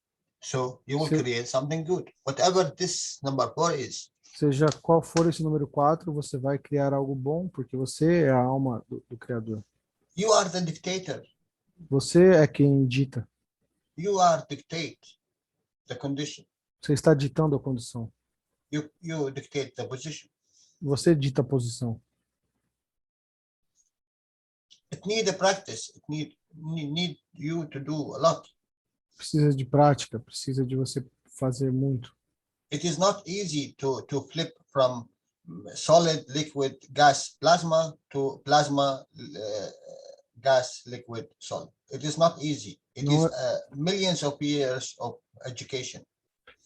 Speaker 2: So you will create something good. Whatever this number 4 is.
Speaker 1: Seja qual for esse número 4, você vai criar algo bom, porque você é a alma do Criador.
Speaker 2: You are the dictator.
Speaker 1: Você é quem dita.
Speaker 2: You are dictate the condition.
Speaker 1: Você está ditando a condição.
Speaker 2: You dictate the position.
Speaker 1: Você dita a posição.
Speaker 2: It need a practice. It need you to do a lot.
Speaker 1: Precisa de prática, precisa de você fazer muito.
Speaker 2: It is not easy to flip from solid, liquid, gas, plasma to plasma, gas, liquid, solid. It is not easy. It is millions of years of education.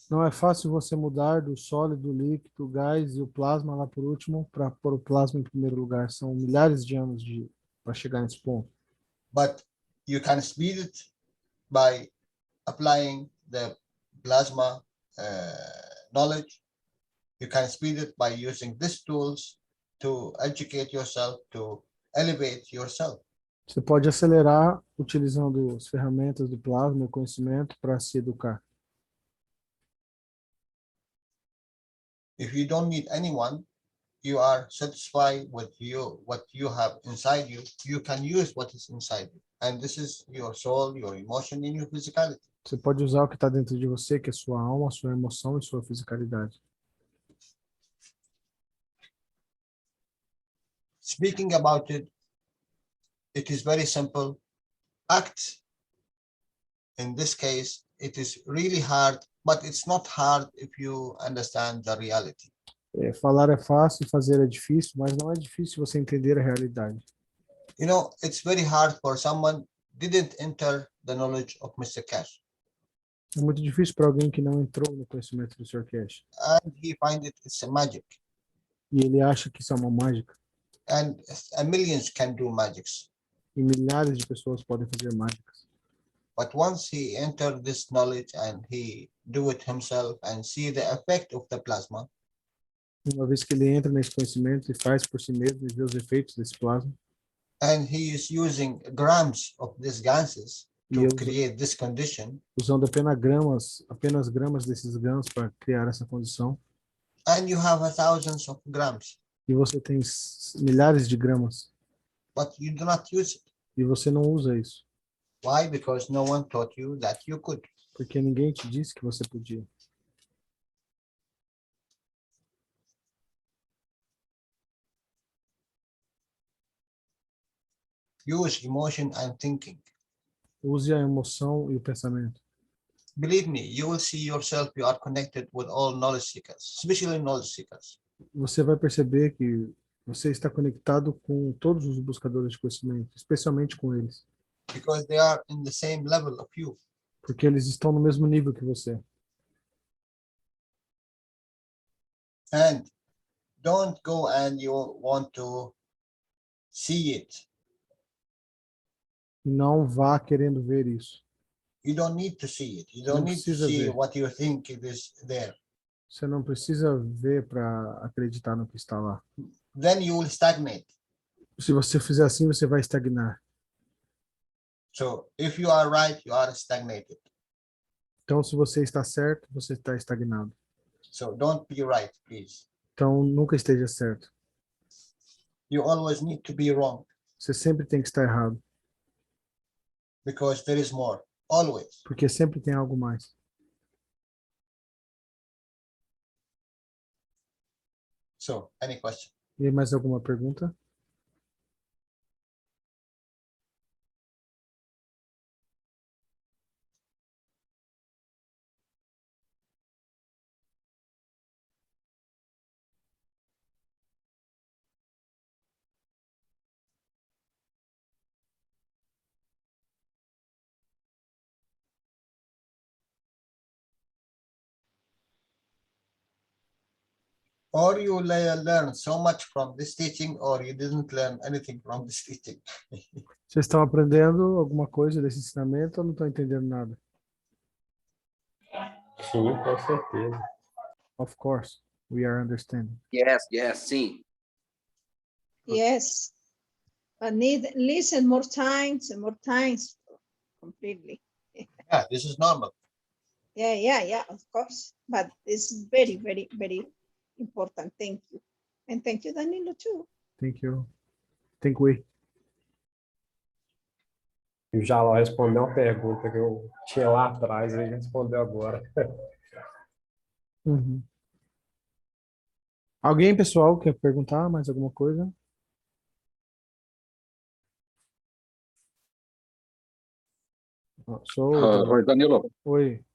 Speaker 1: Não é fácil você mudar do sólido, líquido, gás e o plasma lá por último para pôr o plasma em primeiro lugar. São milhares de anos para chegar nesse ponto.
Speaker 2: But you can speed it by applying the plasma knowledge. You can speed it by using these tools to educate yourself, to elevate yourself.
Speaker 1: Você pode acelerar utilizando as ferramentas do plasma e o conhecimento para se educar.
Speaker 2: If you don't need anyone, you are satisfied with what you have inside you. You can use what is inside you. And this is your soul, your emotion, and your physicality.
Speaker 1: Você pode usar o que está dentro de você, que é sua alma, sua emoção e sua fisicalidade.
Speaker 2: Speaking about it, it is very simple. Act. In this case, it is really hard, but it's not hard if you understand the reality.
Speaker 1: Falar é fácil, fazer é difícil, mas não é difícil você entender a realidade.
Speaker 2: You know, it's very hard for someone didn't enter the knowledge of Mr. Cash.
Speaker 1: É muito difícil para alguém que não entrou no conhecimento do Sr. Cash.
Speaker 2: And he find it's a magic.
Speaker 1: E ele acha que isso é uma mágica.
Speaker 2: And millions can do magics.
Speaker 1: E milhares de pessoas podem fazer mágicas.
Speaker 2: But once he entered this knowledge and he do it himself and see the effect of the plasma.
Speaker 1: Uma vez que ele entra nesse conhecimento e faz por si mesmo e vê os efeitos desse plasma.
Speaker 2: And he is using grams of these gases to create this condition.
Speaker 1: Usando apenas gramas desses GANs para criar essa condição.
Speaker 2: And you have thousands of grams.
Speaker 1: E você tem milhares de gramas.
Speaker 2: But you do not use it.
Speaker 1: E você não usa isso.
Speaker 2: Why? Because no one taught you that you could.
Speaker 1: Porque ninguém te disse que você podia.
Speaker 2: Use emotion and thinking.
Speaker 1: Use a emoção e o pensamento.
Speaker 2: Believe me, you will see yourself, you are connected with all knowledge seekers, especially knowledge seekers.
Speaker 1: Você vai perceber que você está conectado com todos os buscadores de conhecimento, especialmente com eles.
Speaker 2: Because they are in the same level of you.
Speaker 1: Porque eles estão no mesmo nível que você.
Speaker 2: And don't go and you want to see it.
Speaker 1: Não vá querendo ver isso.
Speaker 2: You don't need to see it. You don't need to see what you think it is there.
Speaker 1: Você não precisa ver para acreditar no que está lá.
Speaker 2: Then you will stagnate.
Speaker 1: Se você fizer assim, você vai estagnar.
Speaker 2: So if you are right, you are stagnated.
Speaker 1: Então, se você está certo, você está estagnado.
Speaker 2: So don't be right, please.
Speaker 1: Então, nunca esteja certo.
Speaker 2: You always need to be wrong.
Speaker 1: Você sempre tem que estar errado.
Speaker 2: Because there is more. always.
Speaker 1: Porque sempre tem algo mais.
Speaker 2: So, any question?
Speaker 1: E aí, mais alguma pergunta?
Speaker 2: Or you learn so much from this teaching, or you didn't learn anything from this teaching.
Speaker 1: Vocês estão aprendendo alguma coisa desse ensinamento ou não estão entendendo nada?
Speaker 12: Sim, com certeza.
Speaker 1: Of course, we are understanding.
Speaker 13: Yes, sim.
Speaker 14: Yes. But need listen more times and more times completely.
Speaker 2: Yeah, this is normal.
Speaker 14: Yeah, of course. But it's very, very, very important. Thank you. And thank you, Danilo, too.
Speaker 1: Thank you. Think we.
Speaker 12: E o Jalal respondeu uma pergunta que eu tinha lá atrás, ele respondeu agora.
Speaker 1: Uhum. Alguém, pessoal, quer perguntar mais alguma coisa?
Speaker 15: Oi, Danilo.
Speaker 1: Oi.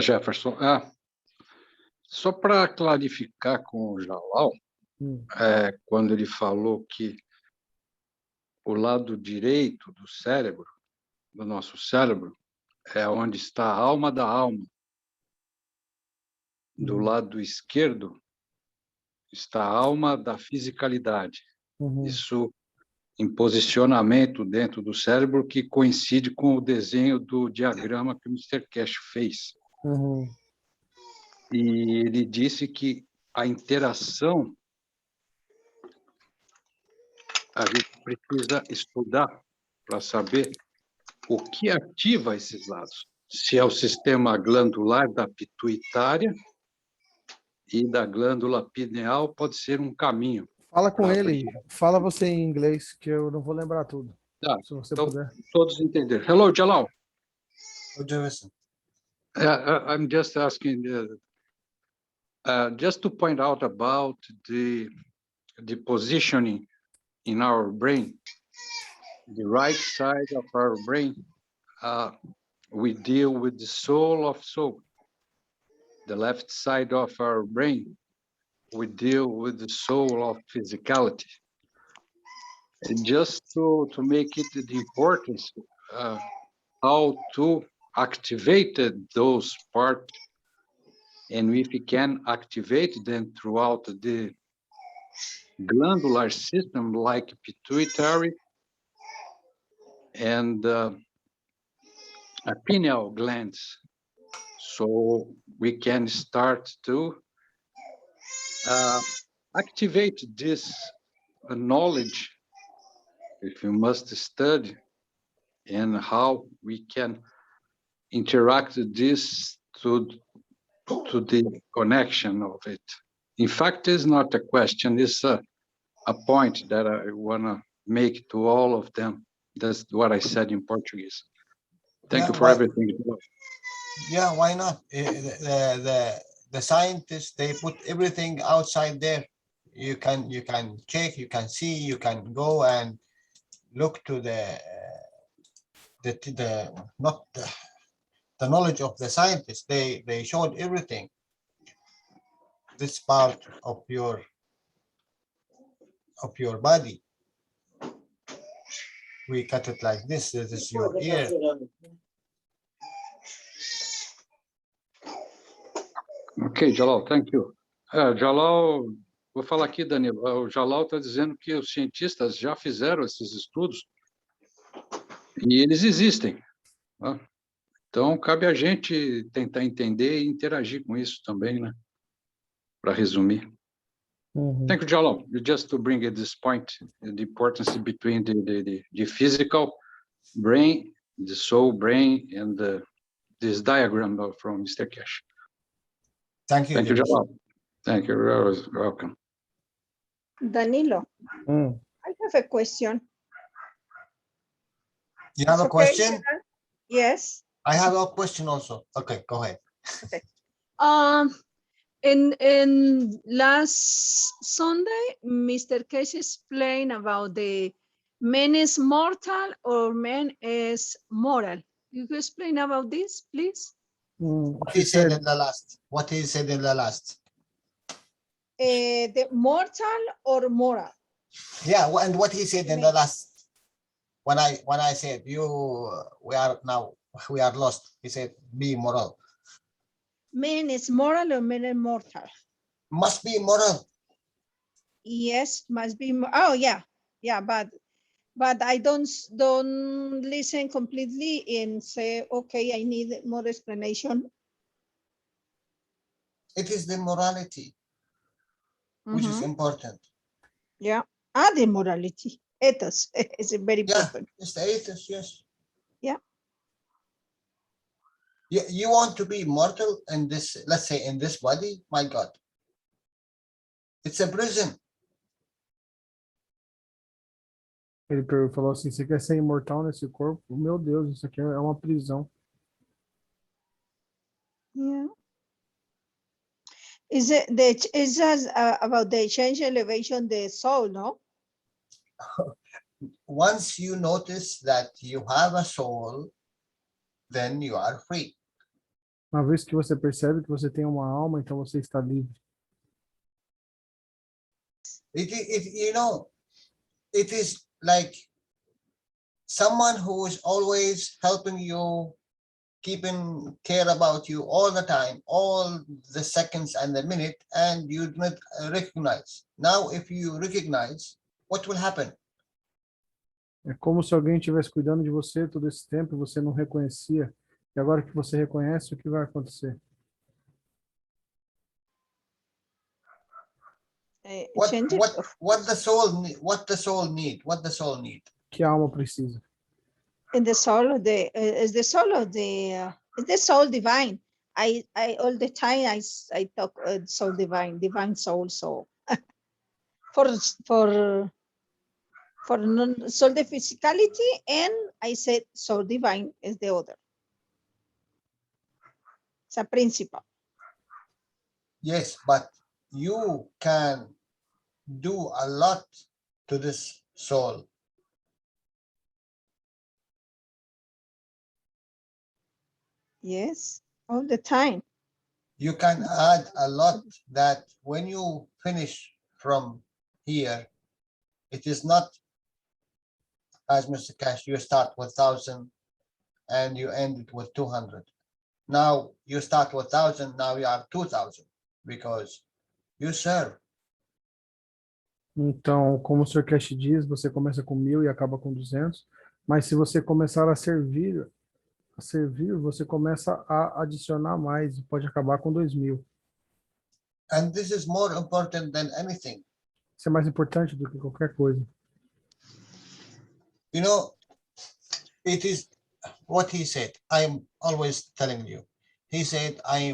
Speaker 15: Jefferson. Só para clarificar com o Jalal, quando ele falou que o lado direito do cérebro, do nosso cérebro, é onde está a alma da alma. Do lado esquerdo está a alma da fisicalidade. Isso em posicionamento dentro do cérebro que coincide com o desenho do diagrama que o Mr. Cash fez. E ele disse que a interação a gente precisa estudar para saber o que ativa esses lados. Se é o sistema glandular da pituitária e da glândula pineal, pode ser um caminho.
Speaker 1: Fala com ele. Fala você em inglês, que eu não vou lembrar tudo. Se você
Speaker 15: então,
Speaker 1: puder.
Speaker 15: todos entenderam. Hello, Jalal.
Speaker 2: Jefferson.
Speaker 15: I'm just asking, just to point out about the positioning in our brain. The right side of our brain, we deal with the soul of soul. The left side of our brain, we deal with the soul of physicality. And just to make it the importance, how to activate those parts, and if we can activate them throughout the glandular system, like pituitary and pineal glands, so we can start to activate this knowledge, if we must study, and how we can interact this to the connection of it. In fact, it's not a question, it's a point that I want to make to all of them. That's what I said in Portuguese. Thank you for everything.
Speaker 2: Yeah, why not? The scientists, they put everything outside there. You can check, you can see, you can go and look to the knowledge of the scientists. They showed everything. This part of your body. We cut it like this. This is your ear.
Speaker 15: Ok, Jalal, thank you. Jalal, vou falar aqui, Danilo. O Jalal está dizendo que os cientistas já fizeram esses estudos e eles existem. Tá? Então, cabe a gente tentar entender e interagir com isso também, né? Para resumir. Thank you, Jalal. Just to bring at this point, the importance between the physical brain, the soul brain, and this diagram from Mr. Cash.
Speaker 2: Thank you.
Speaker 15: Thank you, Jalal. Thank you. You're welcome.
Speaker 14: Danilo, I have a question.
Speaker 2: You have a question?
Speaker 14: Yes.
Speaker 2: I have a question also. Okay, go ahead.
Speaker 14: Okay. In last Sunday, Mr. Case explained about the man is mortal or man is moral. You can explain about this, please?
Speaker 2: What he said in the last. What he said in the last.
Speaker 14: The mortal or moral?
Speaker 2: Yeah, and what he said in the last. When I said we are lost. He said be moral.
Speaker 14: Man is moral or man is mortal?
Speaker 2: Must be moral.
Speaker 14: Yes, must be. Oh yeah, yeah, but I don't listen completely and say, okay, I need more explanation.
Speaker 2: It is the morality which is important.
Speaker 14: Yeah, the morality, ethos is very important.
Speaker 2: It's the ethos, yes.
Speaker 14: Yeah.
Speaker 2: You want to be mortal in this, let's say in this body, my God. It's a prison.
Speaker 1: Ele falou assim, você quer ser imortal nesse corpo? Meu Deus, isso aqui é uma prisão.
Speaker 14: Yeah. Is just about the change elevation the soul, no?
Speaker 2: Once you notice that you have a soul, then you are free.
Speaker 1: Uma vez que você percebe que você tem uma alma, então você está livre.
Speaker 2: It is like someone who is always helping you, keeping care about you all the time, all the seconds and the minute, and you do not recognize. Now, if you recognize, what will happen?
Speaker 1: É como se alguém estivesse cuidando de você todo esse tempo e você não reconhecia. E agora que você reconhece, o que vai acontecer?
Speaker 2: What the soul need? What the soul need? What the soul need?
Speaker 1: Que a alma precisa?
Speaker 14: And the soul of the is the soul of the is the soul divine. I all the time I talk soul divine soul. So for soul the physicality, and I said soul divine is the other. It's a principle.
Speaker 2: Yes, but you can do a lot to this soul.
Speaker 14: Yes, all the time.
Speaker 2: You can add a lot that when you finish from here, it is not as Mr. Cash, you start with 1,000 and you end it with 200. Now you start with 1,000, now you are 2,000 because you serve.
Speaker 1: Então, como o Sr. Cash diz, você começa com 1.000 e acaba com 200, mas se você começar a servir, você começa a adicionar mais e pode acabar com 2.000.
Speaker 2: And this is more important than anything.
Speaker 1: Isso é mais importante do que qualquer coisa.
Speaker 2: You know, it is what he said. I'm always telling you. He said, I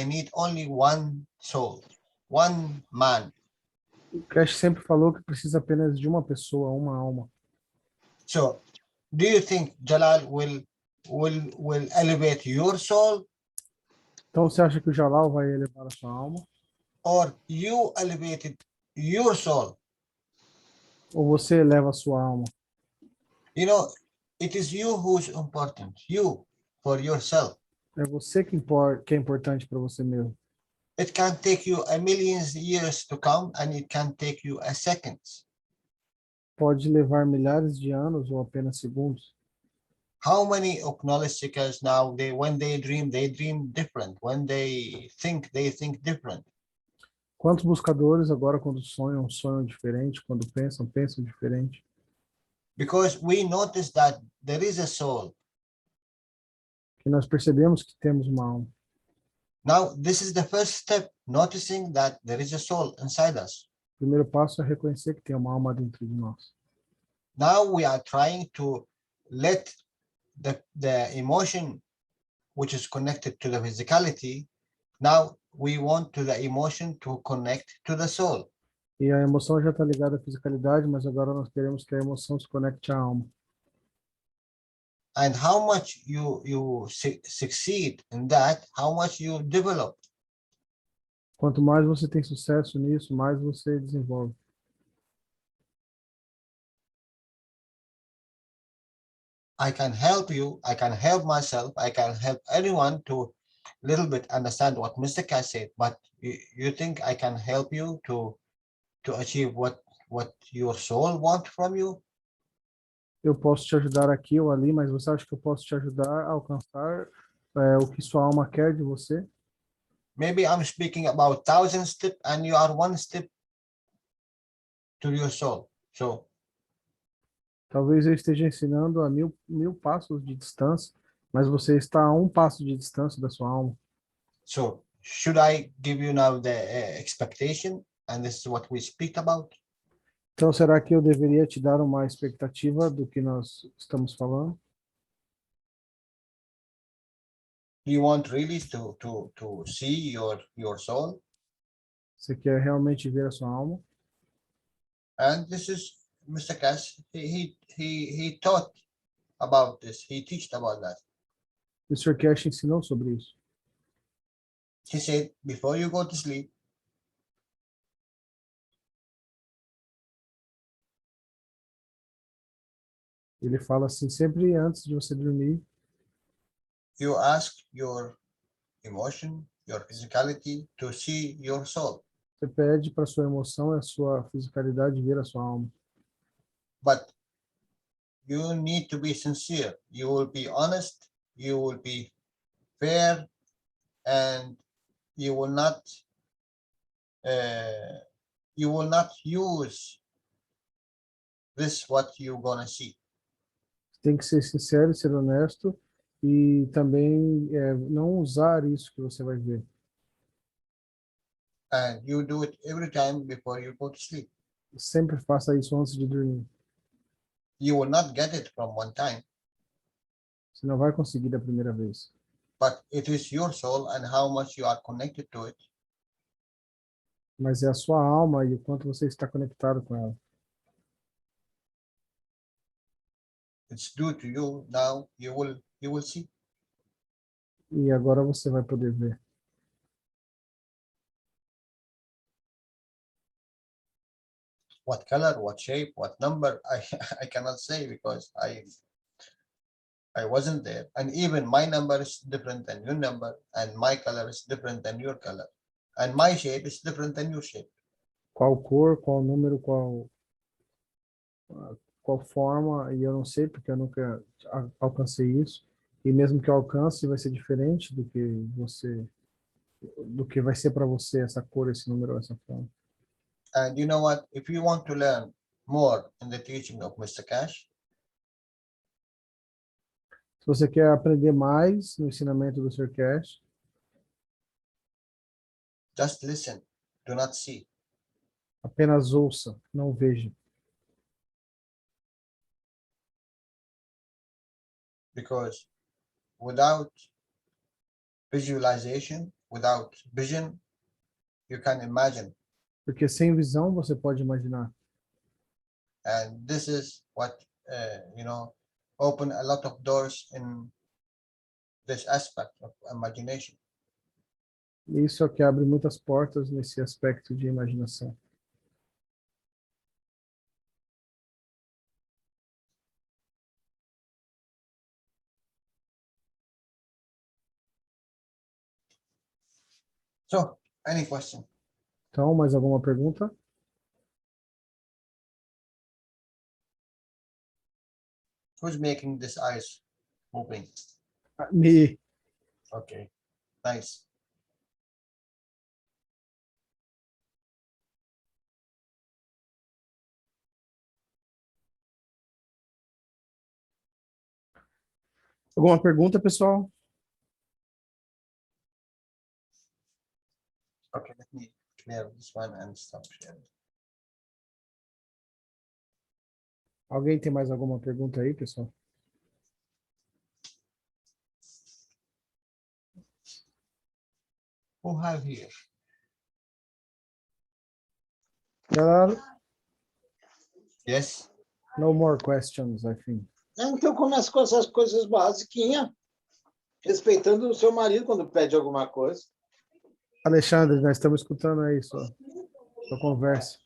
Speaker 2: need only one soul, one man.
Speaker 1: O Cash sempre falou que precisa apenas de uma pessoa, uma alma.
Speaker 2: So, do you think Jalal will elevate your soul?
Speaker 1: Então você acha que o Jalal vai elevar a sua alma?
Speaker 2: Or you elevated your soul?
Speaker 1: Ou você eleva a sua alma?
Speaker 2: You know, it is you who's important. You for yourself.
Speaker 1: É você que é importante para você mesmo.
Speaker 2: It can take you a million years to come, and it can take you a second.
Speaker 1: Pode levar milhares de anos ou apenas segundos.
Speaker 2: How many knowledge seekers now, when they dream different. When they think different.
Speaker 1: Quantos buscadores agora quando sonham diferente, quando pensam diferente?
Speaker 2: Because we notice that there is a soul.
Speaker 1: Que nós percebemos que temos uma alma.
Speaker 2: Now, this is the first step, noticing that there is a soul inside us.
Speaker 1: O primeiro passo é reconhecer que tem uma alma dentro de nós.
Speaker 2: Now we are trying to let the emotion, which is connected to the physicality, now we want to the emotion to connect to the soul.
Speaker 1: E a emoção já está ligada à fisicalidade, mas agora nós queremos que a emoção se conecte à alma.
Speaker 2: And how much you succeed in that, how much you develop.
Speaker 1: Quanto mais você tem sucesso nisso, mais você desenvolve.
Speaker 2: I can help you, I can help myself, I can help anyone to little bit understand what Mr. Cash said, but you think I can help you to achieve what your soul wants from you?
Speaker 1: Eu posso te ajudar aqui ou ali, mas você acha que eu posso te ajudar a alcançar o que sua alma quer de você?
Speaker 2: Maybe I'm speaking about 1,000 steps and you are 1 step to your soul. So
Speaker 1: Talvez eu esteja ensinando a mil passos de distância, mas você está a um passo de distância da sua alma.
Speaker 2: So should I give you now the expectation? And this is what we speak about.
Speaker 1: Então, será que eu deveria te dar uma expectativa do que nós estamos falando?
Speaker 2: You want really to see your soul?
Speaker 1: Você quer realmente ver a sua alma?
Speaker 2: And this is Mr. Cash. He taught about this. He teached about that.
Speaker 1: O Sr. Cash ensinou sobre isso.
Speaker 2: He said, before you go to sleep,
Speaker 1: Ele fala assim, sempre antes de você dormir,
Speaker 2: you ask your emotion, your physicality to see your soul.
Speaker 1: você pede para sua emoção e a sua fisicalidade ver a sua alma.
Speaker 2: But you need to be sincere. You will be honest. You will be fair, and you will not use this what you're gonna see.
Speaker 1: Tem que ser sincero e ser honesto e também não usar isso que você vai ver.
Speaker 2: And you do it every time before you go to sleep.
Speaker 1: Sempre faça isso antes de dormir.
Speaker 2: You will not get it from one time,
Speaker 1: Você não vai conseguir da primeira vez.
Speaker 2: but it is your soul and how much you are connected to it.
Speaker 1: Mas é a sua alma e o quanto você está conectado com ela.
Speaker 2: It's due to you. Now you will see.
Speaker 1: E agora você vai poder ver.
Speaker 2: What color, what shape, what number, I cannot say because I wasn't there. And even my number is different than your number, and my color is different than your color, and my shape is different than your shape.
Speaker 1: Qual cor, qual número, qual forma, e eu não sei porque eu nunca alcancei isso. E mesmo que eu alcance, vai ser diferente do que vai ser para você essa cor, esse número, essa forma.
Speaker 2: And you know what? If you want to learn more in the teaching of Mr. Cash,
Speaker 1: Se você quer aprender mais no ensinamento do Sr. Cash,
Speaker 2: just listen, do not see.
Speaker 1: apenas ouça, não veja.
Speaker 2: Because without visualization, without vision, you can imagine.
Speaker 1: Porque sem visão você pode imaginar.
Speaker 2: And this is what, open a lot of doors in this aspect of imagination.
Speaker 1: Isso é o que abre muitas portas nesse aspecto de imaginação.
Speaker 2: So, any question?
Speaker 1: Então, mais alguma pergunta?
Speaker 2: Who's making this eyes moving?
Speaker 1: Me.
Speaker 2: Okay, nice.
Speaker 1: Alguma pergunta, pessoal?
Speaker 2: Okay, let me clear this one and stop sharing.
Speaker 1: Alguém tem mais alguma pergunta aí, pessoal?
Speaker 2: Who have here?
Speaker 1: Jalal,
Speaker 2: Yes.
Speaker 1: no more questions, I think.
Speaker 13: Então começa com essas coisas basiquinhas, respeitando o seu marido quando pede alguma coisa.
Speaker 1: Alexandre, nós estamos escutando aí sua conversa.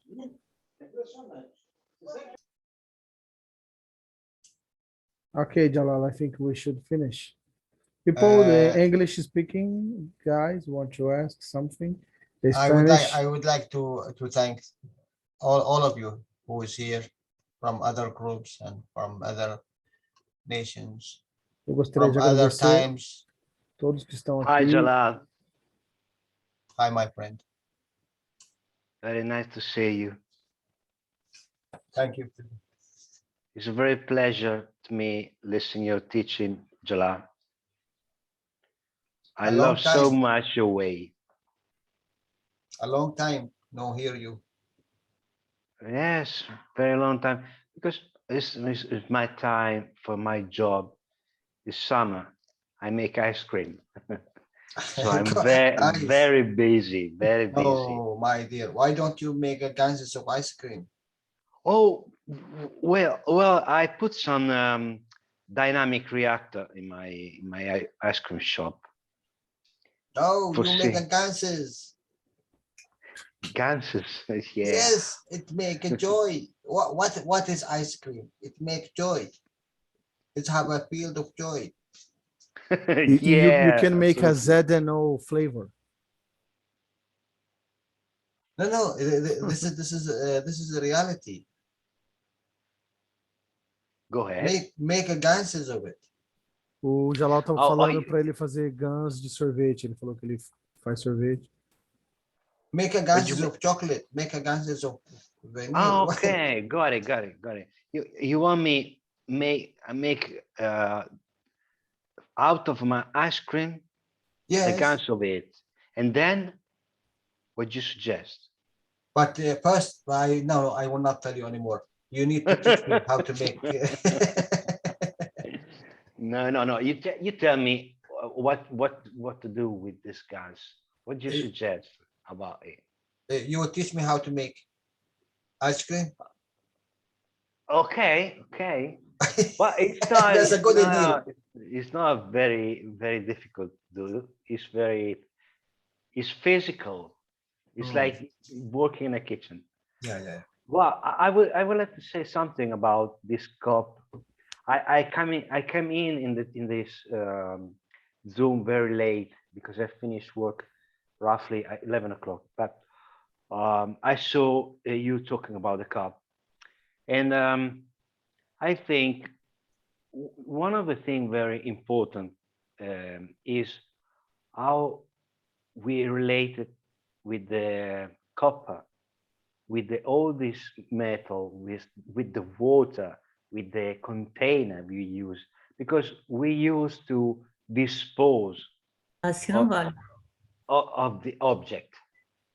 Speaker 1: Okay, Jalal, I think we should finish. People, the English speaking guys, want to ask something? The Spanish.
Speaker 2: I would like to thank all of you who is here from other groups and from other nations,
Speaker 1: Eu gostaria
Speaker 2: from
Speaker 1: de
Speaker 2: other
Speaker 1: agradecer
Speaker 2: times.
Speaker 1: todos que estão
Speaker 16: Hi,
Speaker 1: aqui.
Speaker 16: Jalal.
Speaker 2: Hi, my friend.
Speaker 16: Very nice to see you.
Speaker 2: Thank you.
Speaker 16: It's a very pleasure to me listening your teaching, Jalal. I
Speaker 2: A long
Speaker 16: love so
Speaker 2: time.
Speaker 16: much your way.
Speaker 2: A long time no hear you.
Speaker 16: Yes, very long time. Because it's my time for my job. This summer, I make ice cream. So I'm
Speaker 2: Nice.
Speaker 16: very busy, very busy.
Speaker 2: Oh, my dear, why don't you make a ganses of ice cream?
Speaker 16: Oh, well, I put some dynamic reactor in my ice cream shop.
Speaker 2: No,
Speaker 16: For
Speaker 2: you make a
Speaker 16: see-
Speaker 2: ganses.
Speaker 16: Ganses, yeah.
Speaker 2: Yes, it make a joy. What is ice cream? It make joy. It have a field of joy.
Speaker 1: You
Speaker 16: Yeah,
Speaker 1: can make a
Speaker 16: absolutely.
Speaker 1: ZNO flavor.
Speaker 2: No, this is a reality.
Speaker 16: Go ahead.
Speaker 2: Make a ganses of it.
Speaker 1: O Jalal estava
Speaker 16: Oh,
Speaker 1: falando para ele fazer guns de sorvete. Ele falou que ele faz sorvete.
Speaker 2: Make a ganses of chocolate. Make a ganses of vanilla.
Speaker 16: Oh, okay, got it. You want me make out of my ice cream the
Speaker 2: Yes.
Speaker 16: guns of it, and then what you suggest?
Speaker 2: But first, I will not tell you anymore. You need to teach me how to make.
Speaker 16: No. You tell me what to do with this guns. What do you suggest about it?
Speaker 2: You will teach me how to make ice cream.
Speaker 16: Okay. But it's not.
Speaker 2: That's a good idea.
Speaker 16: It's not very difficult to do. It's physical. It's like working in a kitchen.
Speaker 2: Yeah.
Speaker 16: Well, I would like to say something about this cup. I came in this Zoom very late because I finished work roughly at 11 o'clock. But I saw you talking about the cup, and I think one of the things very important is how we related with the copper, with all this metal, with the water, with the container we use, because we used to dispose
Speaker 3: Assim não vale.
Speaker 16: of the object.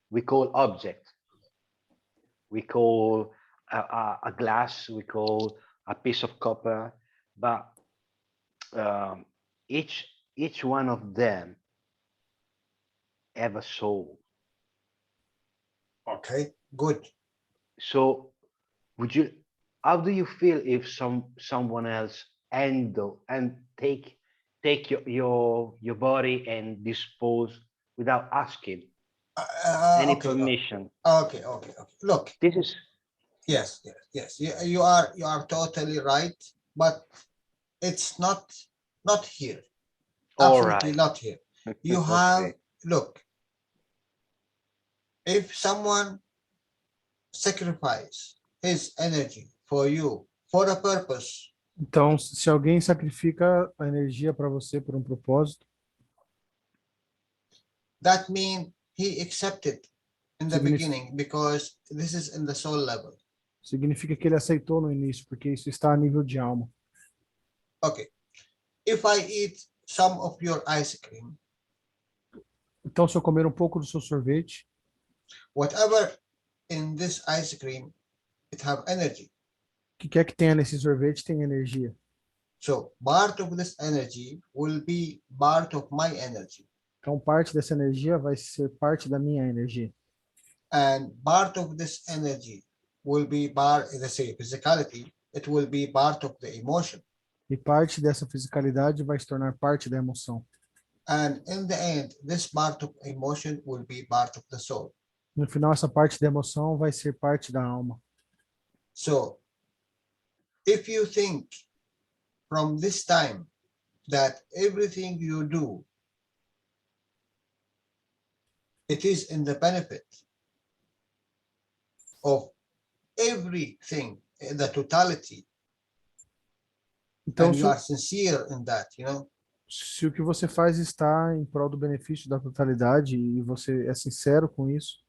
Speaker 16: We call object. We call a glass. We call a piece of copper, but each one of them have a soul.
Speaker 2: Okay, good.
Speaker 16: So how do you feel if someone else handle and take your body and dispose without asking any permission?
Speaker 2: Okay. Look,
Speaker 16: this is
Speaker 2: yes. You are totally right, but it's not here.
Speaker 16: All
Speaker 2: Absolutely
Speaker 16: right.
Speaker 2: not here. You have look. If someone sacrifice his energy for you for a purpose.
Speaker 1: Então, se alguém sacrifica a energia para você por propósito,
Speaker 2: that means he accepted in the beginning because this is in the soul level.
Speaker 1: Significa que ele aceitou no início, porque isso está a nível de alma.
Speaker 2: Okay. If I eat some of your ice cream.
Speaker 1: Então, se eu comer pouco do seu sorvete,
Speaker 2: whatever in this ice cream, it have energy.
Speaker 1: O que quer que tenha nesse sorvete tem energia.
Speaker 2: So part of this energy will be part of my energy.
Speaker 1: Então, parte dessa energia vai ser parte da minha energia.
Speaker 2: And part of this energy will be part, let's say physicality, it will be part of the emotion.
Speaker 1: E parte dessa fisicalidade vai se tornar parte da emoção.
Speaker 2: And in the end, this part of emotion will be part of the soul.
Speaker 1: No final, essa parte da emoção vai ser parte da alma.
Speaker 2: So, if you think from this time that everything you do, it is in the benefit of everything, the totality,
Speaker 1: Então,
Speaker 2: and you are sincere in that, you know.
Speaker 1: Se o que você faz está em prol do benefício da totalidade e você é sincero com isso,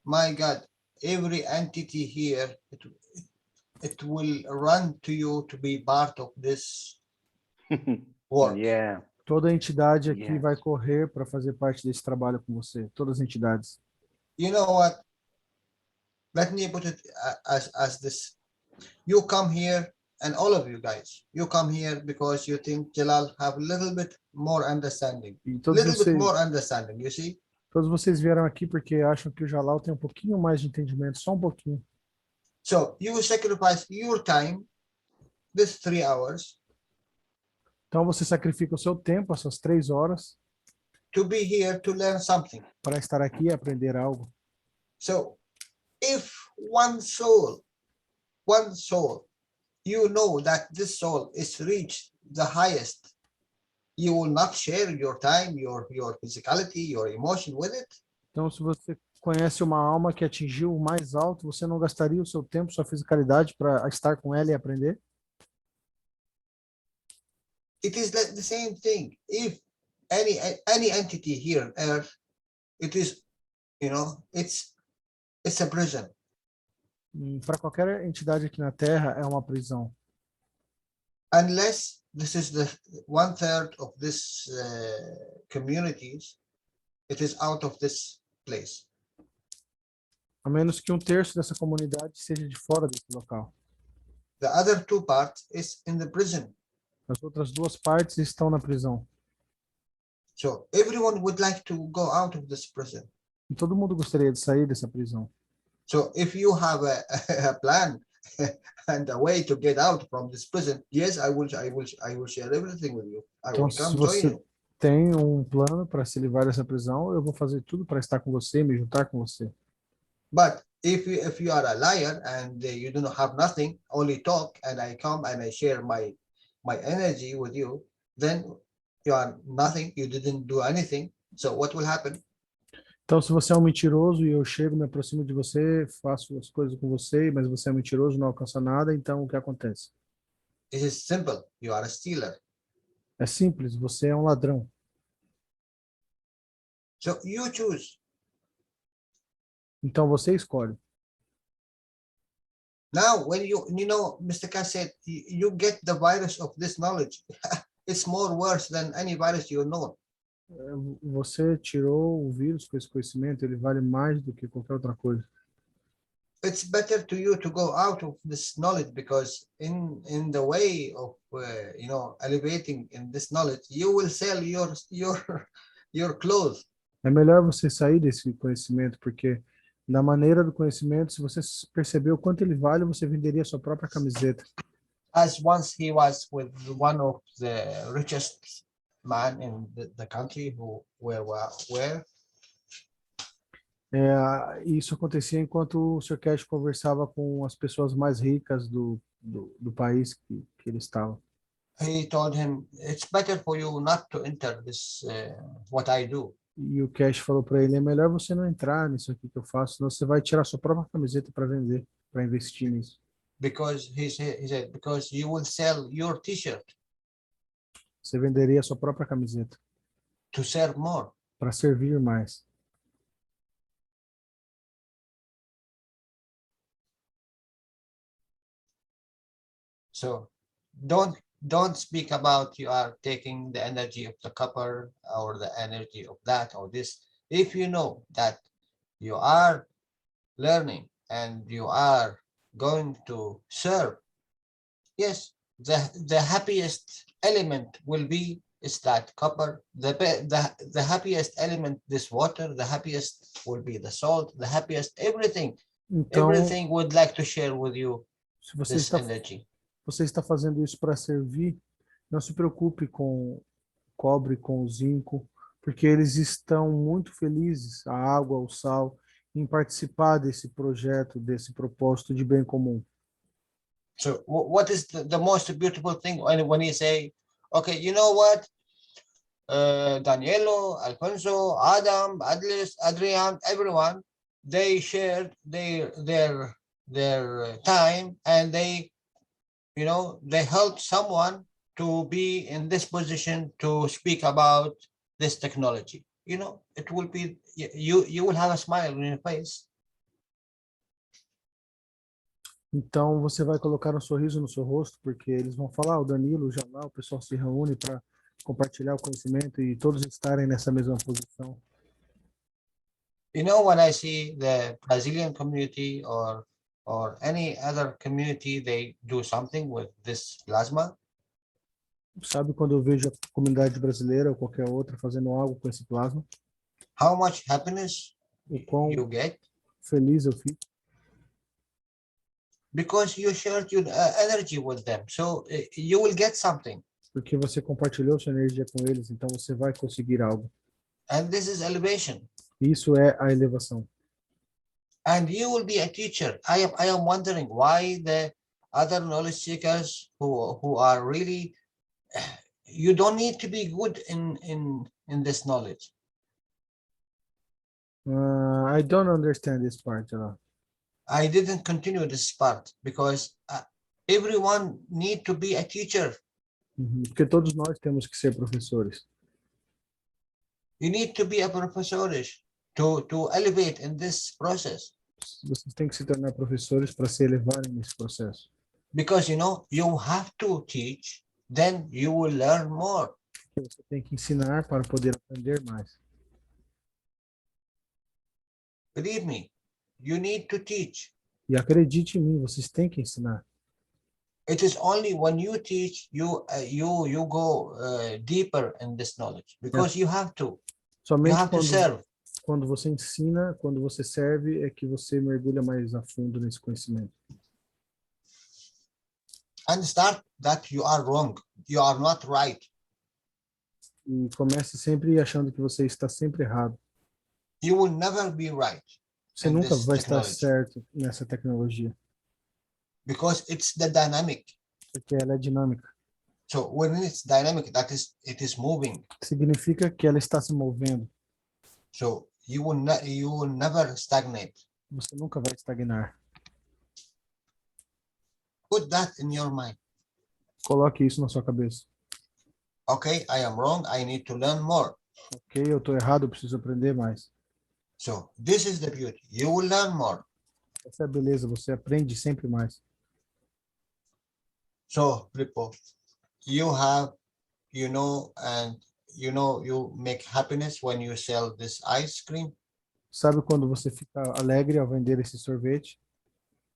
Speaker 2: My God, every entity here, it will run to you to be part of this work.
Speaker 16: Yeah.
Speaker 1: toda entidade aqui
Speaker 16: Yes.
Speaker 1: vai correr para fazer parte desse trabalho com você, todas as entidades.
Speaker 2: You know what? Let me put it as this. You come here, and all of you guys, you come here because you think Jalal have a little bit more understanding.
Speaker 1: E todos
Speaker 2: Little bit
Speaker 1: vocês,
Speaker 2: more understanding, you see?
Speaker 1: todos vocês vieram aqui porque acham que o Jalal tem um pouquinho mais de entendimento, só um pouquinho.
Speaker 2: So you sacrifice your time, this 3 hours,
Speaker 1: Então você sacrifica o seu tempo, as suas 3 horas,
Speaker 2: to be here to learn something.
Speaker 1: para estar aqui e aprender algo.
Speaker 2: So if one soul, you know that this soul is reached the highest, you will not share your time, your physicality, your emotion with it.
Speaker 1: Então, se você conhece uma alma que atingiu o mais alto, você não gastaria o seu tempo, sua fisicalidade para estar com ela e aprender?
Speaker 2: It is like the same thing. If any entity here on earth, it is, you know, it's a prison.
Speaker 1: Para qualquer entidade aqui na Terra é uma prisão.
Speaker 2: Unless this is the 1/3 of this communities, it is out of this place.
Speaker 1: A menos que 1/3 dessa comunidade seja de fora desse local.
Speaker 2: The other 2 parts is in the prison.
Speaker 1: As outras 2 partes estão na prisão.
Speaker 2: So everyone would like to go out of this prison.
Speaker 1: E todo mundo gostaria de sair dessa prisão.
Speaker 2: So if you have a plan and a way to get out from this prison, yes, I will share everything with you. I
Speaker 1: Então,
Speaker 2: will
Speaker 1: se
Speaker 2: come join
Speaker 1: você
Speaker 2: you.
Speaker 1: tem um plano para se livrar dessa prisão, eu vou fazer tudo para estar com você, me juntar com você.
Speaker 2: But if you are a liar and you do not have nothing, only talk, and I come and I share my energy with you, then you are nothing, you didn't do anything. So what will happen?
Speaker 1: Então, se você é um mentiroso e eu chego, me aproximo de você, faço as coisas com você, mas você é mentiroso, não alcança nada, então o que acontece?
Speaker 2: It is simple. You are a stealer.
Speaker 1: É simples, você é um ladrão.
Speaker 2: So you choose.
Speaker 1: Então você escolhe.
Speaker 2: Now, when you know, Mr. K said, you get the virus of this knowledge. It's more worse than any virus you know.
Speaker 1: Você tirou o vírus com esse conhecimento, ele vale mais do que qualquer outra coisa.
Speaker 2: It's better to you to go out of this knowledge, because in the way of elevating in this knowledge, you will sell your clothes.
Speaker 1: É melhor você sair desse conhecimento, porque na maneira do conhecimento, se você perceber o quanto ele vale, você venderia a sua própria camiseta.
Speaker 2: As once he was with one of the richest man in the country where.
Speaker 1: Isso acontecia enquanto o Sr. Cash conversava com as pessoas mais ricas do país que ele estava.
Speaker 2: He told him, it's better for you not to enter this, what I do.
Speaker 1: E o Cash falou para ele, é melhor você não entrar nisso aqui que eu faço, senão você vai tirar sua própria camiseta para vender, para investir nisso.
Speaker 2: Because he said, because you will sell your t-shirt.
Speaker 1: Você venderia a sua própria camiseta.
Speaker 2: To serve more.
Speaker 1: Para servir mais.
Speaker 2: So don't speak about you are taking the energy of the copper or the energy of that or this. If you know that you are learning and you are going to serve, yes, the happiest element will be is that copper. The happiest element, this water, the happiest will be the salt, the happiest everything.
Speaker 1: Então,
Speaker 2: everything would like to share with you
Speaker 1: se você
Speaker 2: this
Speaker 1: está
Speaker 2: energy.
Speaker 1: você está fazendo isso para servir, não se preocupe com o cobre, com o zinco, porque eles estão muito felizes, a água, o sal, em participar desse projeto, desse propósito de bem comum.
Speaker 2: So what is the most beautiful thing when you say, okay, you know what? Danielo, Alfonso, Adam, Adlis, Adrian, everyone, they shared their time, and they, you know, they helped someone to be in this position to speak about this technology. You know, it will be, you will have a smile on your face.
Speaker 1: Então você vai colocar um sorriso no seu rosto, porque eles vão falar, o Danilo, o Jalal, o pessoal se reúne para compartilhar o conhecimento e todos estarem nessa mesma posição.
Speaker 2: You know, when I see the Brazilian community or any other community, they do something with this plasma.
Speaker 1: Sabe quando eu vejo a comunidade brasileira ou qualquer outra fazendo algo com esse plasma?
Speaker 2: How much happiness
Speaker 1: O quão
Speaker 2: you get?
Speaker 1: feliz eu fico.
Speaker 2: Because you shared your energy with them, so you will get something.
Speaker 1: Porque você compartilhou sua energia com eles, então você vai conseguir algo.
Speaker 2: And this is elevation.
Speaker 1: Isso é a elevação.
Speaker 2: And you will be a teacher. I am wondering why the other knowledge seekers who are really, you don't need to be good in this knowledge.
Speaker 1: I don't understand this part.
Speaker 2: I didn't continue this part because everyone need to be a teacher.
Speaker 1: Porque todos nós temos que ser professores.
Speaker 2: You need to be a professor to elevate in this process.
Speaker 1: Vocês têm que se tornar professores para se elevarem nesse processo.
Speaker 2: Because you know, you have to teach, then you will learn more.
Speaker 1: Você tem que ensinar para poder aprender mais.
Speaker 2: Believe me, you need to teach.
Speaker 1: E acredite em mim, vocês têm que ensinar.
Speaker 2: It is only when you teach you go deeper in this knowledge because you have to.
Speaker 1: Somente
Speaker 2: You have to serve.
Speaker 1: quando você ensina, quando você serve, é que você mergulha mais a fundo nesse conhecimento.
Speaker 2: And start that you are wrong. You are not right.
Speaker 1: E comece sempre achando que você está sempre errado.
Speaker 2: You will never be right.
Speaker 1: Você nunca vai estar certo nessa tecnologia.
Speaker 2: Because it's the dynamic.
Speaker 1: Porque ela é dinâmica.
Speaker 2: So when it's dynamic, it is moving.
Speaker 1: Significa que ela está se movendo.
Speaker 2: So you will never stagnate.
Speaker 1: Você nunca vai estagnar.
Speaker 2: Put that in your mind.
Speaker 1: Coloque isso na sua cabeça.
Speaker 2: Okay, I am wrong. I need to learn more.
Speaker 1: Ok, eu estou errado, eu preciso aprender mais.
Speaker 2: So this is the beauty. You will learn more.
Speaker 1: Essa é a beleza, você aprende sempre mais.
Speaker 2: So, people, you have, you know, and you make happiness when you sell this ice cream.
Speaker 1: Sabe quando você fica alegre ao vender esse sorvete?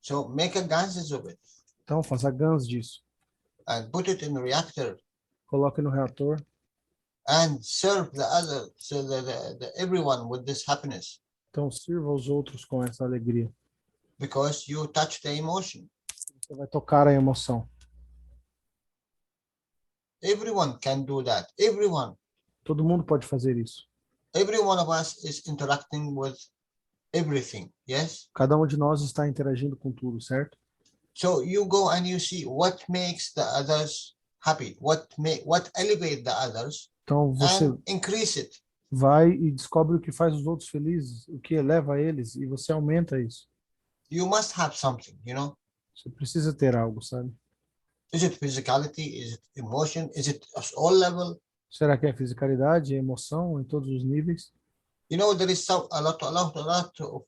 Speaker 2: So make a ganses of it.
Speaker 1: Então, faça gans disso.
Speaker 2: And put it in the reactor.
Speaker 1: Coloque no reator.
Speaker 2: And serve the other, so the everyone with this happiness.
Speaker 1: Então, sirva aos outros com essa alegria.
Speaker 2: Because you touch the emotion.
Speaker 1: Você vai tocar a emoção.
Speaker 2: Everyone can do that. Everyone.
Speaker 1: Todo mundo pode fazer isso.
Speaker 2: Every one of us is interacting with everything. Yes?
Speaker 1: Cada um de nós está interagindo com tudo, certo?
Speaker 2: So you go and you see what makes the others happy, what elevate the others,
Speaker 1: então você
Speaker 2: and increase it.
Speaker 1: Vai e descobre o que faz os outros felizes, o que eleva eles, e você aumenta isso.
Speaker 2: You must have something, you know?
Speaker 1: Você precisa ter algo, sabe?
Speaker 2: Is it physicality? Is it emotion? Is it at all level?
Speaker 1: Será que é fisicalidade, emoção, em todos os níveis?
Speaker 2: You know, there is a lot of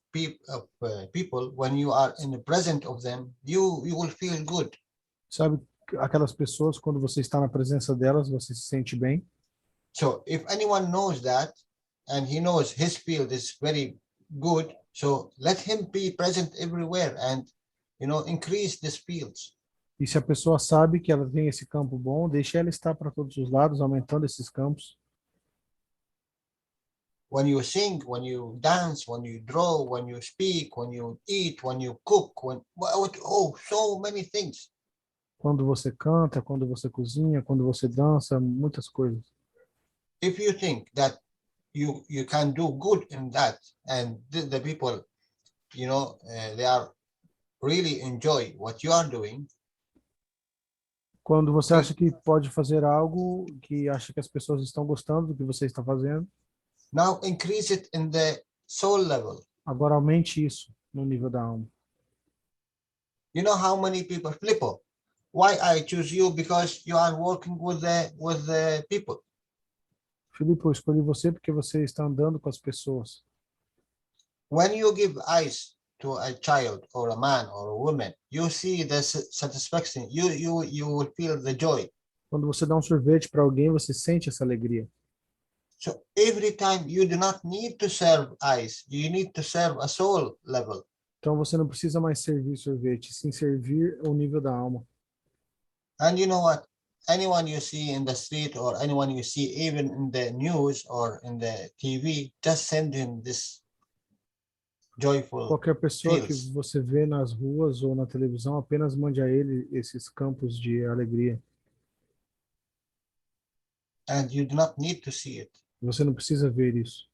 Speaker 2: people, when you are in the presence of them, you will feel good.
Speaker 1: Sabe, aquelas pessoas, quando você está na presença delas, você se sente bem.
Speaker 2: So if anyone knows that, and he knows his field is very good, so let him be present everywhere and, you know, increase these fields.
Speaker 1: E se a pessoa sabe que ela tem esse campo bom, deixe ela estar para todos os lados, aumentando esses campos.
Speaker 2: When you sing, when you dance, when you draw, when you speak, when you eat, when you cook, so many things.
Speaker 1: Quando você canta, quando você cozinha, quando você dança, muitas coisas.
Speaker 2: If you think that you can do good in that, and the people, they are really enjoy what you are doing,
Speaker 1: Quando você acha que pode fazer algo, que acha que as pessoas estão gostando do que você está fazendo,
Speaker 2: now increase it in the soul level.
Speaker 1: agora aumente isso no nível da alma.
Speaker 2: You know how many people, Filippo, why I choose you? Because you are working with the people.
Speaker 1: Filipe, eu escolhi você porque você está andando com as pessoas.
Speaker 2: When you give eyes to a child or a man or a woman, you see the satisfaction. You will feel the joy.
Speaker 1: Quando você dá um sorvete para alguém, você sente essa alegria.
Speaker 2: So every time you do not need to serve eyes, you need to serve a soul level.
Speaker 1: Então você não precisa mais servir sorvete, sim servir o nível da alma.
Speaker 2: And you know what? Anyone you see in the street or anyone you see even in the news or in the TV, just send him this joyful
Speaker 1: Qualquer pessoa que
Speaker 2: feels.
Speaker 1: você vê nas ruas ou na televisão, apenas mande a ele esses campos de alegria.
Speaker 2: And you do not need to see it.
Speaker 1: Você não precisa ver isso.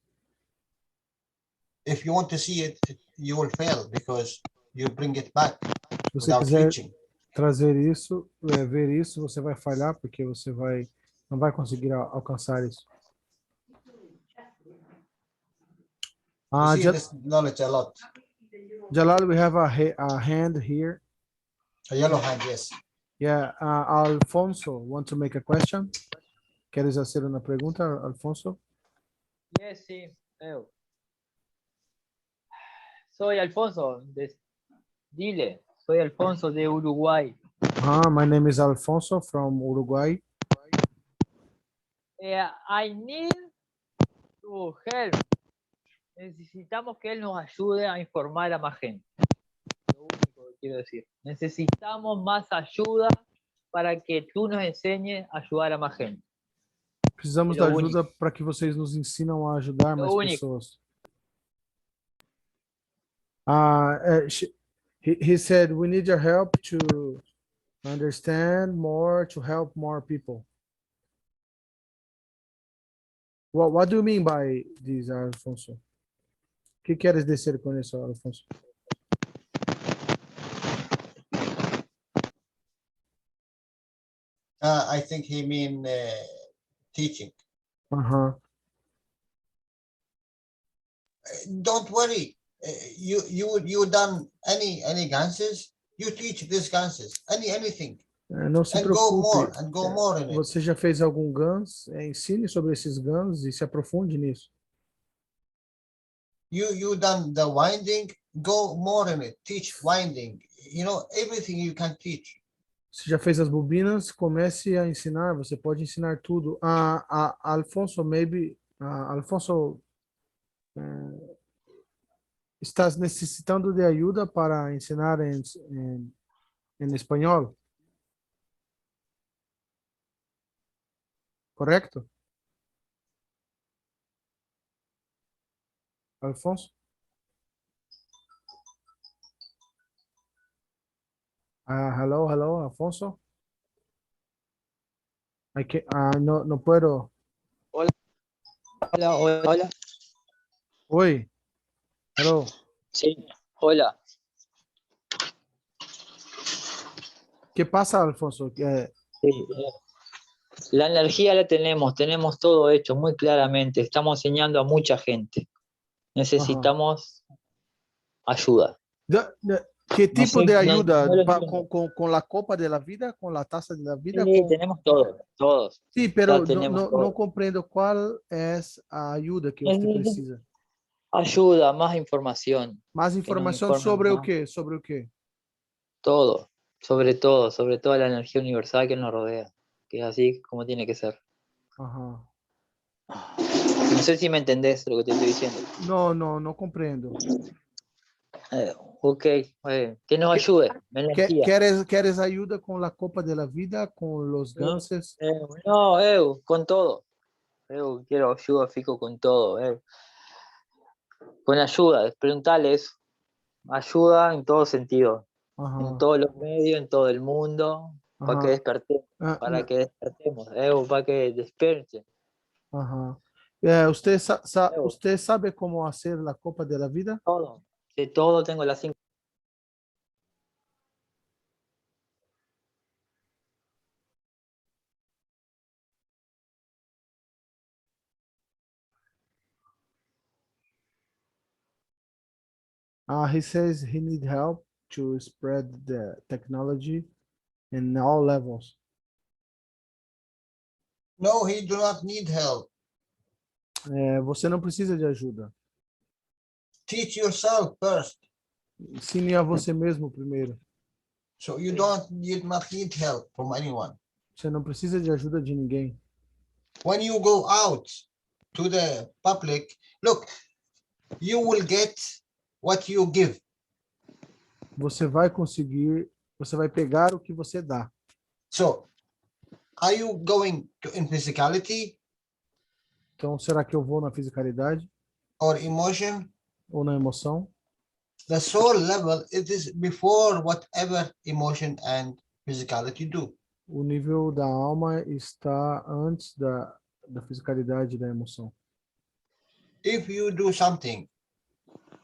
Speaker 2: If you want to see it, you will fail because you bring it back
Speaker 1: Se você
Speaker 2: without
Speaker 1: quiser
Speaker 2: reaching.
Speaker 1: trazer isso, ver isso, você vai falhar porque você não vai conseguir alcançar isso.
Speaker 2: You see this knowledge a lot.
Speaker 1: Jalal, we have a hand here.
Speaker 2: A yellow hand, yes.
Speaker 1: Yeah, Alfonso, want to make a question? ¿Quieres hacer una pregunta, Alfonso?
Speaker 17: Yes, sí, eu. Soy Alfonso, dile, soy Alfonso de Uruguay.
Speaker 1: My name is Alfonso from Uruguay.
Speaker 17: I need to help. Necesitamos que él nos ayude a informar a más gente. Lo único que quiero decir. Necesitamos más ayuda para que tú nos enseñes a ayudar a más gente.
Speaker 1: Precisamos da ajuda para que vocês nos ensinam a ajudar mais pessoas. He said, we need your help to understand more, to help more people. What do you mean by this, Alfonso? O que queres dizer com isso, Alfonso?
Speaker 2: I think he mean teaching. Don't worry. You done any dances? You teach these dances. Anything.
Speaker 1: Não se
Speaker 2: and
Speaker 1: preocupe.
Speaker 2: go more in it.
Speaker 1: Você já fez algum GANs? Ensine sobre esses GANs e se aprofunde nisso.
Speaker 2: You done the winding? Go more in it. Teach winding. Everything you can teach.
Speaker 1: Você já fez as bobinas? Comece a ensinar. Você pode ensinar tudo. Alfonso, maybe Alfonso, estás necessitando de ajuda para ensinar em espanhol? Correcto? Alfonso? Hello, Alfonso. No puedo.
Speaker 17: Hola.
Speaker 1: Oi. Hello.
Speaker 17: Sí, hola.
Speaker 1: ¿Qué pasa, Alfonso?
Speaker 17: La energía la tenemos todo hecho muy claramente. Estamos enseñando a mucha gente. Necesitamos ayuda.
Speaker 1: ¿Qué tipo de ayuda? ¿Con la copa de la vida? ¿Con la taza de la vida?
Speaker 17: Sí, tenemos todos.
Speaker 1: Sí, pero
Speaker 17: no
Speaker 1: no comprendo cuál es la ayuda que usted precisa.
Speaker 17: Ayuda, más información.
Speaker 1: Más información sobre o qué? ¿Sobre o qué?
Speaker 17: Todo, sobre toda la energía universal que nos rodea, que es así como tiene que ser.
Speaker 1: No
Speaker 17: sé si me entendés lo que te estoy diciendo.
Speaker 1: No comprendo.
Speaker 17: Ok, que nos ayude.
Speaker 1: ¿Quieres ayuda con la copa de la vida, con los ganses?
Speaker 17: No, con todo. Quiero ayuda, fijo, con todo. Con ayuda, preguntale eso. Ayuda en todo sentido. En todos los medios, en todo el mundo. para que
Speaker 1: Aham.
Speaker 17: despertemos,
Speaker 1: Ah,
Speaker 17: para que despertemos, para que despierte.
Speaker 1: ajá. ¿Usted sabe cómo hacer la copa de la vida?
Speaker 17: Todo. Sí, todo tengo las 5.
Speaker 1: He says he need help to spread the technology in all levels.
Speaker 2: No, he do not need help.
Speaker 1: Você não precisa de ajuda.
Speaker 2: Teach yourself first.
Speaker 1: Ensine a você mesmo primeiro.
Speaker 2: So you not need help from anyone.
Speaker 1: Você não precisa de ajuda de ninguém.
Speaker 2: When you go out to the public, look, you will get what you give.
Speaker 1: Você vai conseguir, você vai pegar o que você dá.
Speaker 2: So, are you going in physicality?
Speaker 1: Então, será que eu vou na fisicalidade?
Speaker 2: Or emotion?
Speaker 1: Ou na emoção?
Speaker 2: The soul level, it is before whatever emotion and physicality do.
Speaker 1: O nível da alma está antes da fisicalidade e da emoção.
Speaker 2: If you do something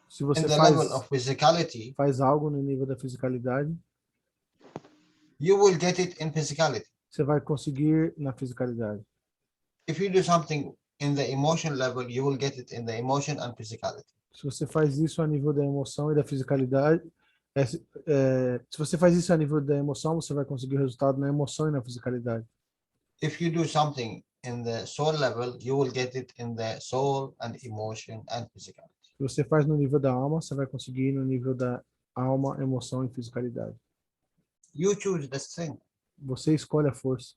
Speaker 1: Se você
Speaker 2: in the level of physicality,
Speaker 1: faz algo no nível da fisicalidade,
Speaker 2: you will get it in physicality.
Speaker 1: você vai conseguir na fisicalidade.
Speaker 2: If you do something in the emotion level, you will get it in the emotion and physicality.
Speaker 1: Se você faz isso a nível da emoção e da fisicalidade, se você faz isso a nível da emoção, você vai conseguir o resultado na emoção e na fisicalidade.
Speaker 2: If you do something in the soul level, you will get it in the soul and emotion and physicality.
Speaker 1: Se você faz no nível da alma, você vai conseguir no nível da alma, emoção e fisicalidade.
Speaker 2: You choose the strength.
Speaker 1: Você escolhe a força.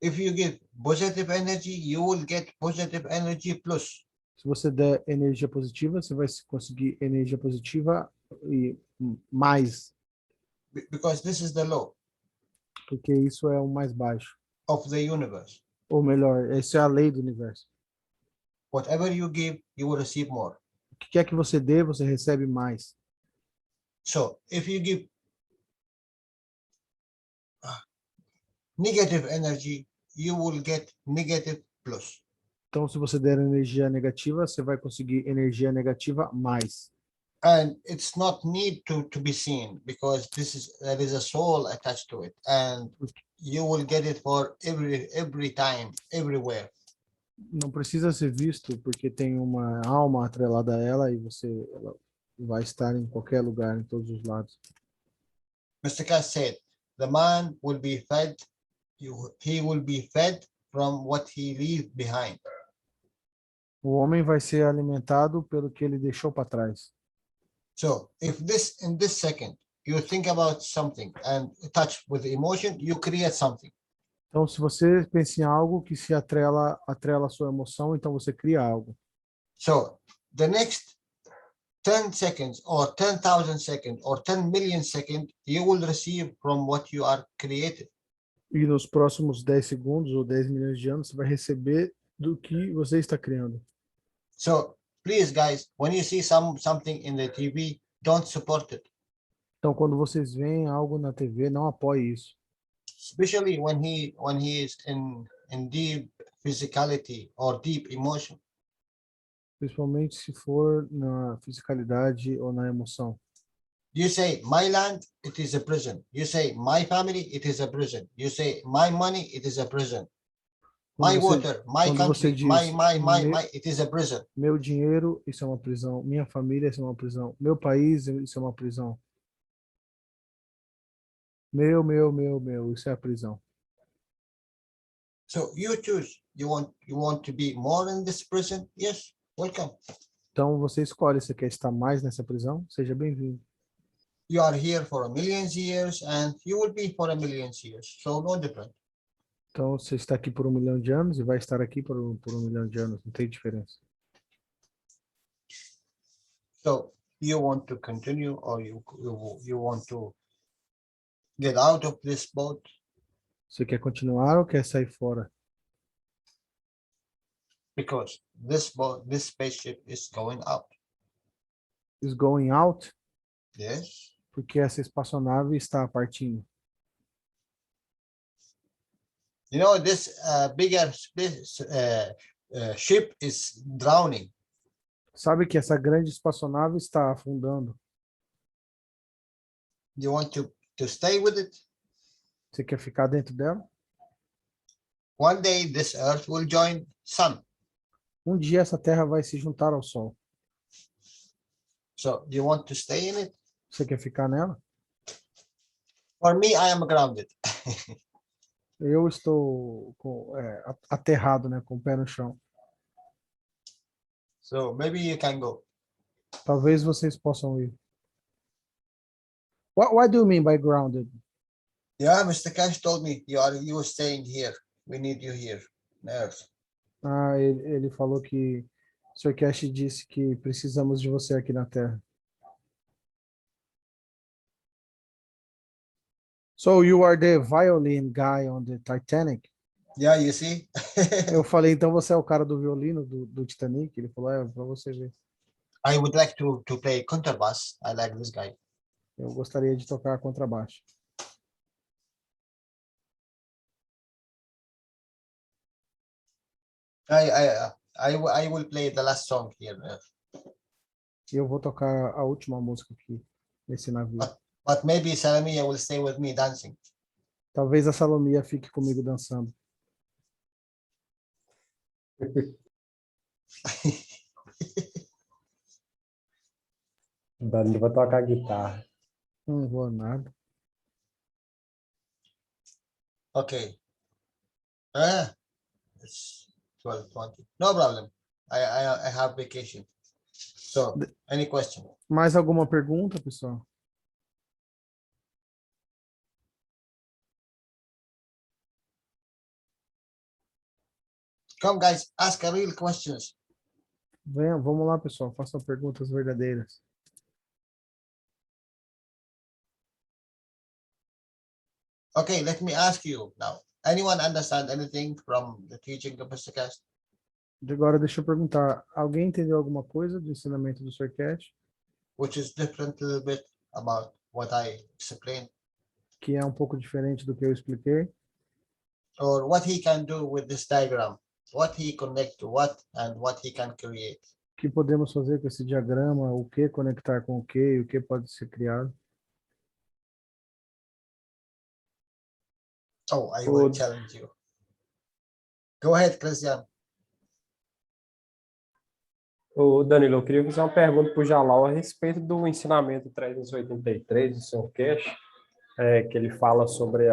Speaker 2: If you give positive energy, you will get positive energy plus.
Speaker 1: Se você der energia positiva, você vai conseguir energia positiva e mais.
Speaker 2: Because this is the law.
Speaker 1: Porque isso é o mais baixo.
Speaker 2: Of the universe.
Speaker 1: Ou melhor, essa é a lei do universo.
Speaker 2: Whatever you give, you will receive more.
Speaker 1: O que quer que você dê, você recebe mais.
Speaker 2: So, if you give negative energy, you will get negative plus.
Speaker 1: Então, se você der energia negativa, você vai conseguir energia negativa mais.
Speaker 2: And it's not need to be seen because there is a soul attached to it, and you will get it for every time, everywhere.
Speaker 1: Não precisa ser visto porque tem uma alma atrelada a ela e ela vai estar em qualquer lugar, em todos os lados.
Speaker 2: Mr. Cass said, the man will be fed, he will be fed from what he leave behind.
Speaker 1: O homem vai ser alimentado pelo que ele deixou para trás.
Speaker 2: So, if in this second you think about something and touch with emotion, you create something.
Speaker 1: Então, se você pensa em algo que se atrela a sua emoção, então você cria algo.
Speaker 2: So, the next 10 seconds or 10,000 seconds or 10 million seconds, you will receive from what you are created.
Speaker 1: E nos próximos 10 segundos ou 10 milhões de anos, você vai receber do que você está criando.
Speaker 2: So, please, guys, when you see something in the TV, don't support it.
Speaker 1: Então, quando vocês veem algo na TV, não apoie isso.
Speaker 2: Especially when he is in deep physicality or deep emotion.
Speaker 1: Principalmente se for na fisicalidade ou na emoção.
Speaker 2: You say, my land, it is a prison. You say, my family, it is a prison. You say, my money, it is a prison. My water, my country, my, it is a prison.
Speaker 1: Meu dinheiro, isso é uma prisão. Minha família, isso é uma prisão. Meu país, isso é uma prisão. Meu, isso é a prisão.
Speaker 2: So you choose. You want to be more in this prison? Yes, welcome.
Speaker 1: Então você escolhe, você quer estar mais nessa prisão? Seja bem-vindo.
Speaker 2: You are here for a million years and you will be for a million years. So no different.
Speaker 1: Então você está aqui por 1 milhão de anos e vai estar aqui por 1 milhão de anos. Não tem diferença.
Speaker 2: So you want to continue or you want to get out of this boat?
Speaker 1: Você quer continuar ou quer sair fora?
Speaker 2: Because this spaceship is going out.
Speaker 1: Is going out?
Speaker 2: Yes.
Speaker 1: Porque essa espaçonave está partindo.
Speaker 2: You know, this bigger ship is drowning.
Speaker 1: Sabe que essa grande espaçonave está afundando.
Speaker 2: You want to stay with it?
Speaker 1: Você quer ficar dentro dela?
Speaker 2: One day this earth will join sun.
Speaker 1: Um dia essa terra vai se juntar ao sol.
Speaker 2: So do you want to stay in it?
Speaker 1: Você quer ficar nela?
Speaker 2: For me, I am grounded.
Speaker 1: Eu estou aterrado, né, com o pé no chão.
Speaker 2: So maybe you can go.
Speaker 1: Talvez vocês possam ir. What do you mean by grounded?
Speaker 2: Yeah, Mr. Cash told me you are staying here. We need you here on earth.
Speaker 1: Ah, ele falou que o Sr. Cash disse que precisamos de você aqui na Terra. So you are the violin guy on the Titanic?
Speaker 2: Yeah, you see?
Speaker 1: Eu falei, então você é o cara do violino do Titanic? Ele falou, para você ver.
Speaker 2: I would like to play contrabass. I like this guy.
Speaker 1: Eu gostaria de tocar contrabaixo.
Speaker 2: I will play the last song here.
Speaker 1: E eu vou tocar a última música aqui nesse navio.
Speaker 2: But maybe Salamia will stay with me dancing.
Speaker 1: Talvez a Salomia fique comigo dançando.
Speaker 12: Dani vai tocar guitarra.
Speaker 1: Não vou nada.
Speaker 2: Okay. It's 12:20. No problem. I have vacation. So, any question?
Speaker 1: Mais alguma pergunta, pessoal?
Speaker 2: Come, guys, ask real questions.
Speaker 1: Venham, vamos lá, pessoal. Façam perguntas verdadeiras.
Speaker 2: Okay, let me ask you now. Anyone understand anything from the teaching of Mr. Cash?
Speaker 1: Agora deixa eu perguntar. Alguém entendeu alguma coisa do ensinamento do Sr. Cash?
Speaker 2: Which is different a little bit about what I explained.
Speaker 1: Que é um pouco diferente do que eu expliquei?
Speaker 2: Or what he can do with this diagram. What he connect to what and what he can create.
Speaker 1: O que podemos fazer com esse diagrama? O que conectar com o que? E o que pode ser criado?
Speaker 2: Oh, I will challenge you. Go ahead, Christian.
Speaker 12: Ô, Danilo, eu queria fazer uma pergunta para o Jalal a respeito do ensinamento 383 do Sr. Cash, que ele fala sobre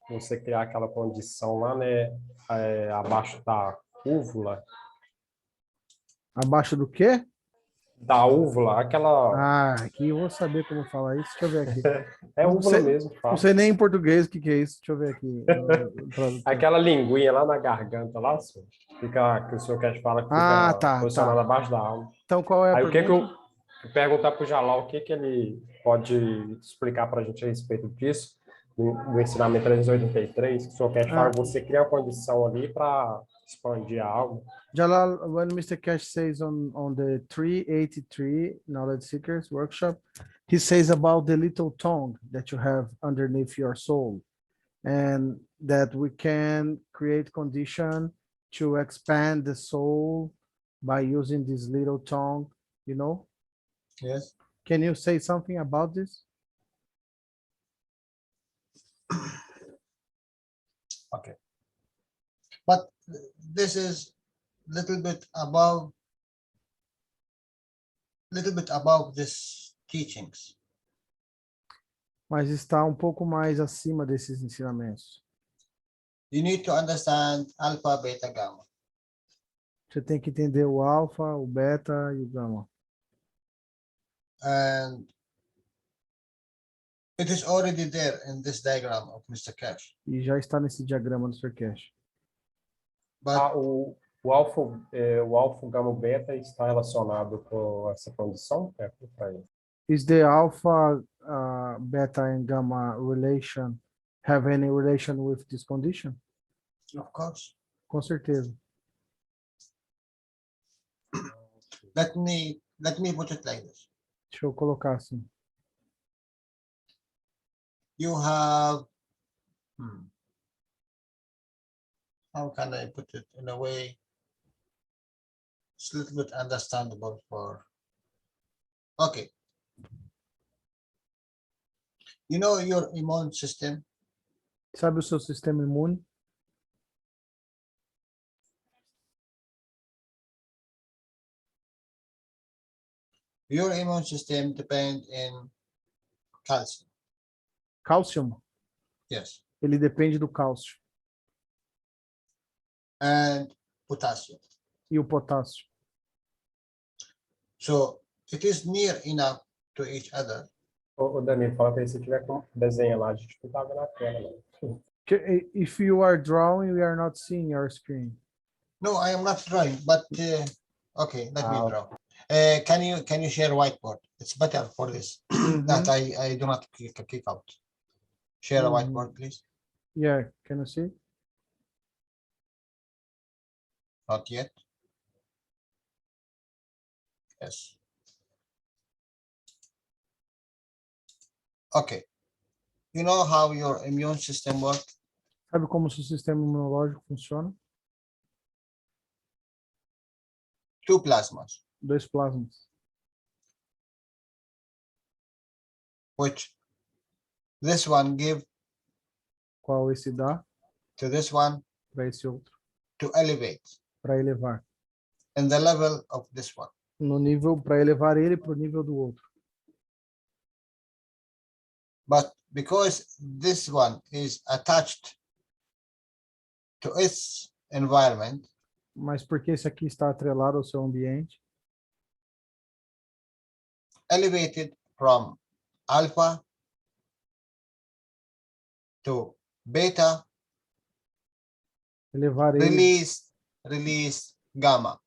Speaker 12: você criar aquela condição lá, né, abaixo da úvula.
Speaker 1: Abaixo do quê?
Speaker 12: Da úvula, aquela...
Speaker 1: Ah, aqui eu vou saber como falar isso. Deixa eu ver aqui.
Speaker 12: É úvula mesmo.
Speaker 1: Não sei nem em português o que é isso. Deixa eu ver aqui.
Speaker 12: Aquela linguinha lá na garganta, lá, fica, que o Sr. Cash fala que fica posicionado abaixo da alma.
Speaker 1: Então, qual é a pergunta?
Speaker 12: Aí, o que eu perguntar para o Jalal, o que ele pode explicar para a gente a respeito disso, do ensinamento 383, que o Sr. Cash fala que você cria uma condição ali para expandir algo.
Speaker 1: Jalal, when Mr. Cash says on the 383 Knowledge Seekers workshop, he says about the little tongue that you have underneath your soul, and that we can create condition to expand the soul by using this little tongue, you know?
Speaker 2: Yes.
Speaker 1: Can you say something about this?
Speaker 2: Okay. But this is little bit above this teachings.
Speaker 1: Mas está um pouco mais acima desses ensinamentos.
Speaker 2: You need to understand alpha, beta, gamma.
Speaker 1: Você tem que entender o alfa, o beta e o gama.
Speaker 2: And it is already there in this diagram of Mr. Cash.
Speaker 1: E já está nesse diagrama do Sr. Cash.
Speaker 2: But
Speaker 12: o alfa, o gama, o beta está relacionado com essa condição?
Speaker 1: Is the alpha, beta and gamma relation have any relation with this condition?
Speaker 2: Of course.
Speaker 1: Com certeza.
Speaker 2: Let me put it like this.
Speaker 1: Deixa eu colocar assim.
Speaker 2: You have how can I put it in a way it's a little bit understandable for, okay. You know your immune system?
Speaker 1: Sabe o seu sistema imune?
Speaker 2: Your immune system depends in calcium.
Speaker 1: Cálcio?
Speaker 2: Yes.
Speaker 1: Ele depende do cálcio.
Speaker 2: And potassium.
Speaker 1: E o potássio?
Speaker 2: So it is near enough to each other.
Speaker 12: O Danilo, fala pra ele, se tiver com desenha lá, a gente não tava na tela, não.
Speaker 1: If you are drawing, we are not seeing your screen.
Speaker 2: No, I am not drawing, but okay, let me draw. Can you share whiteboard? It's better for this. That I do not kick out. Share a whiteboard, please.
Speaker 1: Yeah, can you see?
Speaker 2: Not yet. Yes. Okay. You know how your immune system works?
Speaker 1: Sabe como o seu sistema imunológico funciona?
Speaker 2: Two plasmas.
Speaker 1: Dois plasmas.
Speaker 2: Which this one give
Speaker 1: Qual esse dá?
Speaker 2: to this one
Speaker 1: Para esse outro.
Speaker 2: to elevate.
Speaker 1: Para elevar.
Speaker 2: In the level of this one.
Speaker 1: No nível, para elevar ele para o nível do outro.
Speaker 2: But because this one is attached to its environment,
Speaker 1: Mas porque esse aqui está atrelado ao seu ambiente,
Speaker 2: elevated from alpha to beta,
Speaker 1: elevar ele,
Speaker 2: release gamma.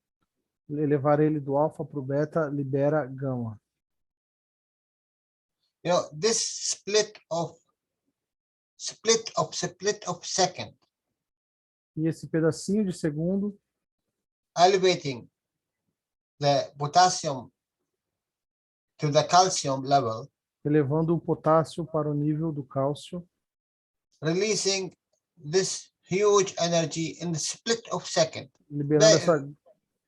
Speaker 1: elevar ele do alfa para o beta, libera gama.
Speaker 2: You know, this split of second,
Speaker 1: E esse pedacinho de segundo,
Speaker 2: elevating the potassium to the calcium level,
Speaker 1: elevando o potássio para o nível do cálcio,
Speaker 2: releasing this huge energy in the split of second.
Speaker 1: liberando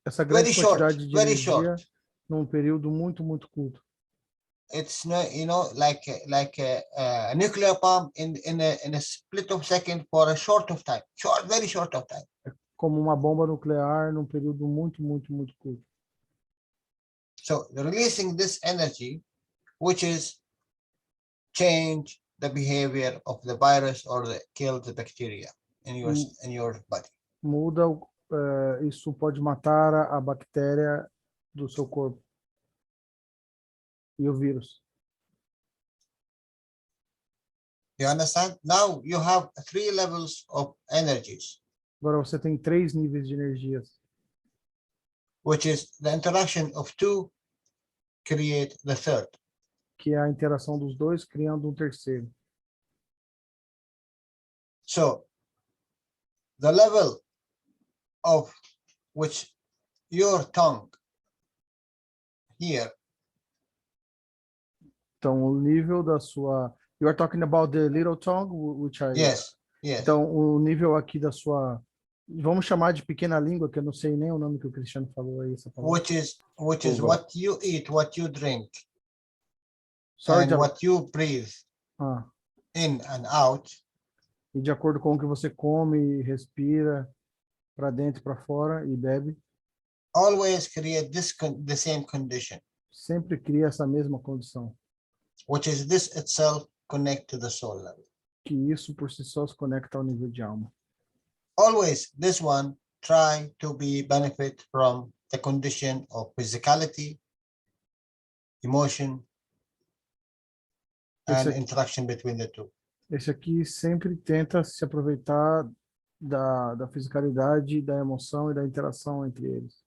Speaker 1: essa grande quantidade de
Speaker 2: very
Speaker 1: energia
Speaker 2: short.
Speaker 1: num período muito curto.
Speaker 2: It's no, you know, like a nuclear bomb in a split of second for a short of time, very short of time.
Speaker 1: Como uma bomba nuclear num período muito curto.
Speaker 2: So releasing this energy, which is change the behavior of the virus or kill the bacteria in your body.
Speaker 1: Muda, isso pode matar a bactéria do seu corpo. E o vírus.
Speaker 2: You understand? Now you have 3 levels of energies.
Speaker 1: Agora você tem 3 níveis de energias.
Speaker 2: Which is the interaction of 2 create the third.
Speaker 1: Que é a interação dos dois criando um terceiro.
Speaker 2: So the level of which your tongue here.
Speaker 1: Então o nível da sua, you are talking about the little tongue, which I.
Speaker 2: Yes.
Speaker 1: Então o nível aqui da sua, vamos chamar de pequena língua, que eu não sei nem o nome que o Cristiano falou aí, essa palavra.
Speaker 2: Which is what you eat, what you drink,
Speaker 1: Sorry,
Speaker 2: and what you breathe in and out.
Speaker 1: E de acordo com o que você come, respira para dentro e para fora e bebe.
Speaker 2: Always create the same condition.
Speaker 1: Sempre cria essa mesma condição.
Speaker 2: Which is this itself connect to the soul level.
Speaker 1: Que isso por si só se conecta ao nível de alma.
Speaker 2: Always this one try to be benefit from the condition of physicality, emotion, and interaction between the two.
Speaker 1: Esse aqui sempre tenta se aproveitar da fisicalidade, da emoção e da interação entre eles.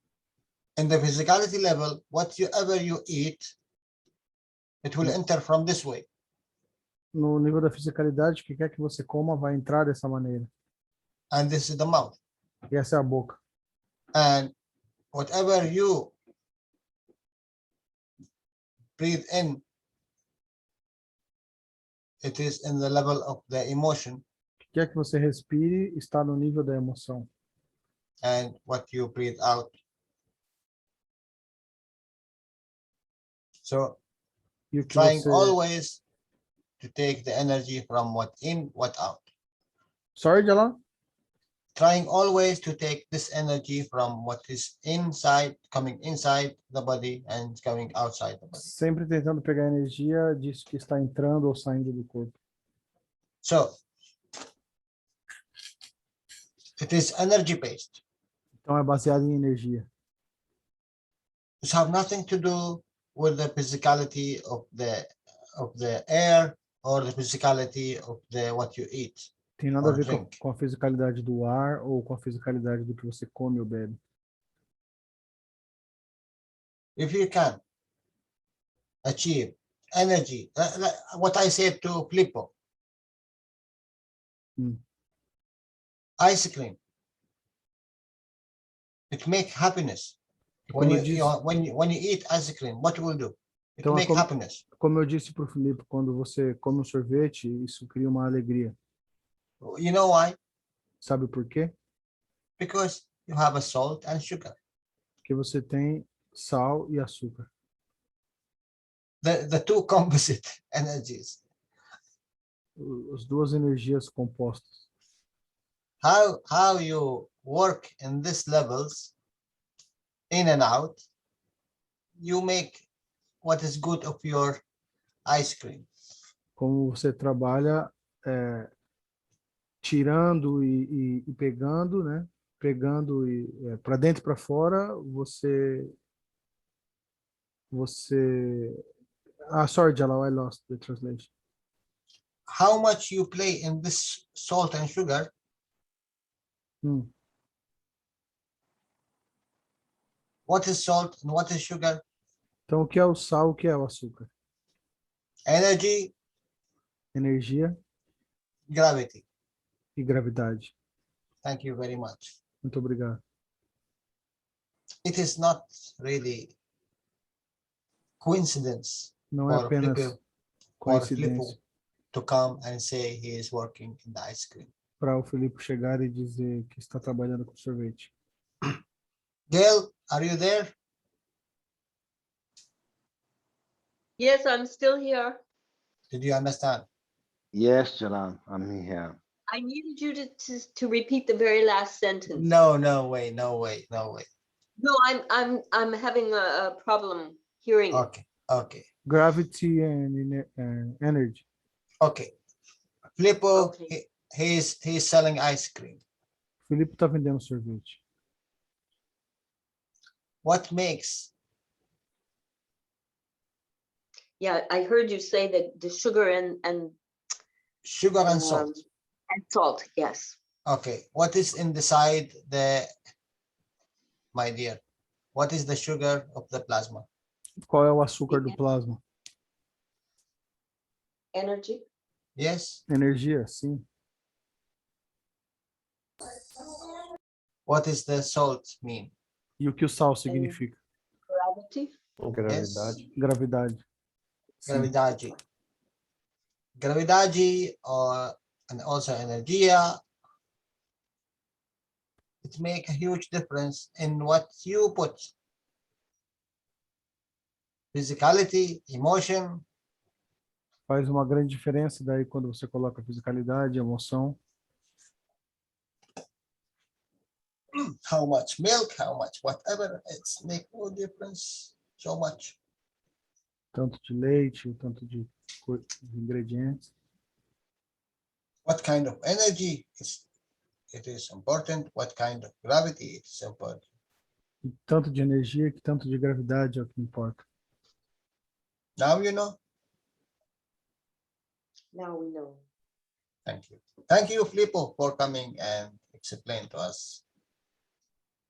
Speaker 2: In the physicality level, whatever you eat, it will enter from this way.
Speaker 1: No nível da fisicalidade, o que quer que você coma vai entrar dessa maneira.
Speaker 2: And this is the mouth.
Speaker 1: E essa é a boca.
Speaker 2: And whatever you breathe in, it is in the level of the emotion.
Speaker 1: O que quer que você respire está no nível da emoção.
Speaker 2: And what you breathe out. So
Speaker 1: E o que
Speaker 2: trying
Speaker 1: você...
Speaker 2: always to take the energy from what in, what out.
Speaker 1: Sorry, Jalal?
Speaker 2: Trying always to take this energy from what is inside, coming inside the body and coming outside the body.
Speaker 1: Sempre tentando pegar a energia disso que está entrando ou saindo do corpo.
Speaker 2: So it is energy based.
Speaker 1: Então é baseado em energia.
Speaker 2: It have nothing to do with the physicality of the air or the physicality of the what you eat.
Speaker 1: Tem nada a
Speaker 2: or
Speaker 1: ver
Speaker 2: drink.
Speaker 1: com a fisicalidade do ar ou com a fisicalidade do que você come ou bebe.
Speaker 2: If you can achieve energy, what I said to Filippo, ice cream, it make happiness. When you eat ice cream, what will do? It
Speaker 1: Então,
Speaker 2: make happiness.
Speaker 1: Como eu disse para o Filipe, quando você come um sorvete, isso cria uma alegria.
Speaker 2: You know why?
Speaker 1: Sabe por quê?
Speaker 2: Because you have a salt and sugar.
Speaker 1: Porque você tem sal e açúcar.
Speaker 2: The two composite energies.
Speaker 1: As duas energias compostas.
Speaker 2: How you work in these levels, in and out, you make what is good of your ice cream.
Speaker 1: Como você trabalha tirando e pegando, né? Pegando para dentro e para fora, você sorry, Jalal, I lost the translation.
Speaker 2: How much you play in this salt and sugar, what is salt and what is sugar?
Speaker 1: Então, o que é o sal, o que é o açúcar?
Speaker 2: Energy,
Speaker 1: energia,
Speaker 2: gravity.
Speaker 1: E gravidade.
Speaker 2: Thank you very much.
Speaker 1: Muito obrigado.
Speaker 2: It is not really coincidence
Speaker 1: Não é apenas coincidência
Speaker 2: to come and say he is working in the ice cream.
Speaker 1: Para o Filipe chegar e dizer que está trabalhando com sorvete.
Speaker 2: Gail, are you there?
Speaker 7: Yes, I'm still here.
Speaker 2: Did you understand?
Speaker 16: Yes, Jalal, I'm here.
Speaker 7: I needed you to repeat the very last sentence.
Speaker 2: No way.
Speaker 7: No, I'm having a problem hearing.
Speaker 2: Okay.
Speaker 1: Gravity and energy.
Speaker 2: Okay. Filippo, he's selling ice cream.
Speaker 1: Filipe está vendendo sorvete.
Speaker 2: What makes?
Speaker 7: Yeah, I heard you say that the sugar and
Speaker 2: sugar and salt.
Speaker 7: And salt, yes.
Speaker 2: Okay, what is inside my dear? What is the sugar of the plasma?
Speaker 1: Qual é o açúcar do plasma?
Speaker 7: Energy.
Speaker 2: Yes.
Speaker 1: Energia, sim.
Speaker 2: What is the salt mean?
Speaker 1: E o que o sal significa?
Speaker 7: Gravity.
Speaker 12: Gravidade.
Speaker 2: Yes.
Speaker 1: Gravidade.
Speaker 2: Gravidade. Gravidade and also energia. It make a huge difference in what you put. Physicality, emotion.
Speaker 1: Faz uma grande diferença daí quando você coloca fisicalidade, emoção.
Speaker 2: How much milk, how much whatever, it's make no difference so much.
Speaker 1: Tanto de leite, tanto de ingredientes.
Speaker 2: What kind of energy it is important, what kind of gravity it is important.
Speaker 1: E tanto de energia que tanto de gravidade é o que importa.
Speaker 2: Now you know.
Speaker 7: Now we know.
Speaker 2: Thank you. Thank you, Filippo, for coming and explain to us.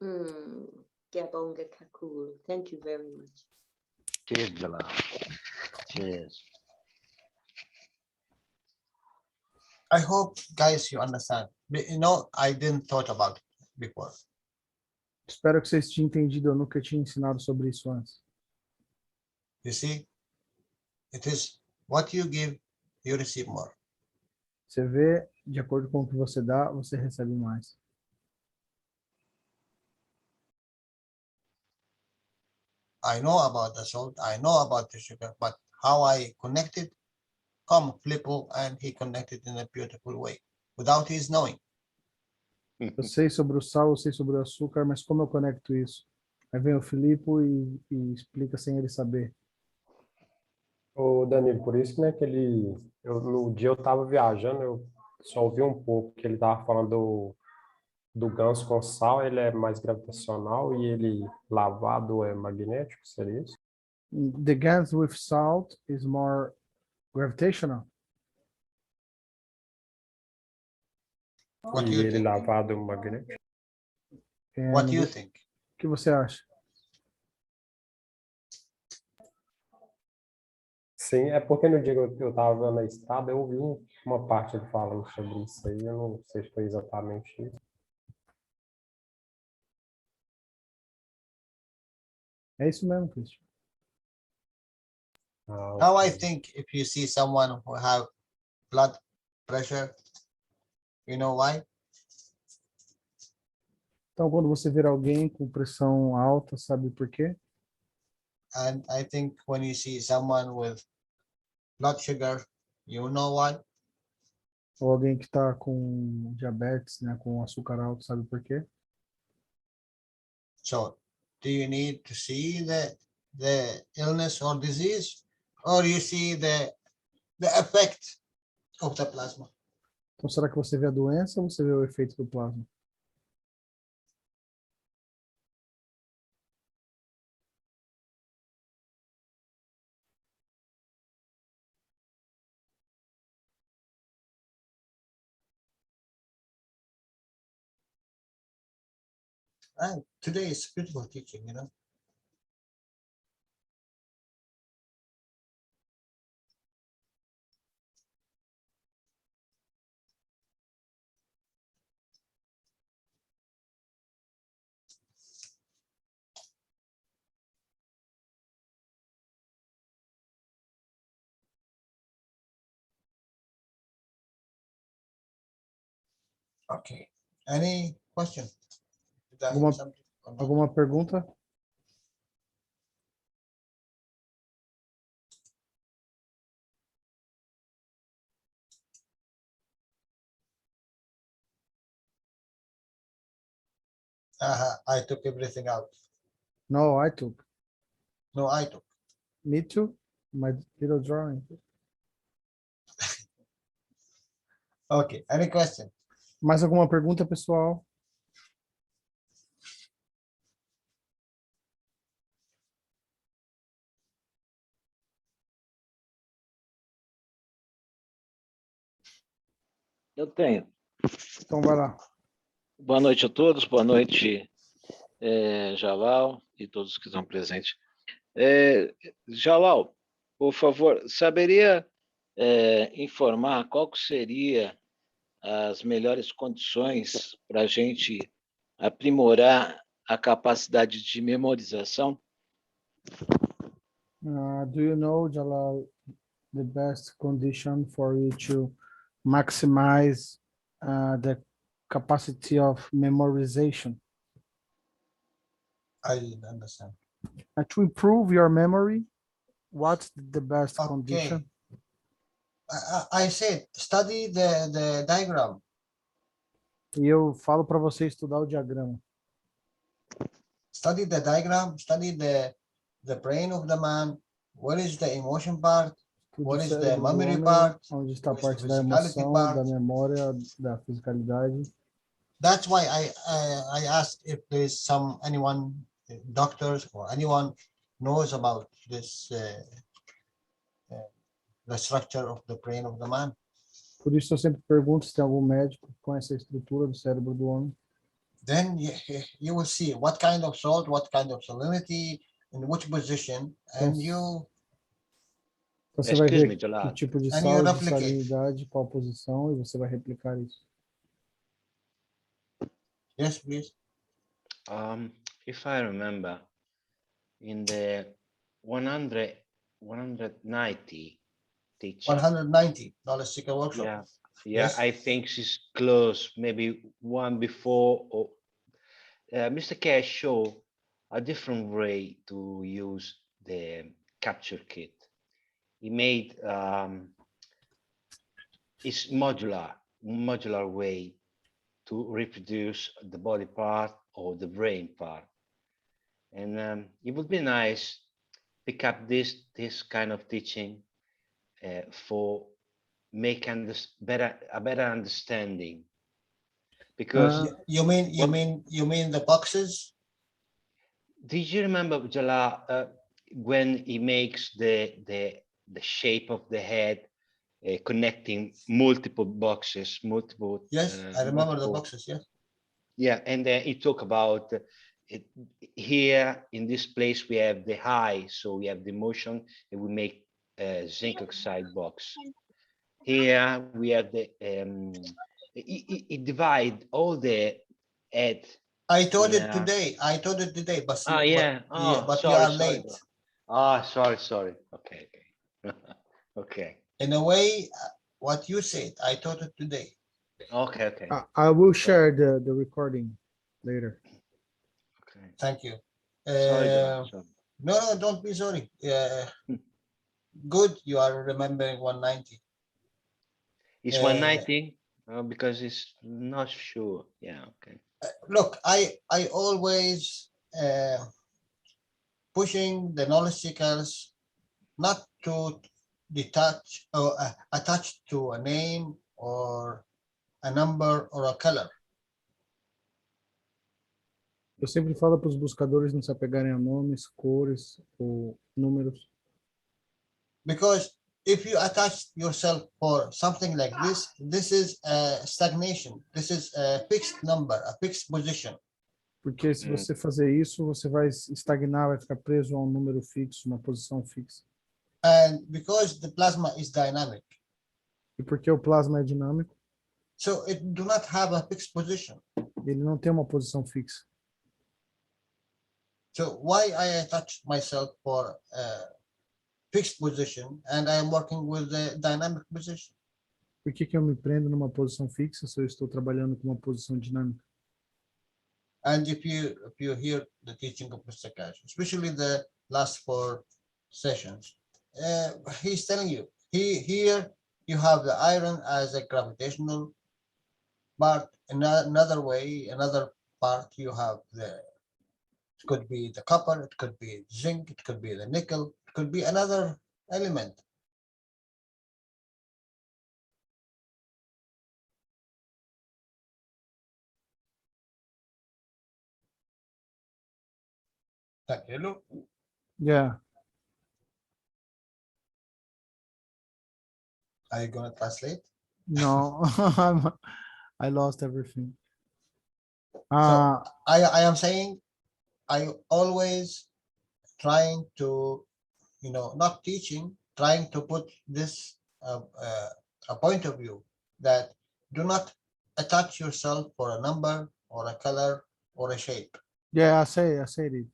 Speaker 7: Gabonga Kakul. Thank you very much.
Speaker 16: Cheers, Jalal. Cheers.
Speaker 2: I hope, guys, you understand. You know, I didn't thought about it before.
Speaker 1: Espero que vocês tenham entendido. Eu nunca tinha ensinado sobre isso antes.
Speaker 2: You see, it is what you give, you receive more.
Speaker 1: Você vê, de acordo com o que você dá, você recebe mais.
Speaker 2: I know about the salt, I know about the sugar, but how I connected, come Flippo, and he connected in a beautiful way, without his knowing.
Speaker 1: Eu sei sobre o sal, eu sei sobre o açúcar, mas como eu conecto isso? Aí vem o Filipe e explica sem ele saber.
Speaker 12: Ô, Danilo, por isso, né, no dia eu estava viajando, eu só ouvi um pouco que ele estava falando do ganso com sal, ele é mais gravitacional e ele lavado é magnético, seria isso?
Speaker 1: The gas with salt is more gravitational.
Speaker 2: What do
Speaker 12: E
Speaker 2: you
Speaker 12: ele
Speaker 2: think?
Speaker 12: lavado é magnético?
Speaker 2: What do you think?
Speaker 1: O que você acha?
Speaker 12: Sim, é porque no dia que eu estava na estrada, eu ouvi uma parte ele falando sobre isso aí, eu não sei se foi exatamente isso.
Speaker 1: É isso mesmo, Christian.
Speaker 2: Now I think if you see someone who have blood pressure, you know why?
Speaker 1: Então, quando você ver alguém com pressão alta, sabe por quê?
Speaker 2: And I think when you see someone with blood sugar, you know why?
Speaker 1: Ou alguém que está com diabetes, né, com açúcar alto, sabe por quê?
Speaker 2: So, do you need to see the illness or disease, or you see the effect of the plasma?
Speaker 1: Então, será que você vê a doença ou você vê o efeito do plasma?
Speaker 2: And today is beautiful teaching, you know. Okay. Any question? Did I
Speaker 1: Alguma,
Speaker 2: hit something or not?
Speaker 1: alguma pergunta?
Speaker 2: I took everything out.
Speaker 1: No, I took.
Speaker 2: No, I took.
Speaker 1: Me too. My little drawing.
Speaker 2: Okay. Any question?
Speaker 1: Mais alguma pergunta, pessoal?
Speaker 18: Eu tenho.
Speaker 1: Então, vai lá.
Speaker 18: Boa noite a todos, boa noite, Jalal e todos que estão presentes. Jalal, por favor, saberia informar qual que seria as melhores condições para a gente aprimorar a capacidade de memorização?
Speaker 1: Do you know, Jalal, the best condition for you to maximize the capacity of memorization?
Speaker 2: I didn't understand.
Speaker 1: To improve your memory, what's the best condition?
Speaker 2: I said, study the diagram.
Speaker 1: E eu falo para você estudar o diagrama.
Speaker 2: Study the diagram, study the brain of the man. What is the emotion part? What is the memory part?
Speaker 1: Onde está a
Speaker 2: What is
Speaker 1: parte
Speaker 2: the
Speaker 1: da
Speaker 2: physicality
Speaker 1: emoção,
Speaker 2: part?
Speaker 1: da memória, da fisicalidade.
Speaker 2: That's why I asked if there is anyone, doctors or anyone knows about this, the structure of the brain of the man.
Speaker 1: Por isso eu sempre pergunto se tem algum médico que conhece a estrutura do cérebro do homem.
Speaker 2: Then you will see what kind of salt, what kind of salinity, in which position, and you.
Speaker 1: Você vai ver que
Speaker 18: Jalal.
Speaker 1: tipo de
Speaker 2: And
Speaker 1: sal,
Speaker 2: you
Speaker 1: de
Speaker 2: replicate.
Speaker 1: salinidade, qual posição, e você vai replicar isso.
Speaker 2: Yes, please.
Speaker 16: If I remember, in the 190 teaching.
Speaker 2: 190 knowledge seeker workshop.
Speaker 16: Yeah, Yeah,
Speaker 2: Yes.
Speaker 16: I think she's close, maybe one before. Or Mr. Cash show a different way to use the capture kit. He made it's modular way to reproduce the body part or the brain part. And it would be nice pick up this kind of teaching for make a better understanding. Because
Speaker 2: You mean the boxes?
Speaker 16: did you remember Jalal when he makes the shape of the head connecting multiple boxes, multiple.
Speaker 2: Yes, I remember the boxes. Yes.
Speaker 16: Yeah, and then he talk about it, here in this place we have the high, so we have the motion, and we make a zinc oxide box. Here we have the it divide all the head.
Speaker 2: I told it today, but
Speaker 16: Oh yeah.
Speaker 2: but you
Speaker 16: Sorry,
Speaker 2: are
Speaker 16: sorry,
Speaker 2: late.
Speaker 16: bro. Oh, sorry. Okay. Okay.
Speaker 2: In a way, what you said, I told it today.
Speaker 16: Okay.
Speaker 1: I will share the recording later.
Speaker 2: Thank you.
Speaker 16: Sorry, Jalal, sorry.
Speaker 2: No, don't be sorry. Good, you are remembering 190.
Speaker 16: It's 190 because it's not sure. Yeah, okay.
Speaker 2: Look, I always pushing the knowledge seekers not to detach or attach to a name or a number or a color.
Speaker 1: Eu sempre falo para os buscadores não se apegarem a nomes, cores ou números.
Speaker 2: Because if you attach yourself for something like this is a stagnation. This is a fixed number, a fixed position.
Speaker 1: Porque se você fazer isso, você vai estagnar, vai ficar preso a um número fixo, uma posição fixa.
Speaker 2: And because the plasma is dynamic.
Speaker 1: E porque o plasma é dinâmico.
Speaker 2: So it do not have a fixed position.
Speaker 1: Ele não tem uma posição fixa.
Speaker 2: So why I attach myself for a fixed position and I am working with the dynamic position?
Speaker 1: Por que eu me prendo numa posição fixa se eu estou trabalhando com uma posição dinâmica?
Speaker 2: And if you hear the teaching of Mr. Cash, especially the last 4 sessions, he's telling you, here you have the iron as a gravitational part. In another way, another part you have it could be the copper, it could be zinc, it could be the nickel, it could be another element. Hello?
Speaker 1: Yeah.
Speaker 2: Are you going to translate?
Speaker 1: No, I lost everything.
Speaker 2: So I am saying, I always trying to, not teaching, trying to put this a point of view that do not attach yourself for a number or a color or a shape.
Speaker 1: Yeah, I said it.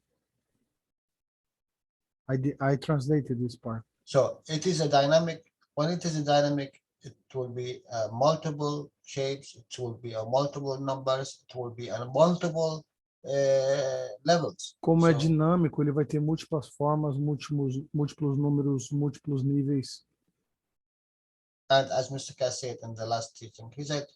Speaker 1: I translated this part.
Speaker 2: So it is a dynamic. When it is a dynamic, it will be multiple shapes. It will be multiple numbers. It will be multiple levels.
Speaker 1: Como é dinâmico, ele vai ter múltiplas formas, múltiplos números, múltiplos níveis.
Speaker 2: And as Mr. Cass said in the last teaching, he said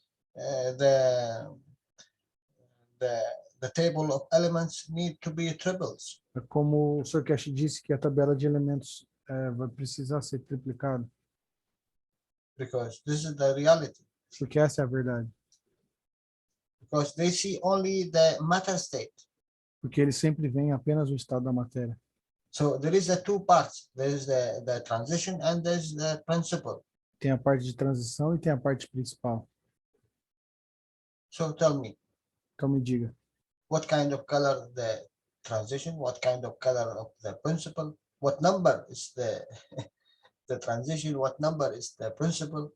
Speaker 2: the table of elements need to be triples.
Speaker 1: Como o Sr. Cash disse que a tabela de elementos vai precisar ser triplicada.
Speaker 2: Because this is the reality.
Speaker 1: Porque essa é a verdade.
Speaker 2: Because they see only the matter state.
Speaker 1: Porque eles sempre veem apenas o estado da matéria.
Speaker 2: So there is the 2 parts. There is the transition and there is the principle.
Speaker 1: Tem a parte de transição e tem a parte principal.
Speaker 2: So tell me.
Speaker 1: Então me diga.
Speaker 2: What kind of color the transition? What kind of color of the principle? What number is the transition? What number is the principle?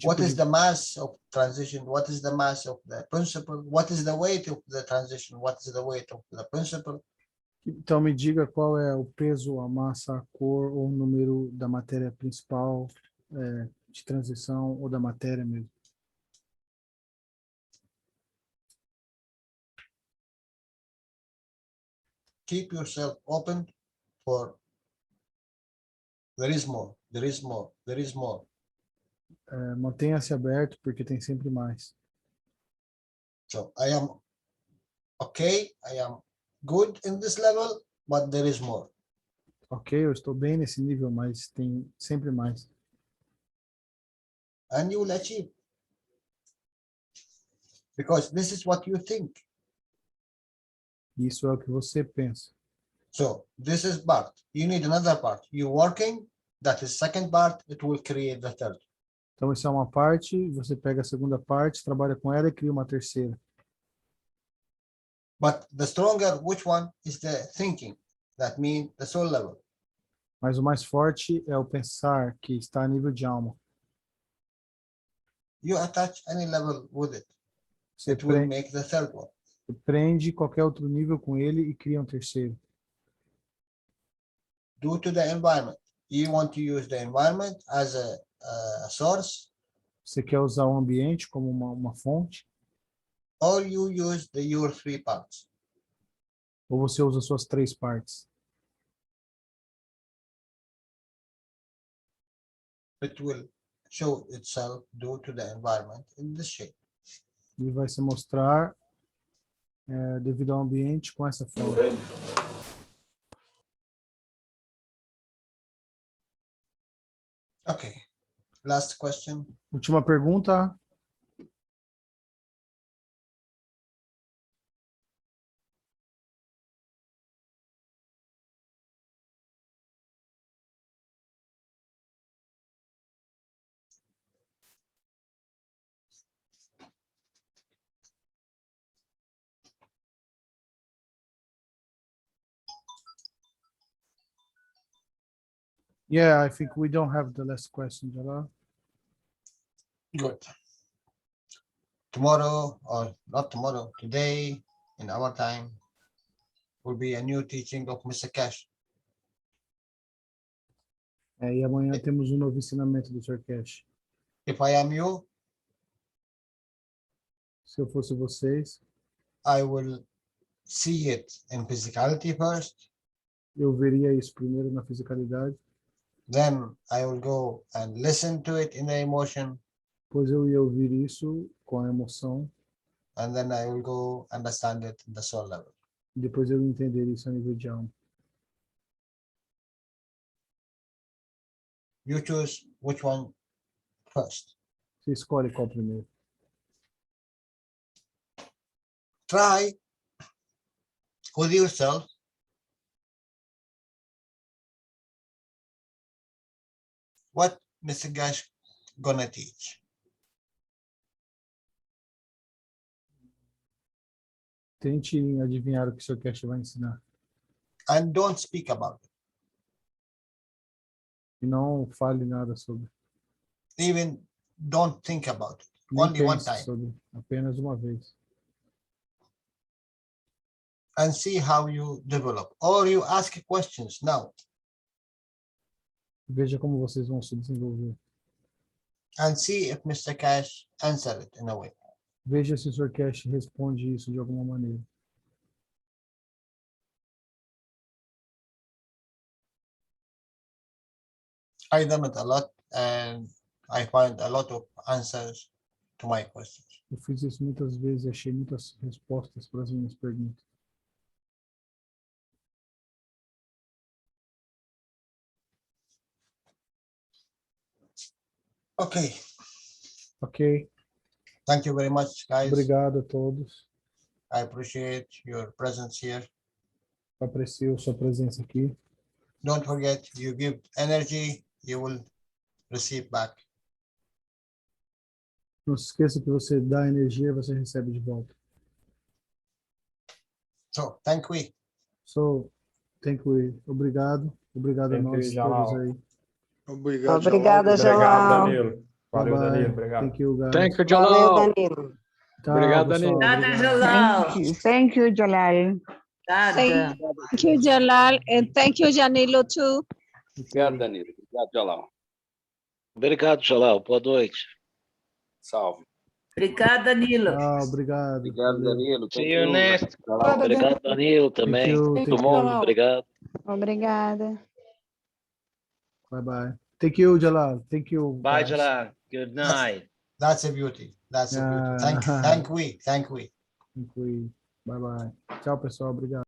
Speaker 2: What is the mass of transition? What is the mass of the principle? What is the weight of the transition? What is the weight of the principle?
Speaker 1: Então me diga qual é o peso, a massa, a cor ou o número da matéria principal, de transição ou da matéria mesmo.
Speaker 2: keep yourself open for there is more, there is more, there is more.
Speaker 1: Mantenha-se aberto, porque tem sempre mais.
Speaker 2: So I am okay, I am good in this level, but there is more.
Speaker 1: Ok, eu estou bem nesse nível, mas tem sempre mais.
Speaker 2: And you will achieve. Because this is what you think.
Speaker 1: Isso é o que você pensa.
Speaker 2: So this is part. You need another part. You working, that is second part, it will create the third.
Speaker 1: Então, isso é uma parte, você pega a segunda parte, trabalha com ela e cria uma terceira.
Speaker 2: But the stronger, which one is the thinking? That means the soul level.
Speaker 1: Mas o mais forte é o pensar, que está a nível de alma.
Speaker 2: You attach any level with it.
Speaker 1: Você
Speaker 2: It will make the third one.
Speaker 1: prende qualquer outro nível com ele e cria um terceiro.
Speaker 2: Due to the environment. You want to use the environment as a source.
Speaker 1: Você quer usar o ambiente como uma fonte?
Speaker 2: Or you use your three parts.
Speaker 1: Ou você usa suas três partes?
Speaker 2: It will show itself due to the environment in this shape.
Speaker 1: E vai se mostrar devido ao ambiente com essa forma.
Speaker 2: Okay. Last question.
Speaker 1: Última pergunta. Yeah, I think we don't have the last question, Jalal.
Speaker 2: Good. Tomorrow, or not tomorrow, today, in our time, will be a new teaching of Mr. Cash.
Speaker 1: E amanhã temos um novo ensinamento do Sr. Cash.
Speaker 2: If I am you,
Speaker 1: se eu fosse vocês,
Speaker 2: I will see it in physicality first.
Speaker 1: Eu veria isso primeiro na fisicalidade.
Speaker 2: Then I will go and listen to it in the emotion.
Speaker 1: Depois eu ia ouvir isso com a emoção.
Speaker 2: And then I will go understand it in the soul level.
Speaker 1: Depois eu ia entender isso a nível de alma.
Speaker 2: You choose which one first.
Speaker 1: Você escolhe qual primeiro.
Speaker 2: Try with yourself what Mr. Gash gonna teach.
Speaker 1: Tente adivinhar o que o Sr. Cash vai ensinar.
Speaker 2: And don't speak about it.
Speaker 1: E não fale nada sobre.
Speaker 2: Even don't think about it.
Speaker 1: Nem
Speaker 2: Only one
Speaker 1: pense
Speaker 2: time.
Speaker 1: sobre. Apenas uma vez.
Speaker 2: And see how you develop. Or you ask questions now.
Speaker 1: Veja como vocês vão se desenvolver.
Speaker 2: And see if Mr. Cash answer it in a way.
Speaker 1: Veja se o Sr. Cash responde isso de alguma maneira.
Speaker 2: I done it a lot and I find a lot of answers to my questions.
Speaker 1: Eu fiz isso muitas vezes e achei muitas respostas para as minhas perguntas.
Speaker 2: Okay.
Speaker 1: Ok.
Speaker 2: Thank you very much, guys.
Speaker 1: Obrigado a todos.
Speaker 2: I appreciate your presence here.
Speaker 1: Aprecio sua presença aqui.
Speaker 2: Don't forget, you give energy, you will receive back.
Speaker 1: Não se esqueça que você dá energia, você recebe de volta.
Speaker 2: So, thank you.
Speaker 1: Obrigado. Obrigado a nós todos aí.
Speaker 9: Obrigado,
Speaker 10: Obrigada, Jalal.
Speaker 12: Danilo. Valeu,
Speaker 1: Bye-bye.
Speaker 12: Danilo. Obrigado.
Speaker 1: Thank you, guys.
Speaker 15: Thank you,
Speaker 10: Valeu,
Speaker 15: Jalal.
Speaker 10: Danilo.
Speaker 15: Obrigado,
Speaker 1: pessoal.
Speaker 15: Danilo.
Speaker 3: Obrigada, Jalal.
Speaker 14: Thank you, Jalal.
Speaker 3: Obrigada.
Speaker 14: Thank you, Jalal, and thank you, Janilo, too.
Speaker 15: Obrigado, Danilo. Obrigado, Jalal.
Speaker 18: Obrigado, Jalal. Boa noite.
Speaker 15: Salve.
Speaker 3: Obrigada, Danilo.
Speaker 1: Obrigado.
Speaker 18: Obrigado,
Speaker 1: valeu.
Speaker 18: Danilo.
Speaker 15: See you next.
Speaker 18: Obrigado, Danilo, também.
Speaker 1: you,
Speaker 18: Muito
Speaker 1: thank
Speaker 18: bom,
Speaker 1: you.
Speaker 18: obrigado.
Speaker 19: Obrigada.
Speaker 1: Bye bye. Thank you, Jalal. Thank you.
Speaker 15: Bye,
Speaker 1: guys.
Speaker 15: Jalal. Good night.
Speaker 2: That's a beauty. That's a beauty. Thank we.
Speaker 1: Thank you. Bye bye. Tchau, pessoal. Obrigado.